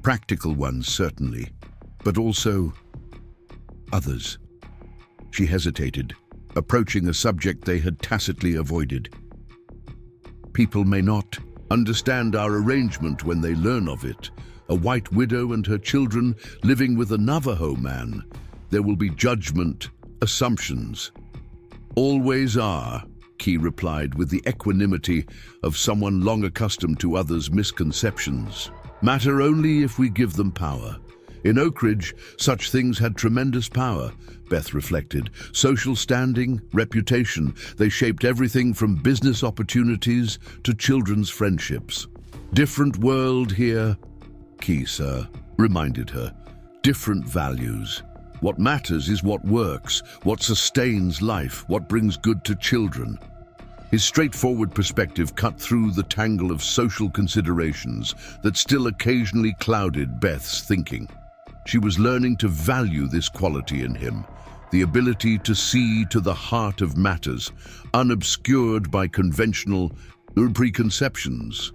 Practical ones, certainly, but also others. She hesitated, approaching a subject they had tacitly avoided. People may not understand our arrangement when they learn of it. A white widow and her children living with a Navajo man. There will be judgment, assumptions. Always are, Key replied with the equanimity of someone long accustomed to others' misconceptions. Matter only if we give them power. In Oak Ridge, such things had tremendous power, Beth reflected. Social standing, reputation, they shaped everything from business opportunities to children's friendships. Different world here, Key, sir, reminded her. Different values. What matters is what works, what sustains life, what brings good to children. His straightforward perspective cut through the tangle of social considerations that still occasionally clouded Beth's thinking. She was learning to value this quality in him, the ability to see to the heart of matters, unobscured by conventional preconceptions.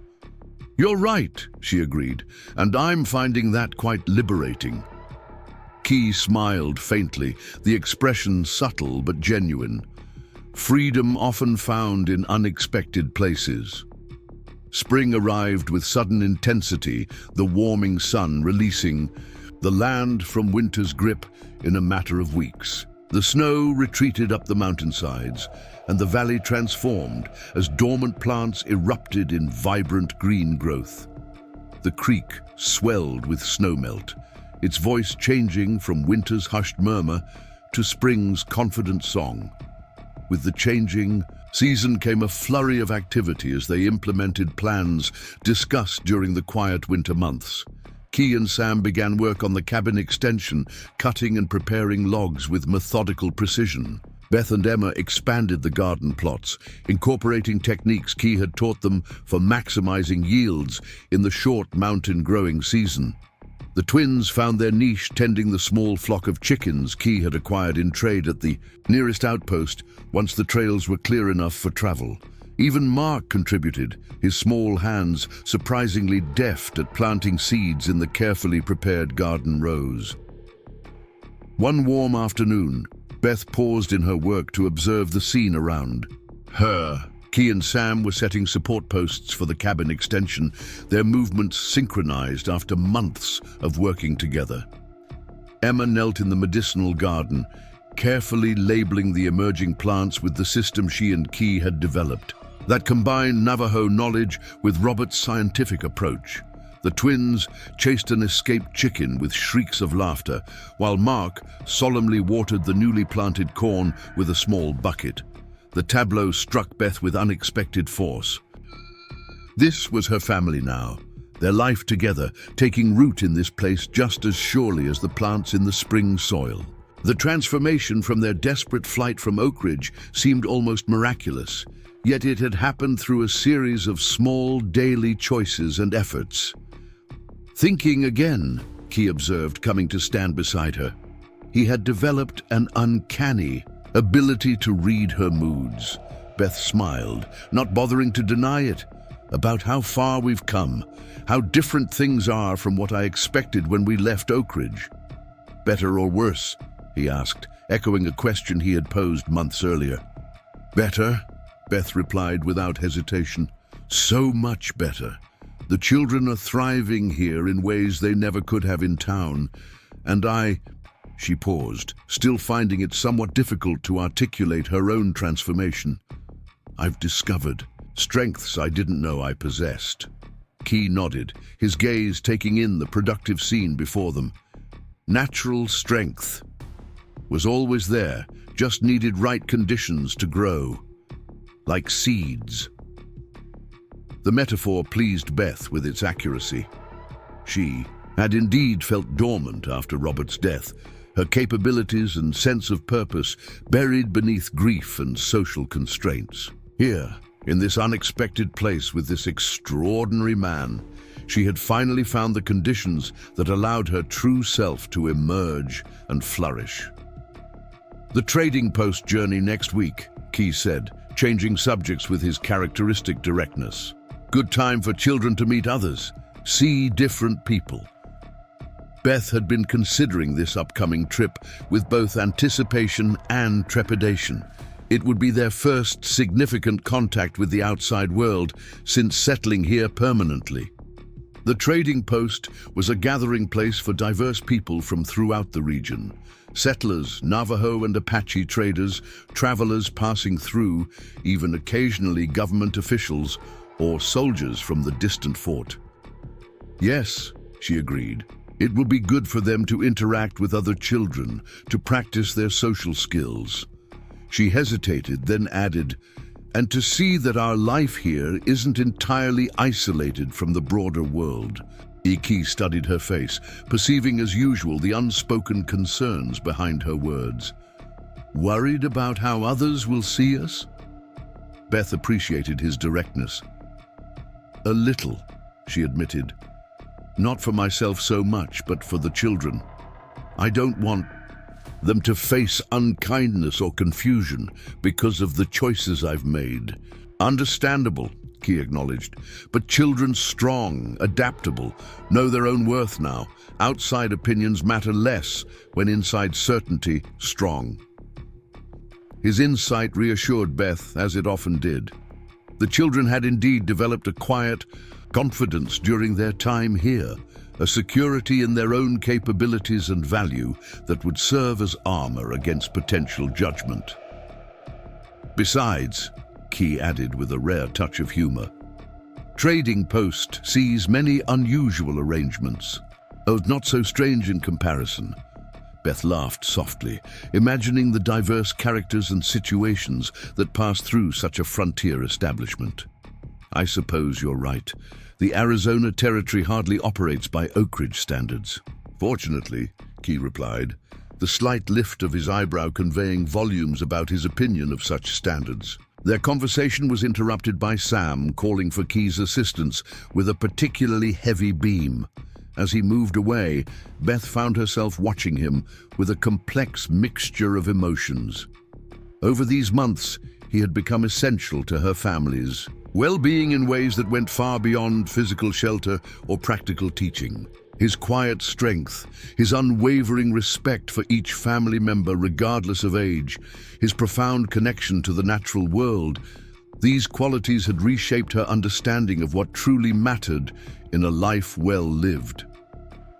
You're right, she agreed, and I'm finding that quite liberating. Key smiled faintly, the expression subtle but genuine. Freedom often found in unexpected places. Spring arrived with sudden intensity, the warming sun releasing the land from winter's grip in a matter of weeks. The snow retreated up the mountainsides, and the valley transformed as dormant plants erupted in vibrant green growth. The creek swelled with snowmelt, its voice changing from winter's hushed murmur to spring's confident song. With the changing season came a flurry of activity as they implemented plans discussed during the quiet winter months. Key and Sam began work on the cabin extension, cutting and preparing logs with methodical precision. Beth and Emma expanded the garden plots, incorporating techniques Key had taught them for maximizing yields in the short mountain growing season. The twins found their niche tending the small flock of chickens Key had acquired in trade at the nearest outpost once the trails were clear enough for travel. Even Mark contributed, his small hands surprisingly deft at planting seeds in the carefully prepared garden rows. One warm afternoon, Beth paused in her work to observe the scene around her. Key and Sam were setting support posts for the cabin extension, their movements synchronized after months of working together. Emma knelt in the medicinal garden, carefully labeling the emerging plants with the system she and Key had developed that combined Navajo knowledge with Robert's scientific approach. The twins chased an escaped chicken with shrieks of laughter, while Mark solemnly watered the newly planted corn with a small bucket. The tableau struck Beth with unexpected force. This was her family now, their life together, taking root in this place just as surely as the plants in the spring soil. The transformation from their desperate flight from Oak Ridge seemed almost miraculous, yet it had happened through a series of small daily choices and efforts. Thinking again, Key observed, coming to stand beside her. He had developed an uncanny ability to read her moods. Beth smiled, not bothering to deny it. About how far we've come, how different things are from what I expected when we left Oak Ridge. Better or worse? He asked, echoing a question he had posed months earlier. Better, Beth replied without hesitation. So much better. The children are thriving here in ways they never could have in town, and She paused, still finding it somewhat difficult to articulate her own transformation. I've discovered strengths I didn't know I possessed. Key nodded, his gaze taking in the productive scene before them. Natural strength was always there, just needed right conditions to grow. Like seeds. The metaphor pleased Beth with its accuracy. She had indeed felt dormant after Robert's death, her capabilities and sense of purpose buried beneath grief and social constraints. Here, in this unexpected place with this extraordinary man, she had finally found the conditions that allowed her true self to emerge and flourish. "The trading post journey next week," Key said, changing subjects with his characteristic directness. "Good time for children to meet others, see different people." Beth had been considering this upcoming trip with both anticipation and trepidation. It would be their first significant contact with the outside world since settling here permanently. The trading post was a gathering place for diverse people from throughout the region. Settlers, Navajo and Apache traders, travelers passing through, even occasionally government officials or soldiers from the distant fort. "Yes," she agreed. "It will be good for them to interact with other children, to practice their social skills." She hesitated, then added, "And to see that our life here isn't entirely isolated from the broader world." Key studied her face, perceiving as usual the unspoken concerns behind her words. "Worried about how others will see us?" Beth appreciated his directness. "A little," she admitted. "Not for myself so much, but for the children. I don't want them to face unkindness or confusion because of the choices I've made." "Understandable," Key acknowledged, "but children strong, adaptable, know their own worth now. Outside opinions matter less when inside certainty strong." His insight reassured Beth, as it often did. The children had indeed developed a quiet confidence during their time here, a security in their own capabilities and value that would serve as armor against potential judgment. "Besides," Key added with a rare touch of humor, "trading post sees many unusual arrangements. Oh, not so strange in comparison." Beth laughed softly, imagining the diverse characters and situations that pass through such a frontier establishment. "I suppose you're right. The Arizona Territory hardly operates by Oak Ridge standards." "Fortunately," Key replied, the slight lift of his eyebrow conveying volumes about his opinion of such standards. Their conversation was interrupted by Sam calling for Key's assistance with a particularly heavy beam. As he moved away, Beth found herself watching him with a complex mixture of emotions. Over these months, he had become essential to her family's well-being in ways that went far beyond physical shelter or practical teaching. His quiet strength, his unwavering respect for each family member regardless of age, his profound connection to the natural world, these qualities had reshaped her understanding of what truly mattered in a life well lived.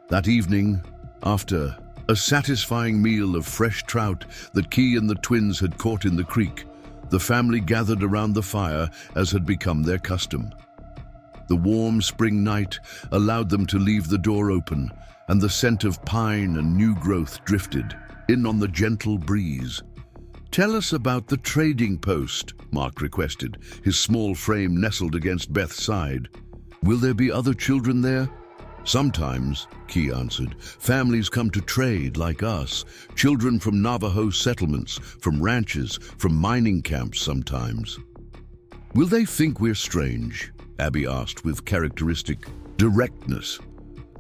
That evening, after a satisfying meal of fresh trout that Key and the twins had caught in the creek, the family gathered around the fire as had become their custom. The warm spring night allowed them to leave the door open, and the scent of pine and new growth drifted in on the gentle breeze. "Tell us about the trading post," Mark requested, his small frame nestled against Beth's side. "Will there be other children there?" "Sometimes," Key answered. "Families come to trade like us. Children from Navajo settlements, from ranches, from mining camps sometimes." "Will they think we're strange?" Abby asked with characteristic directness.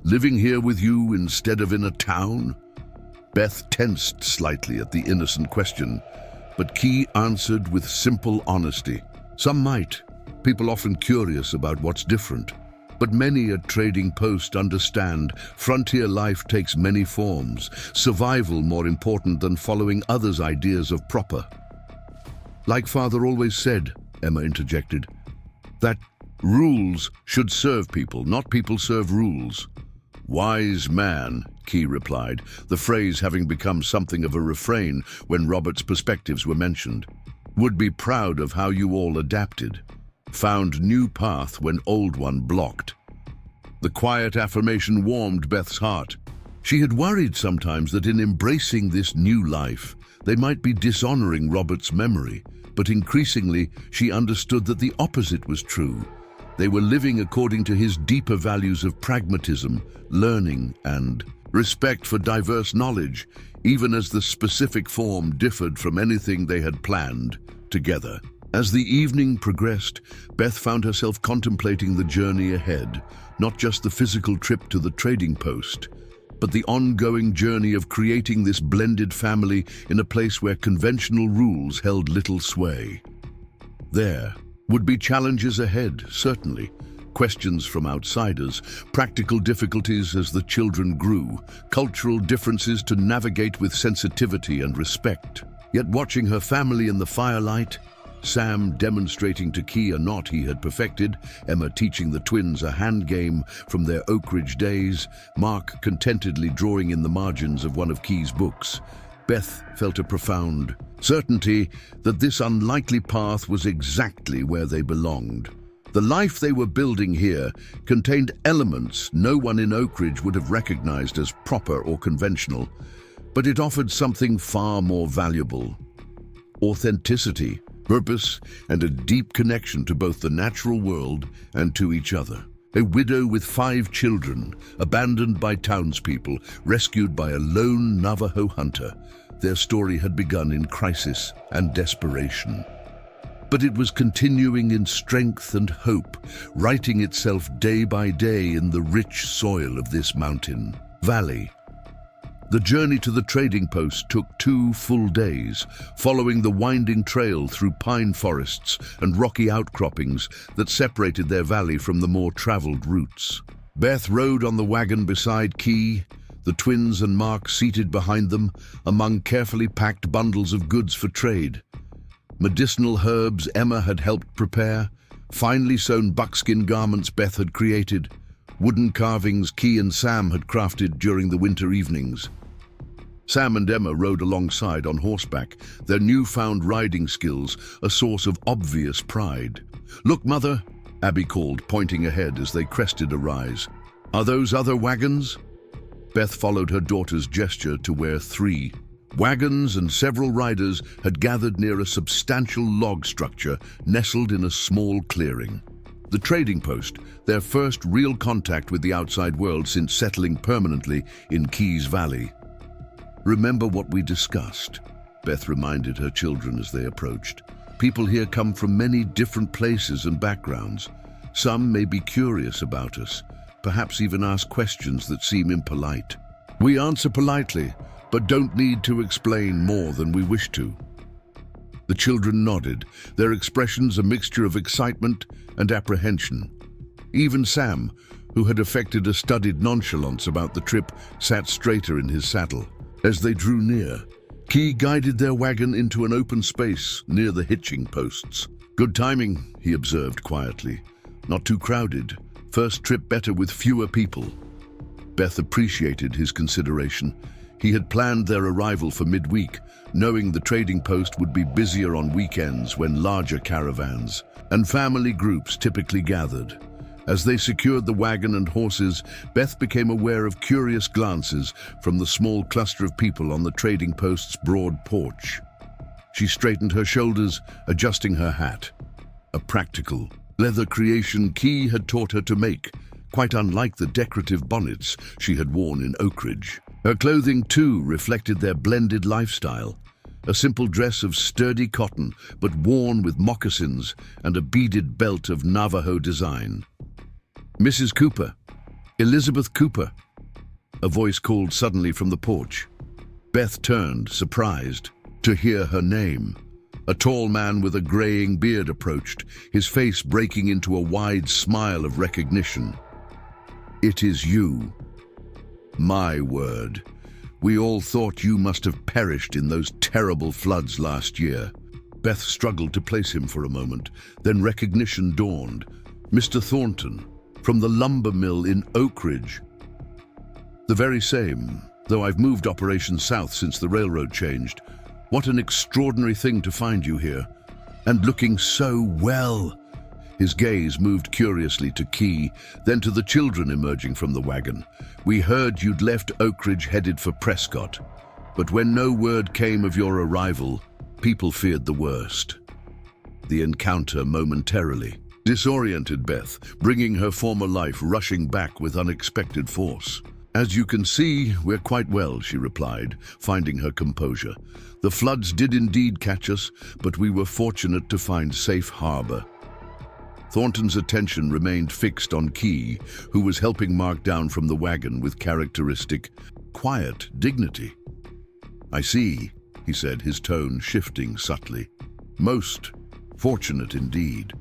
"Living here with you instead of in a town?" Beth tensed slightly at the innocent question, but Key answered with simple honesty. "Some might. People often curious about what's different. But many at trading post understand frontier life takes many forms, survival more important than following others' ideas of proper." "Like Father always said," Emma interjected, "that rules should serve people, not people serve rules." "Wise man," Key replied, the phrase having become something of a refrain when Robert's perspectives were mentioned. "Would be proud of how you all adapted. Found new path when old one blocked." The quiet affirmation warmed Beth's heart. She had worried sometimes that in embracing this new life, they might be dishonoring Robert's memory, but increasingly she understood that the opposite was true. They were living according to his deeper values of pragmatism, learning, and respect for diverse knowledge, even as the specific form differed from anything they had planned together. As the evening progressed, Beth found herself contemplating the journey ahead, not just the physical trip to the trading post. but the ongoing journey of creating this blended family in a place where conventional rules held little sway. There would be challenges ahead, certainly. Questions from outsiders, practical difficulties as the children grew, cultural differences to navigate with sensitivity and respect. Yet watching her family in the firelight, Sam demonstrating to Key a knot he had perfected, Emma teaching the twins a hand game from their Oak Ridge days, Mark contentedly drawing in the margins of one of Key's books, Beth felt a profound certainty that this unlikely path was exactly where they belonged. The life they were building here contained elements no one in Oak Ridge would have recognized as proper or conventional, but it offered something far more valuable: authenticity, purpose, and a deep connection to both the natural world and to each other. A widow with 5 children, abandoned by townspeople, rescued by a lone Navajo hunter. Their story had begun in crisis and desperation. But it was continuing in strength and hope, writing itself day by day in the rich soil of this mountain valley. The journey to the trading post took 2 full days, following the winding trail through pine forests and rocky outcroppings that separated their valley from the more traveled routes. Beth rode on the wagon beside Key, the twins and Mark seated behind them among carefully packed bundles of goods for trade. Medicinal herbs Emma had helped prepare, finely sewn buckskin garments Beth had created, wooden carvings Key and Sam had crafted during the winter evenings. Sam and Emma rode alongside on horseback, their newfound riding skills a source of obvious pride. "Look, Mother," Abby called, pointing ahead as they crested a rise. "Are those other wagons?" Beth followed her daughter's gesture to where 3 wagons and several riders had gathered near a substantial log structure nestled in a small clearing. The trading post, their first real contact with the outside world since settling permanently in Key's Valley. "Remember what we discussed," Beth reminded her children as they approached. "People here come from many different places and backgrounds. Some may be curious about us, perhaps even ask questions that seem impolite. We answer politely, but don't need to explain more than we wish to." The children nodded, their expressions a mixture of excitement and apprehension. Even Sam, who had affected a studied nonchalance about the trip, sat straighter in his saddle. As they drew near, Key guided their wagon into an open space near the hitching posts. "Good timing," he observed quietly. "Not too crowded. First trip better with fewer people." Beth appreciated his consideration. He had planned their arrival for midweek, knowing the trading post would be busier on weekends when larger caravans and family groups typically gathered. As they secured the wagon and horses, Beth became aware of curious glances from the small cluster of people on the trading post's broad porch. She straightened her shoulders, adjusting her hat. A practical, leather creation Key had taught her to make, quite unlike the decorative bonnets she had worn in Oak Ridge. Her clothing, too, reflected their blended lifestyle. A simple dress of sturdy cotton, but worn with moccasins and a beaded belt of Navajo design. "Mrs. Cooper, Elizabeth Cooper," a voice called suddenly from the porch. Beth turned, surprised, to hear her name. A tall man with a graying beard approached, his face breaking into a wide smile of recognition. "It is you. My word. We all thought you must have perished in those terrible floods last year." Beth struggled to place him for a moment, then recognition dawned. "Mr. Thornton, from the lumber mill in Oak Ridge." "The very same, though I've moved operations south since the railroad changed. What an extraordinary thing to find you here. And looking so well." His gaze moved curiously to Key, then to the children emerging from the wagon. "We heard you'd left Oak Ridge headed for Prescott, but when no word came of your arrival, people feared the worst." The encounter momentarily disoriented Beth, bringing her former life rushing back with unexpected force. "As you can see, we're quite well," she replied, finding her composure. "The floods did indeed catch us, but we were fortunate to find safe harbor." Thornton's attention remained fixed on Key, who was helping Mark down from the wagon with characteristic, quiet dignity. "I see," he said, his tone shifting subtly. "Most fortunate indeed."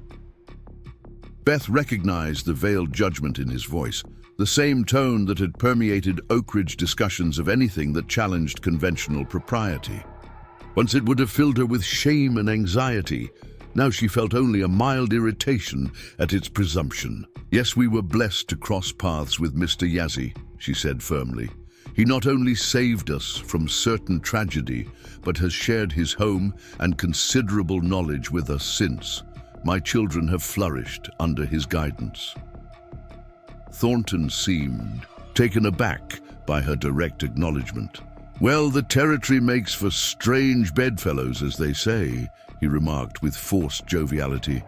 Beth recognized the veiled judgment in his voice, the same tone that had permeated Oak Ridge discussions of anything that challenged conventional propriety. Once it would have filled her with shame and anxiety. Now she felt only a mild irritation at its presumption. "Yes, we were blessed to cross paths with Mr. Yazzie," she said firmly. "He not only saved us from certain tragedy, but has shared his home and considerable knowledge with us since. My children have flourished under his guidance." Thornton seemed taken aback by her direct acknowledgement. "Well, the territory makes for strange bedfellows, as they say," he remarked with forced joviality.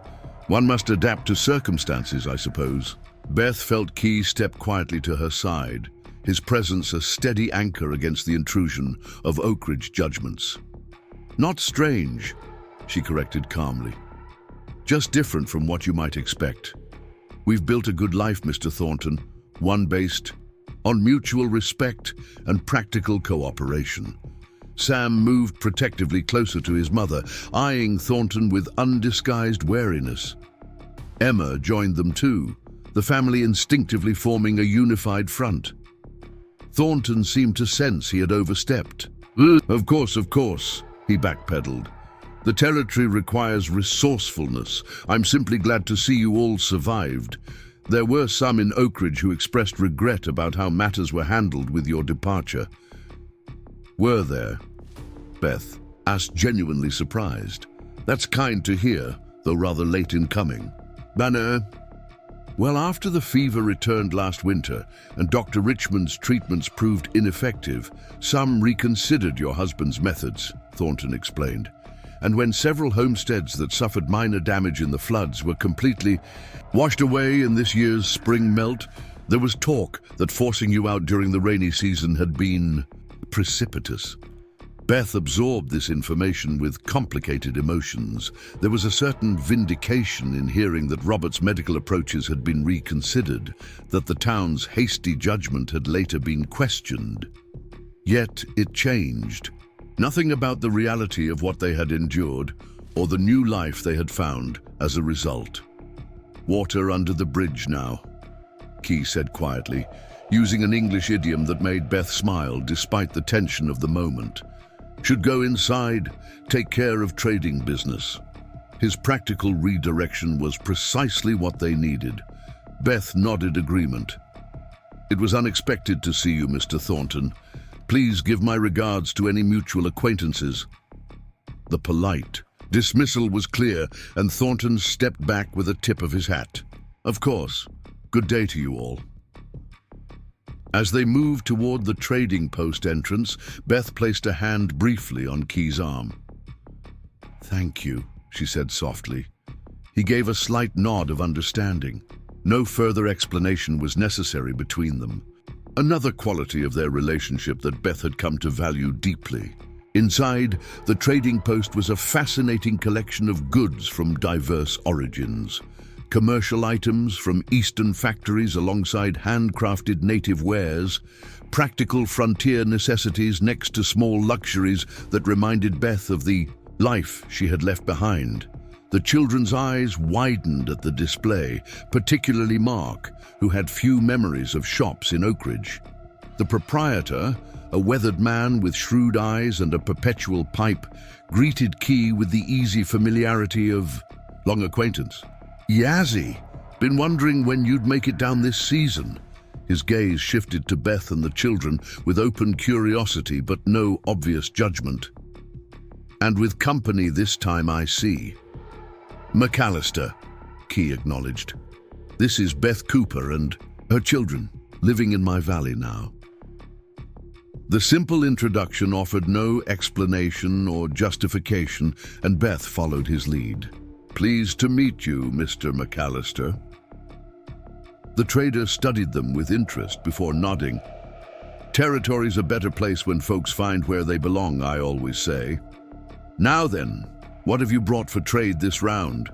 "One must adapt to circumstances, I suppose." Beth felt Key step quietly to her side, his presence a steady anchor against the intrusion of Oak Ridge judgments. "Not strange," she corrected calmly. "Just different from what you might expect. We've built a good life, Mr. Thornton, one based on mutual respect and practical cooperation." Sam moved protectively closer to his mother, eyeing Thornton with undisguised wariness. Emma joined them too, the family instinctively forming a unified front. Thornton seemed to sense he had overstepped. Of course, he backpedaled. "The territory requires resourcefulness. I'm simply glad to see you all survived. There were some in Oak Ridge who expressed regret about how matters were handled with your departure." "Were there?" Beth asked, genuinely surprised. "That's kind to hear, though rather late in coming." "Banner?" "Well, after the fever returned last winter and Dr. Richmond's treatments proved ineffective, some reconsidered your husband's methods," Thornton explained. "And when several homesteads that suffered minor damage in the floods were completely washed away in this year's spring melt, there was talk that forcing you out during the rainy season had been precipitous." Beth absorbed this information with complicated emotions. There was a certain vindication in hearing that Robert's medical approaches had been reconsidered, that the town's hasty judgment had later been questioned. Yet it changed. Nothing about the reality of what they had endured or the new life they had found as a result. "Water under the bridge now," Key said quietly, using an English idiom that made Beth smile despite the tension of the moment. "Should go inside, take care of trading business." His practical redirection was precisely what they needed. Beth nodded agreement. "It was unexpected to see you, Mr. Thornton. Please give my regards to any mutual acquaintances." The polite dismissal was clear, and Thornton stepped back with a tip of his hat. "Of course. Good day to you all." As they moved toward the trading post entrance, Beth placed a hand briefly on Key's arm. "Thank you," she said softly. He gave a slight nod of understanding. No further explanation was necessary between them. Another quality of their relationship that Beth had come to value deeply. Inside, the trading post was a fascinating collection of goods from diverse origins. Commercial items from eastern factories alongside handcrafted native wares, practical frontier necessities next to small luxuries that reminded Beth of the life she had left behind. The children's eyes widened at the display, particularly Mark, who had few memories of shops in Oak Ridge. The proprietor, a weathered man with shrewd eyes and a perpetual pipe, greeted Key with the easy familiarity of long acquaintance. "Yazzie, been wondering when you'd make it down this season." His gaze shifted to Beth and the children with open curiosity but no obvious judgment. "And with company this time, I see." "McAllister," Key acknowledged. "This is Beth Cooper and her children, living in my valley now." The simple introduction offered no explanation or justification, and Beth followed his lead. "Pleased to meet you, Mr. McAllister." The trader studied them with interest before nodding. "Territory's a better place when folks find where they belong, I always say. Now then, what have you brought for trade this round?"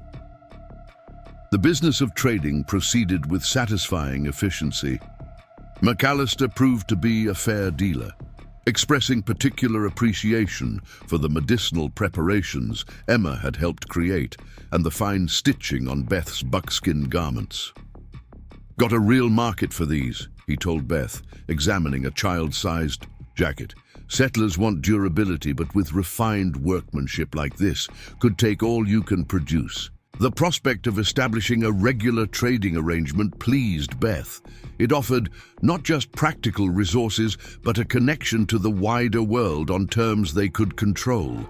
The business of trading proceeded with satisfying efficiency. McAllister proved to be a fair dealer, expressing particular appreciation for the medicinal preparations Emma had helped create and the fine stitching on Beth's buckskin garments. "Got a real market for these," he told Beth, examining a child-sized jacket. "Settlers want durability, but with refined workmanship like this, could take all you can produce." The prospect of establishing a regular trading arrangement pleased Beth. It offered not just practical resources, but a connection to the wider world on terms they could control.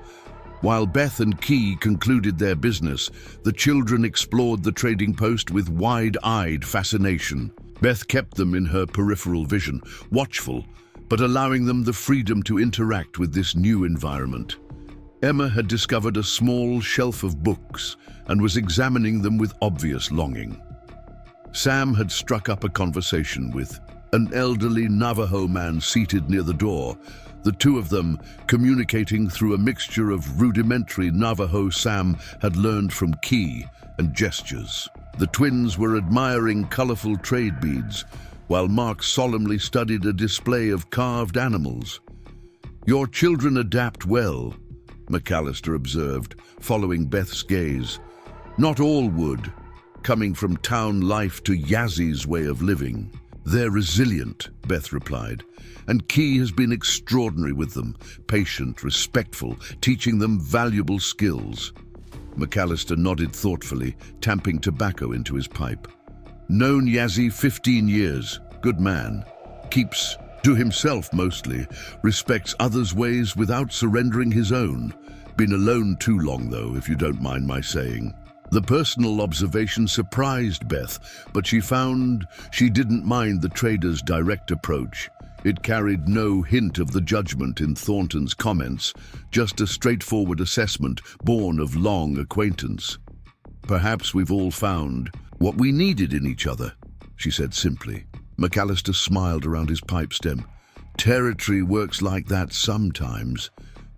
While Beth and Key concluded their business, the children explored the trading post with wide-eyed fascination. Beth kept them in her peripheral vision, watchful, but allowing them the freedom to interact with this new environment. Emma had discovered a small shelf of books and was examining them with obvious longing. Sam had struck up a conversation with an elderly Navajo man seated near the door, the two of them communicating through a mixture of rudimentary Navajo Sam had learned from Key and gestures. The twins were admiring colorful trade beads, while Mark solemnly studied a display of carved animals. "Your children adapt well," McAllister observed, following Beth's gaze. "Not all would, coming from town life to Yazzy's way of living." "They're resilient," Beth replied, "and Key has been extraordinary with them, patient, respectful, teaching them valuable skills." McAllister nodded thoughtfully, tamping tobacco into his pipe. "Known Yazzie 15 years, good man. Keeps to himself mostly, respects others' ways without surrendering his own. Been alone too long though, if you don't mind my saying." The personal observation surprised Beth, but she found she didn't mind the trader's direct approach. It carried no hint of the judgment in Thornton's comments, just a straightforward assessment born of long acquaintance. "Perhaps we've all found what we needed in each other," she said simply. McAllister smiled around his pipe stem. "Territory works like that sometimes.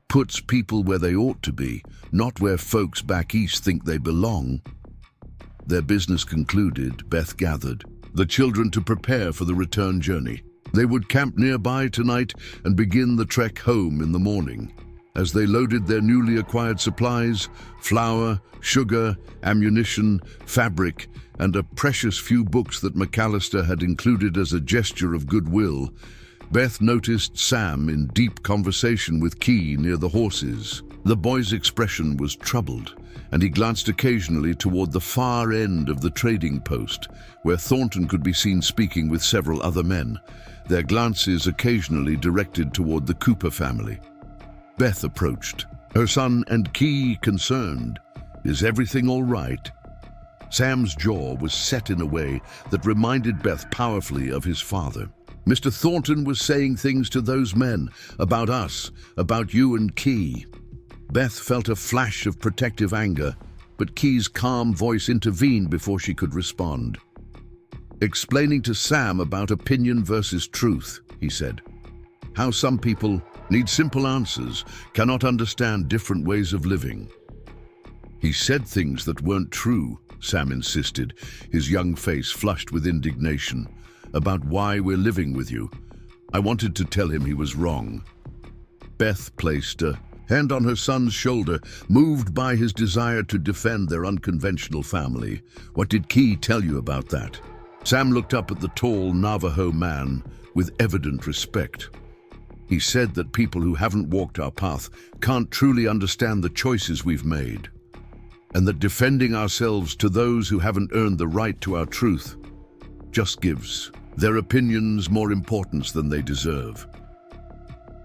Puts people where they ought to be, not where folks back east think they belong." Their business concluded, Beth gathered the children to prepare for the return journey. They would camp nearby tonight and begin the trek home in the morning. As they loaded their newly acquired supplies, flour, sugar, ammunition, fabric, and a precious few books that McAllister had included as a gesture of goodwill, Beth noticed Sam in deep conversation with Key near the horses. The boy's expression was troubled, and he glanced occasionally toward the far end of the trading post, where Thornton could be seen speaking with several other men, their glances occasionally directed toward the Cooper family. Beth approached, her son and Key concerned. "Is everything all right?" Sam's jaw was set in a way that reminded Beth powerfully of his father. "Mr. Thornton was saying things to those men, about us, about you and Key." Beth felt a flash of protective anger, but Key's calm voice intervened before she could respond. "Explaining to Sam about opinion versus truth," he said. "How some people need simple answers, cannot understand different ways of living." "He said things that weren't true," Sam insisted, his young face flushed with indignation. "About why we're living with you. I wanted to tell him he was wrong." Beth placed a hand on her son's shoulder, moved by his desire to defend their unconventional family. "What did Key tell you about that?" Sam looked up at the tall Navajo man with evident respect. "He said that people who haven't walked our path can't truly understand the choices we've made, and that defending ourselves to those who haven't earned the right to our truth just gives their opinions more importance than they deserve."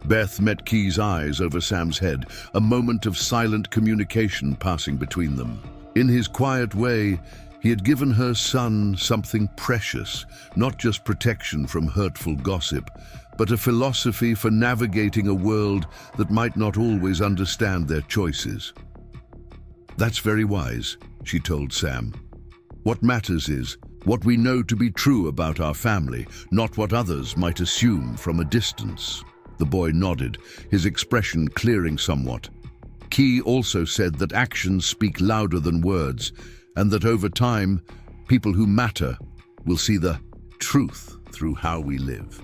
Beth met Key's eyes over Sam's head, a moment of silent communication passing between them. In his quiet way, he had given her son something precious, not just protection from hurtful gossip, but a philosophy for navigating a world that might not always understand their choices. "That's very wise," she told Sam. "What matters is what we know to be true about our family, not what others might assume from a distance." The boy nodded, his expression clearing somewhat. Key also said that actions speak louder than words, and that over time, people who matter will see the truth through how we live.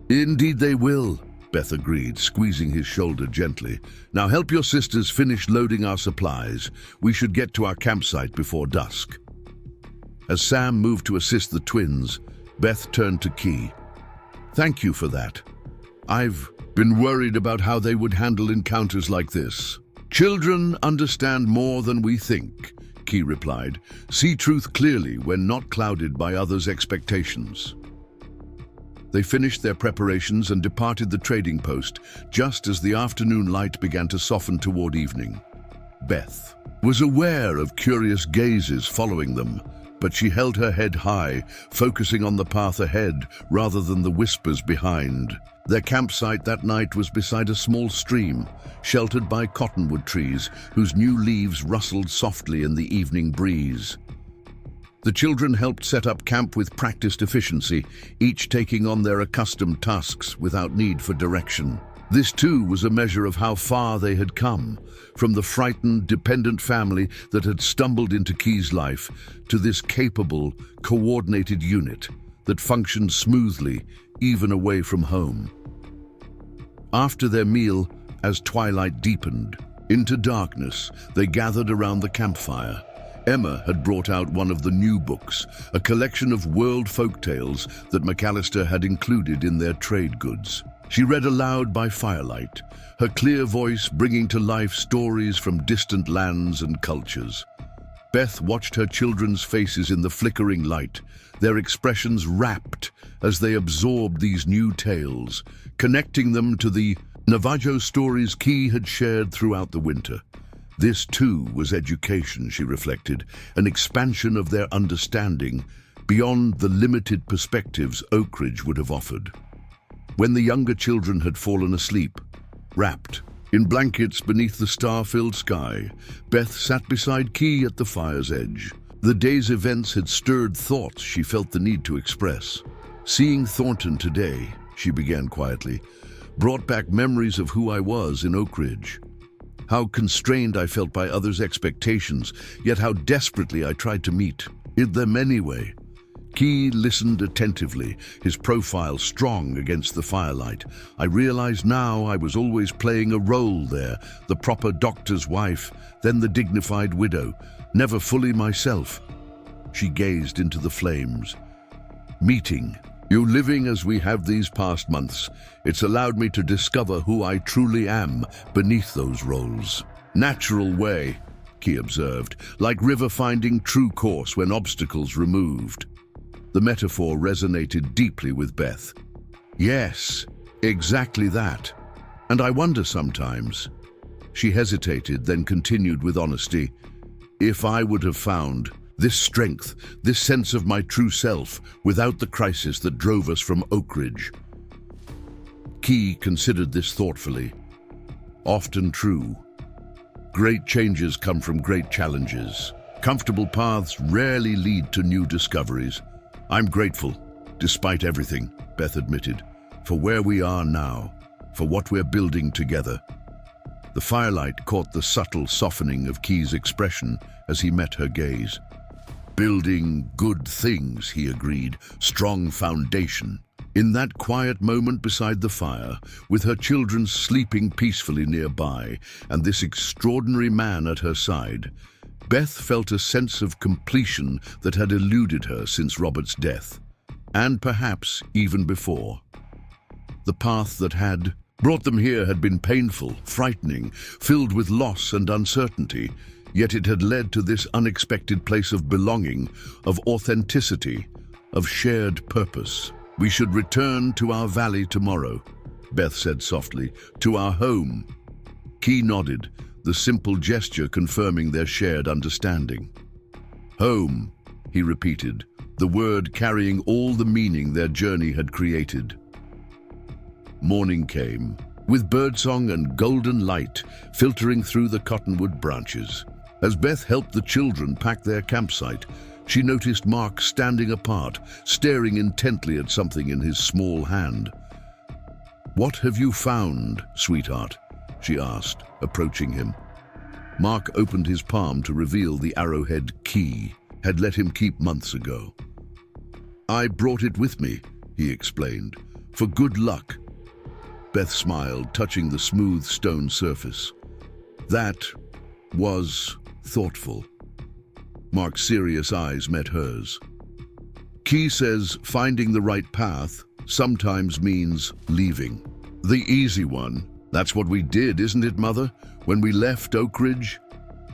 Indeed they will, Beth agreed, squeezing his shoulder gently. Now help your sisters finish loading our supplies. We should get to our campsite before dusk. As Sam moved to assist the twins, Beth turned to Key. Thank you for that. I've been worried about how they would handle encounters like this. Children understand more than we think, Key replied. See truth clearly when not clouded by others' expectations. They finished their preparations and departed the trading post just as the afternoon light began to soften toward evening. Beth was aware of curious gazes following them, but she held her head high, focusing on the path ahead rather than the whispers behind. Their campsite that night was beside a small stream, sheltered by cottonwood trees whose new leaves rustled softly in the evening breeze. The children helped set up camp with practiced efficiency, each taking on their accustomed tasks without need for direction. This too was a measure of how far they had come, from the frightened, dependent family that had stumbled into Key's life to this capable, coordinated unit that functioned smoothly, even away from home. After their meal, as twilight deepened into darkness, they gathered around the campfire. Emma had brought out one of the new books, a collection of world folktales that McAllister had included in their trade goods. She read aloud by firelight, her clear voice bringing to life stories from distant lands and cultures. Beth watched her children's faces in the flickering light, their expressions rapt as they absorbed these new tales, connecting them to the Navajo stories Key had shared throughout the winter. This too was education, she reflected, an expansion of their understanding beyond the limited perspectives Oak Ridge would have offered. When the younger children had fallen asleep, wrapped in blankets beneath the star-filled sky, Beth sat beside Key at the fire's edge. The day's events had stirred thoughts she felt the need to express. Seeing Thornton today, she began quietly, brought back memories of who I was in Oak Ridge. How constrained I felt by others' expectations, yet how desperately I tried to meet them anyway. Key listened attentively, his profile strong against the firelight. I realized now I was always playing a role there, the proper doctor's wife, then the dignified widow, never fully myself. She gazed into the flames. Meeting you, living as we have these past months, it's allowed me to discover who I truly am beneath those roles. Natural way, Key observed, like river finding true course when obstacles removed. The metaphor resonated deeply with Beth. Yes, exactly that. And I wonder sometimes. She hesitated, then continued with honesty. If I would have found this strength, this sense of my true self, without the crisis that drove us from Oak Ridge. Key considered this thoughtfully. Often true. Great changes come from great challenges. Comfortable paths rarely lead to new discoveries. I'm grateful, despite everything, Beth admitted, for where we are now, for what we're building together. The firelight caught the subtle softening of Key's expression as he met her gaze. Building good things, he agreed, strong foundation. In that quiet moment beside the fire, with her children sleeping peacefully nearby and this extraordinary man at her side, Beth felt a sense of completion that had eluded her since Robert's death, and perhaps even before. The path that had brought them here had been painful, frightening, filled with loss and uncertainty, yet it had led to this unexpected place of belonging, of authenticity, of shared purpose. We should return to our valley tomorrow, Beth said softly, to our home. Key nodded, the simple gesture confirming their shared understanding. Home, he repeated, the word carrying all the meaning their journey had created. Morning came, with birdsong and golden light filtering through the cottonwood branches. As Beth helped the children pack their campsite, she noticed Mark standing apart, staring intently at something in his small hand. "What have you found, sweetheart?" she asked, approaching him. Mark opened his palm to reveal the arrowhead Key had let him keep months ago. "I brought it with me," he explained, "for good luck." Beth smiled, touching the smooth stone surface. That was thoughtful. Mark's serious eyes met hers. Key says finding the right path sometimes means leaving. The easy one. That's what we did, isn't it, Mother? When we left Oak Ridge?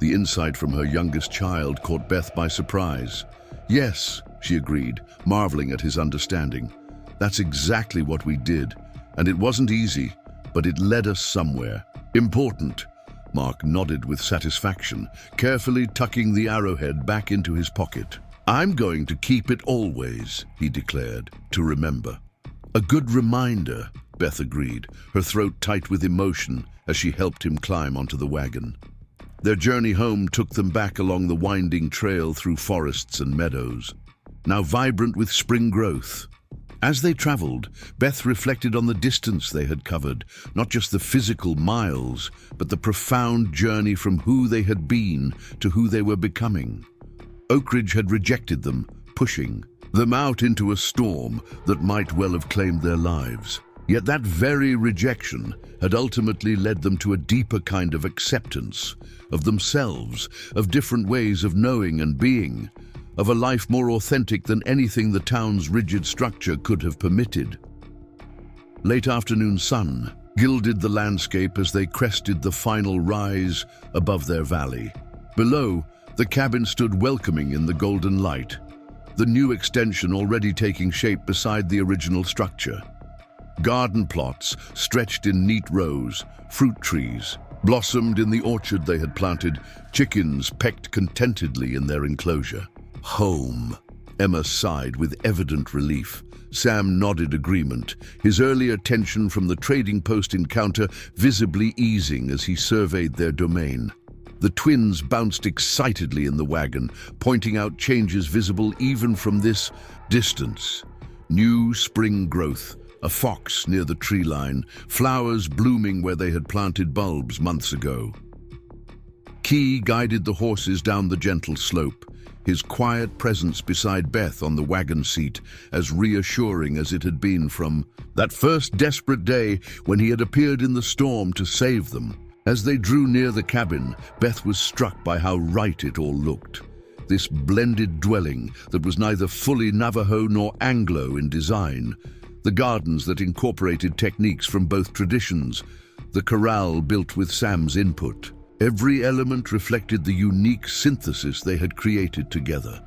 The insight from her youngest child caught Beth by surprise. "Yes," she agreed, marveling at his understanding. "That's exactly what we did. And it wasn't easy, but it led us somewhere. Important." Mark nodded with satisfaction, carefully tucking the arrowhead back into his pocket. "I'm going to keep it always," he declared, "to remember." "A good reminder," Beth agreed, her throat tight with emotion as she helped him climb onto the wagon. Their journey home took them back along the winding trail through forests and meadows, now vibrant with spring growth. As they traveled, Beth reflected on the distance they had covered, not just the physical miles, but the profound journey from who they had been to who they were becoming. Oak Ridge had rejected them, pushing them out into a storm that might well have claimed their lives. Yet that very rejection had ultimately led them to a deeper kind of acceptance of themselves, of different ways of knowing and being, of a life more authentic than anything the town's rigid structure could have permitted. Late afternoon sun gilded the landscape as they crested the final rise above their valley. Below, the cabin stood welcoming in the golden light, the new extension already taking shape beside the original structure. Garden plots stretched in neat rows, fruit trees blossomed in the orchard they had planted, chickens pecked contentedly in their enclosure. "Home," Emma sighed with evident relief. Sam nodded agreement, his earlier tension from the trading post encounter visibly easing as he surveyed their domain. The twins bounced excitedly in the wagon, pointing out changes visible even from this distance. New spring growth, a fox near the tree line, flowers blooming where they had planted bulbs months ago. Key guided the horses down the gentle slope, his quiet presence beside Beth on the wagon seat as reassuring as it had been from that first desperate day when he had appeared in the storm to save them. As they drew near the cabin, Beth was struck by how right it all looked. This blended dwelling that was neither fully Navajo nor Anglo in design, the gardens that incorporated techniques from both traditions, the corral built with Sam's input. Every element reflected the unique synthesis they had created together,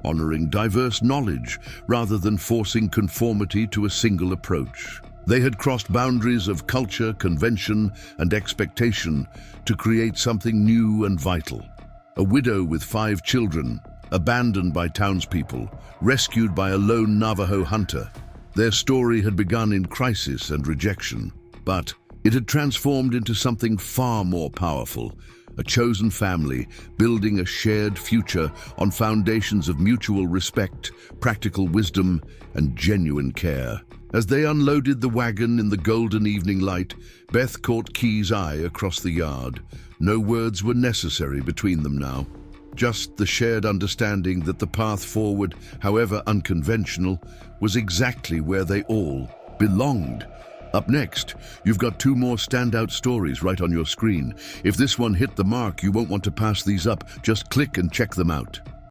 honoring diverse knowledge rather than forcing conformity to a single approach. They had crossed boundaries of culture, convention, and expectation to create something new and vital. A widow with 5 children, abandoned by townspeople, rescued by a lone Navajo hunter. Their story had begun in crisis and rejection, but it had transformed into something far more powerful, a chosen family building a shared future on foundations of mutual respect, practical wisdom, and genuine care. As they unloaded the wagon in the golden evening light, Beth caught Key's eye across the yard. No words were necessary between them now, just the shared understanding that the path forward, however unconventional, was exactly where they all belonged. Up next, you've got 2 more standout stories right on your screen. If this one hit the mark, you won't want to pass these up. Just click and check them out.